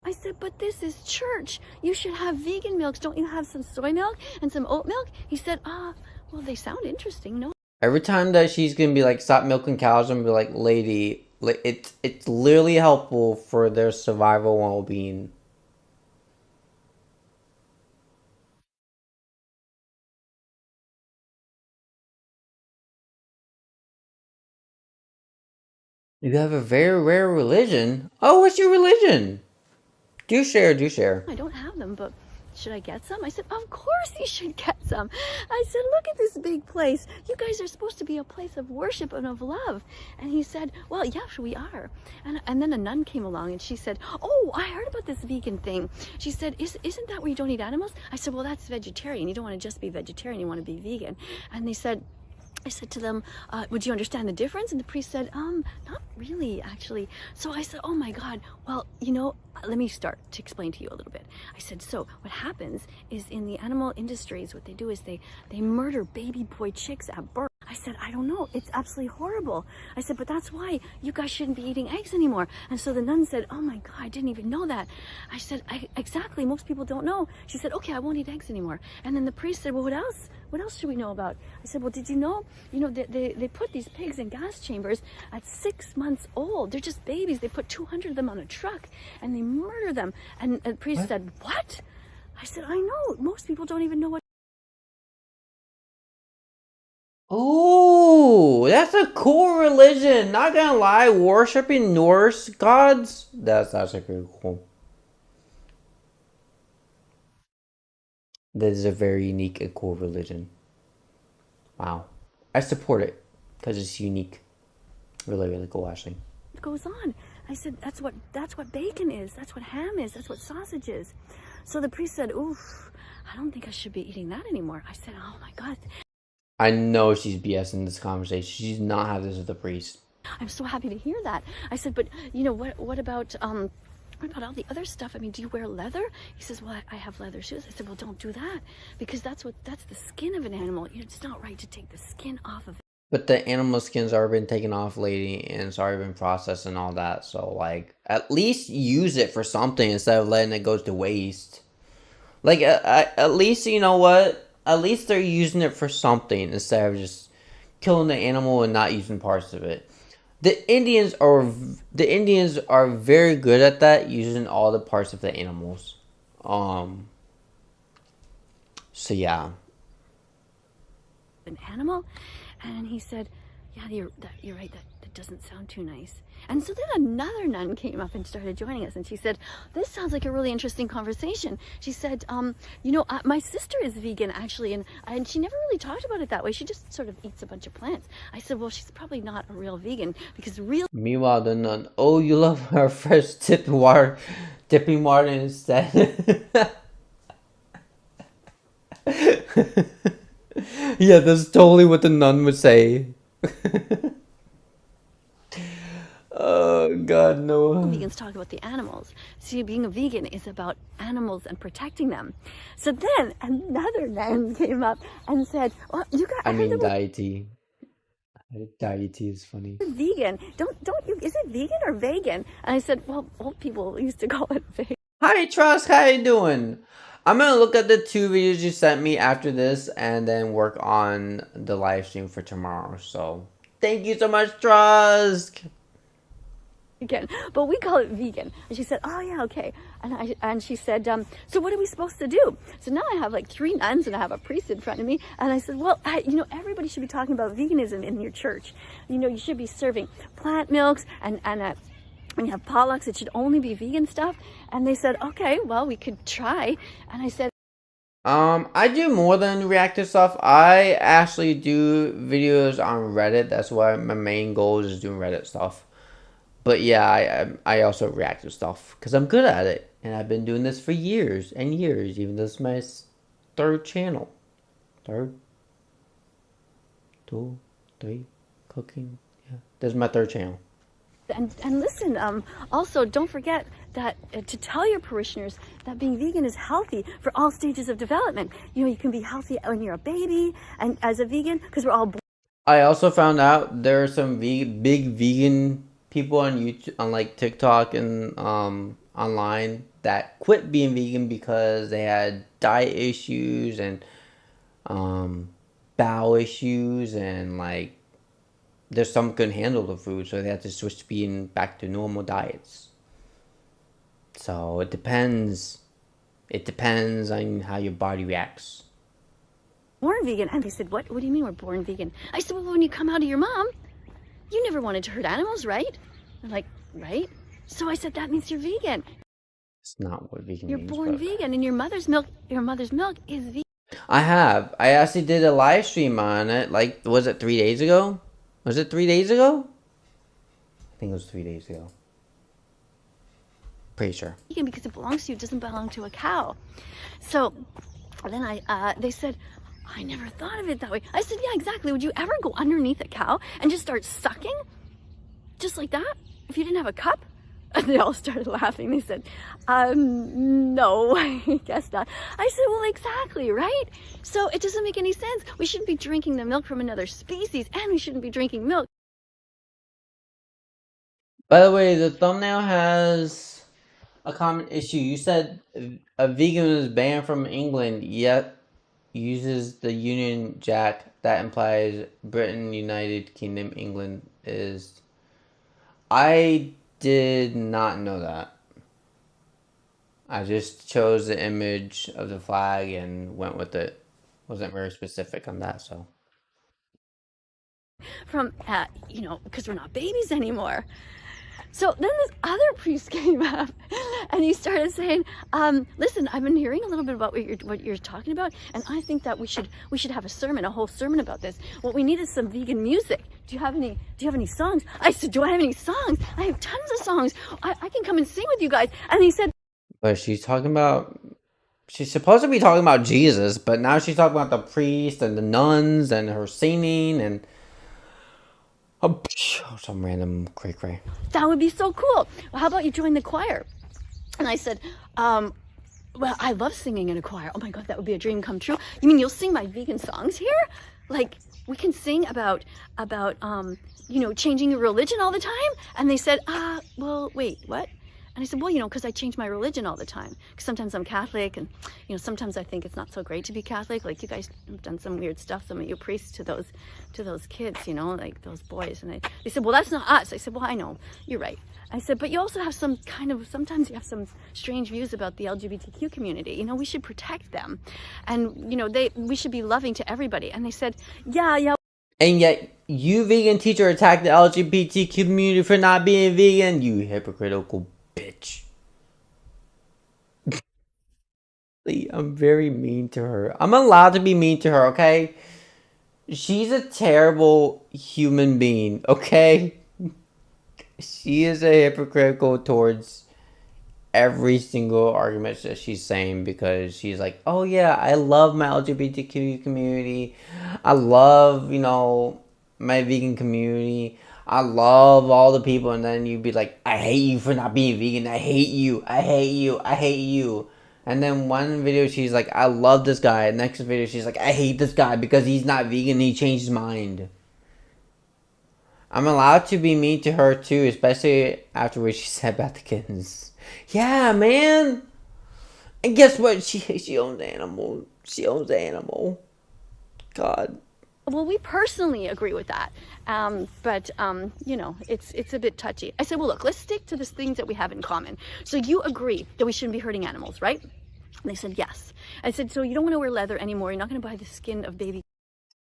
I said, but this is church. You should have vegan milks. Don't you have some soy milk and some oat milk? He said, well, they sound interesting, no? Every time that she's gonna be like, stop milking cows, I'm gonna be like, lady, it's literally helpful for their survival and well-being. You have a very rare religion. Oh, what's your religion? Do share, do share. I don't have them, but should I get some? I said, of course you should get some. I said, look at this big place. You guys are supposed to be a place of worship and of love. And he said, well, yes, we are. And then a nun came along and she said, oh, I heard about this vegan thing. She said, isn't that where you don't eat animals? I said, well, that's vegetarian. You don't want to just be vegetarian. You want to be vegan. And they said, I said to them, would you understand the difference? And the priest said, not really, actually. So I said, oh my God, well, let me start to explain to you a little bit. I said, so what happens is in the animal industries, what they do is they murder baby boy chicks at birth. I said, I don't know. It's absolutely horrible. I said, but that's why you guys shouldn't be eating eggs anymore. And so the nun said, oh my God, I didn't even know that. I said, exactly. Most people don't know. She said, okay, I won't eat eggs anymore. And then the priest said, well, what else? What else should we know about? I said, well, did you know, they put these pigs in gas chambers at 6 months old. They're just babies. They put 200 of them on a truck and they murder them. And the priest said, what? I said, I know. Most people don't even know what. Ooh, that's a cool religion. Not gonna lie, worshiping Norse gods. That's actually pretty cool. That is a very unique and cool religion. Wow. I support it because it's unique. Really, really cool, actually. Goes on. I said, that's what bacon is. That's what ham is. That's what sausage is. So the priest said, oof, I don't think I should be eating that anymore. I said, oh my God. I know she's BSing this conversation. She's not had this with the priest. I'm so happy to hear that. I said, but what about all the other stuff? I mean, do you wear leather? He says, well, I have leather shoes. I said, well, don't do that because that's the skin of an animal. It's not right to take the skin off of it. But the animal skin's already been taken off, lady, and it's already been processed and all that. So, like, at least use it for something instead of letting it go to waste. Like, at least, you know what? At least they're using it for something instead of just killing the animal and not using parts of it. The Indians are very good at that, using all the parts of the animals. So yeah. An animal, and he said, yeah, you're right. That doesn't sound too nice. And so then another nun came up and started joining us, and she said, this sounds like a really interesting conversation. She said, my sister is vegan, actually, and she never really talked about it that way. She just sort of eats a bunch of plants. I said, well, she's probably not a real vegan, because Meanwhile, the nun, oh, you love her fresh dipping water instead. Yeah, that's totally what the nun would say. Oh God, no. Vegans talk about the animals. See, being a vegan is about animals and protecting them. So then another man came up and said, "Well, you got." I mean, deity. Deity is funny. Vegan. Don't you? Is it vegan or vegan? And I said, well, old people used to call it vegan. Hi, Trust. How you doing? I'm gonna look at the 2 videos you sent me after this, and then work on the live stream for tomorrow. So, thank you so much, Trust. Again, but we call it vegan. And she said, oh yeah, okay. And she said, so what are we supposed to do? So now I have like 3 nuns and I have a priest in front of me. And I said, well, everybody should be talking about veganism in your church. You should be serving plant milks and when you have potlucks, it should only be vegan stuff. And they said, okay, well, we could try. And I said, I do more than react to stuff. I actually do videos on Reddit. That's why my main goal is doing Reddit stuff. But yeah, I also react to stuff because I'm good at it. And I've been doing this for years and years. Even though this is my 3rd channel. 3rd? 2, 3, cooking. Yeah, this is my 3rd channel. And listen, also don't forget that to tell your parishioners that being vegan is healthy for all stages of development. You can be healthy when you're a baby and as a vegan because we're all born. I also found out there are some big vegan people on YouTube, on like TikTok and online that quit being vegan because they had diet issues and bowel issues, and like there's some couldn't handle the food, so they had to switch to being back to normal diets. So it depends. It depends on how your body reacts. Born vegan, and they said, what do you mean we're born vegan? I said, well, when you come out of your mom, you never wanted to hurt animals, right? They're like, right? So I said, that means you're vegan. It's not what vegan You're means. You're born vegan, and your mother's milk is vegan. I actually did a live stream on it, like, was it 3 days ago? Was it 3 days ago? I think it was 3 days ago. Pretty sure. Vegan because it belongs to you, it doesn't belong to a cow. So then they said, I never thought of it that way. I said, yeah, exactly. Would you ever go underneath a cow and just start sucking? Just like that? If you didn't have a cup? And they all started laughing. They said, no, I guess not. I said, well, exactly, right? So it doesn't make any sense. We shouldn't be drinking the milk from another species, and we shouldn't be drinking milk. By the way, the thumbnail has a common issue. You said a vegan is banned from England, yet uses the Union Jack. That implies Britain, United Kingdom, England is... I did not know that. I just chose the image of the flag and went with it. Wasn't very specific on that, so. From, because we're not babies anymore. So then this other priest came up and he started saying, listen, I've been hearing a little bit about what you're talking about, and I think that we should have a whole sermon about this. What we need is some vegan music. Do you have any songs? I said, do I have any songs? I have tons of songs. I can come and sing with you guys. And he said, but she's supposed to be talking about Jesus, but now she's talking about the priest and the nuns and her singing and some random cray-cray. That would be so cool. Well, how about you join the choir? And I said, well, I love singing in a choir. Oh my God, that would be a dream come true. You mean you'll sing my vegan songs here? Like, we can sing about changing your religion all the time? And they said, well, wait, what? And I said, well, because I change my religion all the time. Because sometimes I'm Catholic, and, sometimes I think it's not so great to be Catholic. Like, you guys have done some weird stuff, some of you priests, to those kids, like those boys. And they said, well, that's not us. I said, well, I know, you're right. I said, but you also have sometimes you have some strange views about the LGBTQ community. We should protect them. And, we should be loving to everybody. And they said, yeah. And yet, you vegan teacher attacked the LGBT community for not being vegan, you hypocritical bitch. I'm very mean to her. I'm allowed to be mean to her, okay? She's a terrible human being, okay? She is a hypocritical towards every single argument that she's saying, because she's like, oh yeah, I love my LGBTQ community. I love, my vegan community. I love all the people, and then you'd be like, I hate you for not being vegan. I hate you. I hate you. I hate you. And then one video she's like, I love this guy. Next video she's like, I hate this guy because he's not vegan and he changed his mind. I'm allowed to be mean to her too, especially after what she said about the kittens. Yeah, man. And guess what? She owns the animal. She owns the animal. God. Well, we personally agree with that, but you know, it's a bit touchy. I said, well, look, let's stick to the things that we have in common. So you agree that we shouldn't be hurting animals, right? And they said yes. I said, so you don't want to wear leather anymore. You're not going to buy the skin of baby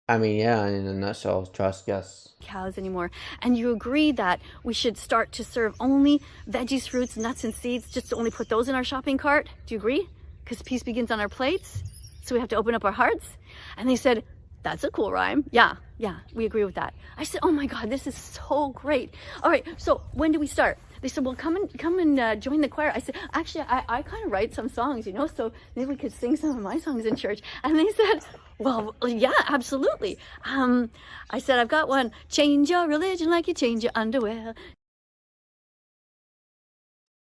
I mean, yeah, in a nutshell, trust, yes. cows anymore. And you agree that we should start to serve only veggies, fruits, nuts, and seeds, just to only put those in our shopping cart. Do you agree? Because peace begins on our plates, so we have to open up our hearts. And they said, that's a cool rhyme. Yeah, we agree with that. I said, oh my God, this is so great. All right, so when do we start? They said, well, come and join the choir. I said, actually, I kind of write some songs, you know, so maybe we could sing some of my songs in church. And they said, well, yeah, absolutely. I said, I've got one. Change your religion like you change your underwear.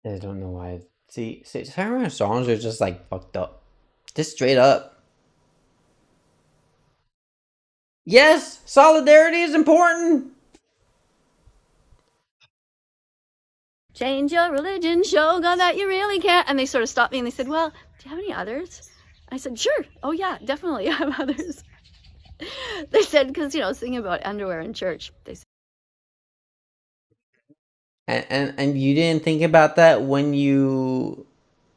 I don't know why. See, some of her songs are just like fucked up. Just straight up. Yes, solidarity is important. Change your religion, show God that you really care. And they sort of stopped me and they said, well, do you have any others? I said, sure. Oh yeah, definitely I have others. They said, because, you know, singing about underwear in church. They said, And you didn't think about that when you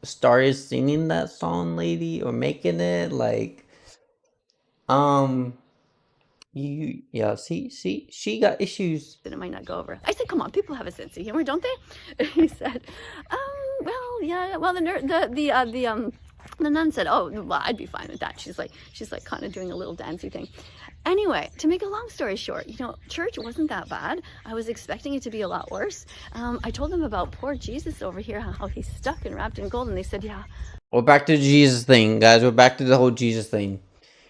started singing that song, lady, or making it like, yeah, see, she got issues. that it might not go over. I said, come on, people have a sense of humor, don't they? He said, well, yeah, well, the nun said, oh, well, I'd be fine with that. She's like kind of doing a little dancey thing. Anyway, to make a long story short, you know, church wasn't that bad. I was expecting it to be a lot worse. I told them about poor Jesus over here, how he's stuck and wrapped in gold, and they said, yeah. We're back to the Jesus thing, guys. We're back to the whole Jesus thing.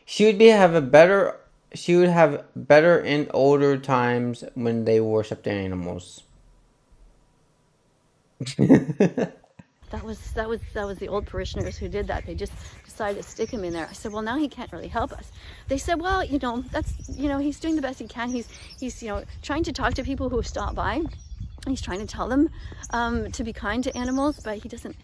She would have better in older times when they worship their animals. That was the old parishioners who did that. They just decided to stick him in there. I said, well, now he can't really help us. They said, well, you know, he's doing the best he can. He's you know, trying to talk to people who have stopped by. He's trying to tell them to be kind to animals, but he doesn't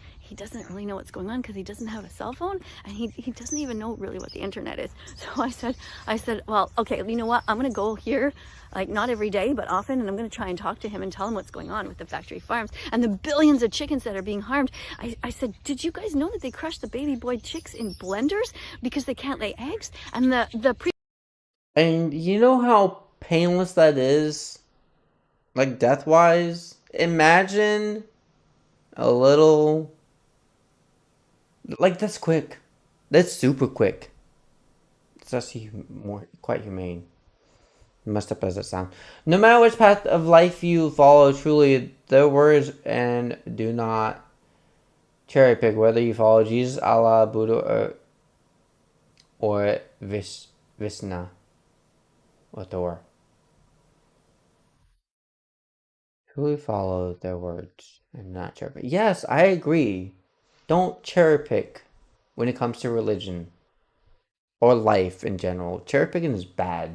really know what's going on because he doesn't have a cell phone, and he doesn't even know really what the internet is. So I said, well, okay, you know what? I'm gonna go here, like not every day, but often, and I'm gonna try and talk to him and tell him what's going on with the factory farms and the billions of chickens that are being harmed. I said, did you guys know that they crush the baby boy chicks in blenders because they can't lay eggs? And and you know how painless that is? Like death-wise? Imagine a little... Like, that's quick. That's super quick. It's actually quite humane. Messed up as it sounds. No matter which path of life you follow, truly, their words, and do not cherry pick whether you follow Jesus, Allah, Buddha, or Vishnu, or Thor. Truly follow their words and not cherry pick. Yes, I agree. Don't cherry pick when it comes to religion or life in general. Cherry picking is bad.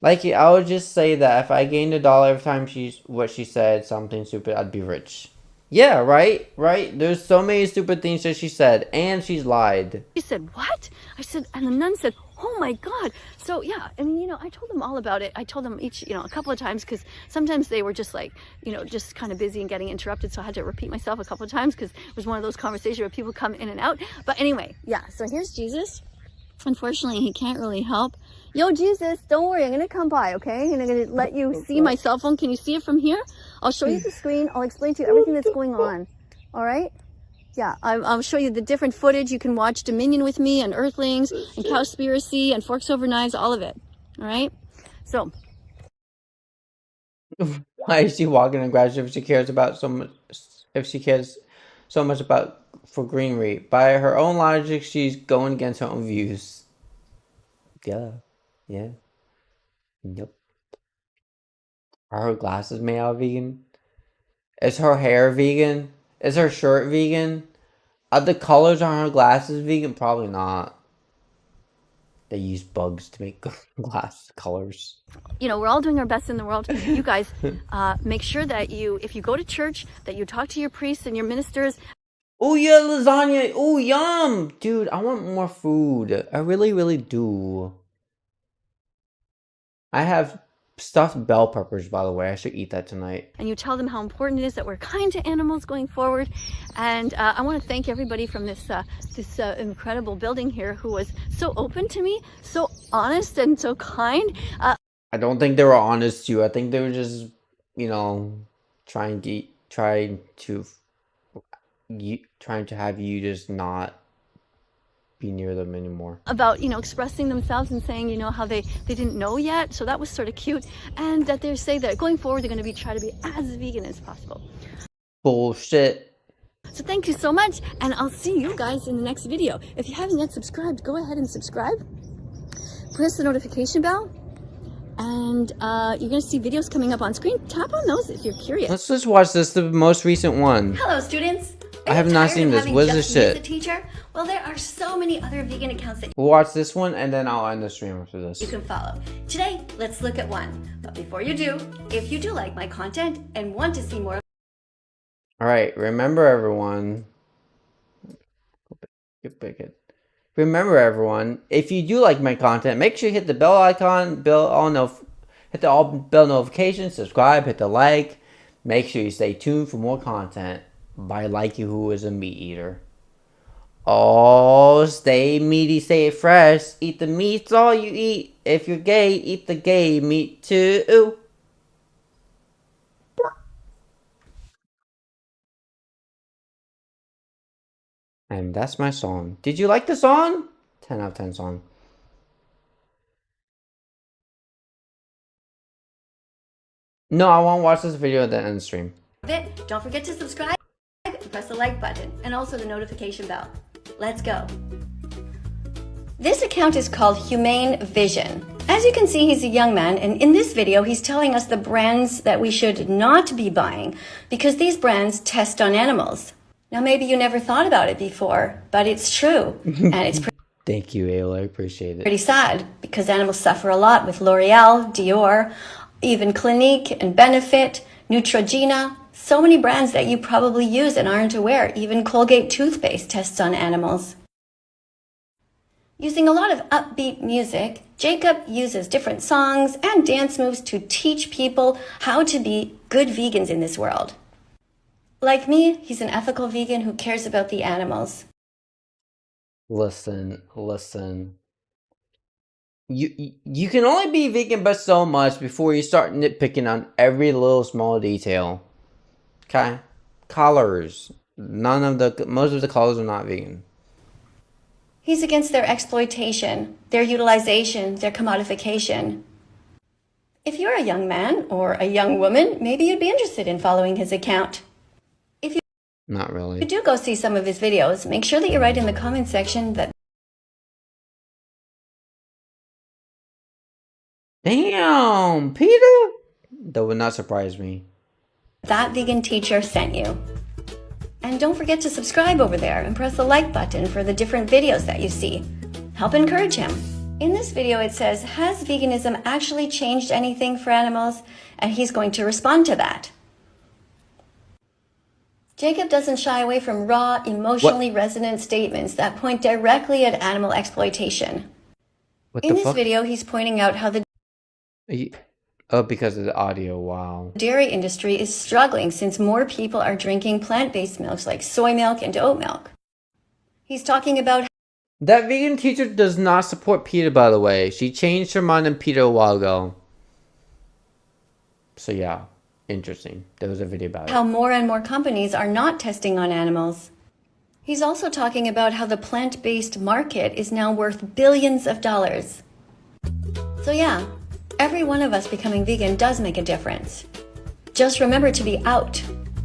Like, I would just say that if I gained $1 every time she said something stupid, I'd be rich. Yeah, right? There's so many stupid things that she said, and she's lied. He said, what? I said, and the nun said, oh my God. So yeah, I mean, you know, I told them all about it. I told them each, you know, a couple of times, because sometimes they were just like, you know, just kind of busy and getting interrupted. So I had to repeat myself a couple of times because it was one of those conversations where people come in and out. But anyway, yeah, so here's Jesus. Unfortunately, he can't really help. Yo, Jesus, don't worry. I'm going to come by, okay? And I'm going to let you see my cell phone. Can you see it from here? I'll show you the screen. I'll explain to you everything that's going on. All right? Yeah, I'll show you the different footage. You can watch Dominion with me and Earthlings and Cowspiracy and Forks Over Knives, all of it. All right? So. Why is she walking in grass if she cares so much about for greenery? By her own logic, she's going against her own views. Yeah. Yep. Are her glasses made out of vegan? Is her hair vegan? Is her shirt vegan? Are the colors on her glasses vegan? Probably not. They use bugs to make glass colors. You know, we're all doing our best in the world. You guys, make sure that if you go to church, that you talk to your priests and your ministers. Oh yeah, lasagna. Oh, yum. Dude, I want more food. I really, really do. I have stuffed bell peppers, by the way. I should eat that tonight. And you tell them how important it is that we're kind to animals going forward. And I want to thank everybody from this incredible building here who was so open to me, so honest and so kind. I don't think they were honest to you. I think they were just, you know, trying to have you just not be near them anymore. About, you know, expressing themselves and saying, you know, how they didn't know yet. So that was sort of cute. And that they say that going forward, they're going to try to be as vegan as possible. Bullshit. So thank you so much. And I'll see you guys in the next video. If you haven't yet subscribed, go ahead and subscribe. Press the notification bell. And you're going to see videos coming up on screen. Tap on those if you're curious. Let's just watch this, the most recent one. Hello, students. I have not seen this. What is this shit? Teacher? Well, there are so many other vegan accounts that We'll watch this one and then I'll end the stream after this. you can follow. Today, let's look at one. But before you do, if you do like my content and want to see more, Alright, remember everyone. Remember everyone, if you do like my content, make sure you hit the bell icon, hit the all bell notifications, subscribe, hit the like. Make sure you stay tuned for more content by Likey, who is a meat eater. Oh, stay meaty, stay fresh. Eat the meats all you eat. If you're gay, eat the gay meat too. And that's my song. Did you like the song? 10 out of 10 song. No, I won't watch this video at the end stream. don't forget to subscribe and press the like button and also the notification bell. Let's go. This account is called Humane Vision. As you can see, he's a young man, and in this video, he's telling us the brands that we should not be buying because these brands test on animals. Now, maybe you never thought about it before, but it's true, and it's Thank you, Ayla. I appreciate it. pretty sad because animals suffer a lot with L'Oreal, Dior, even Clinique and Benefit, Neutrogena, so many brands that you probably use and aren't aware. Even Colgate toothpaste tests on animals. Using a lot of upbeat music, Jacob uses different songs and dance moves to teach people how to be good vegans in this world. Like me, he's an ethical vegan who cares about the animals. Listen. You can only be vegan but so much before you start nitpicking on every little small detail. Okay? Collars. Most of the collars are not vegan. He's against their exploitation, their utilization, their commodification. If you're a young man or a young woman, maybe you'd be interested in following his account. If you Not really. do go see some of his videos, make sure that you write in the comment section that Damn, Peter? That would not surprise me. that vegan teacher sent you. And don't forget to subscribe over there and press the like button for the different videos that you see. Help encourage him. In this video it says, has veganism actually changed anything for animals? And he's going to respond to that. Jacob doesn't shy away from raw, emotionally resonant statements that point directly at animal exploitation. In this video, he's pointing out how the Oh, because of the audio, wow. dairy industry is struggling since more people are drinking plant-based milks like soy milk and oat milk. He's talking about That vegan teacher does not support PETA, by the way. She changed her mind on PETA a while ago. So yeah, interesting. There was a video about it. how more and more companies are not testing on animals. He's also talking about how the plant-based market is now worth billions of dollars. So yeah, every one of us becoming vegan does make a difference. Just remember to be out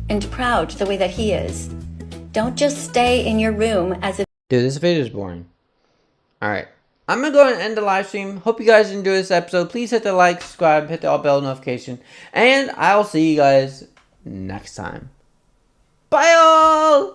and proud the way that he is. Don't just stay in your room as a Dude, this video is boring. Alright. I'm going to go ahead and end the live stream. Hope you guys enjoyed this episode. Please hit the like, subscribe, hit the all bell notification. And I'll see you guys next time. Bye all!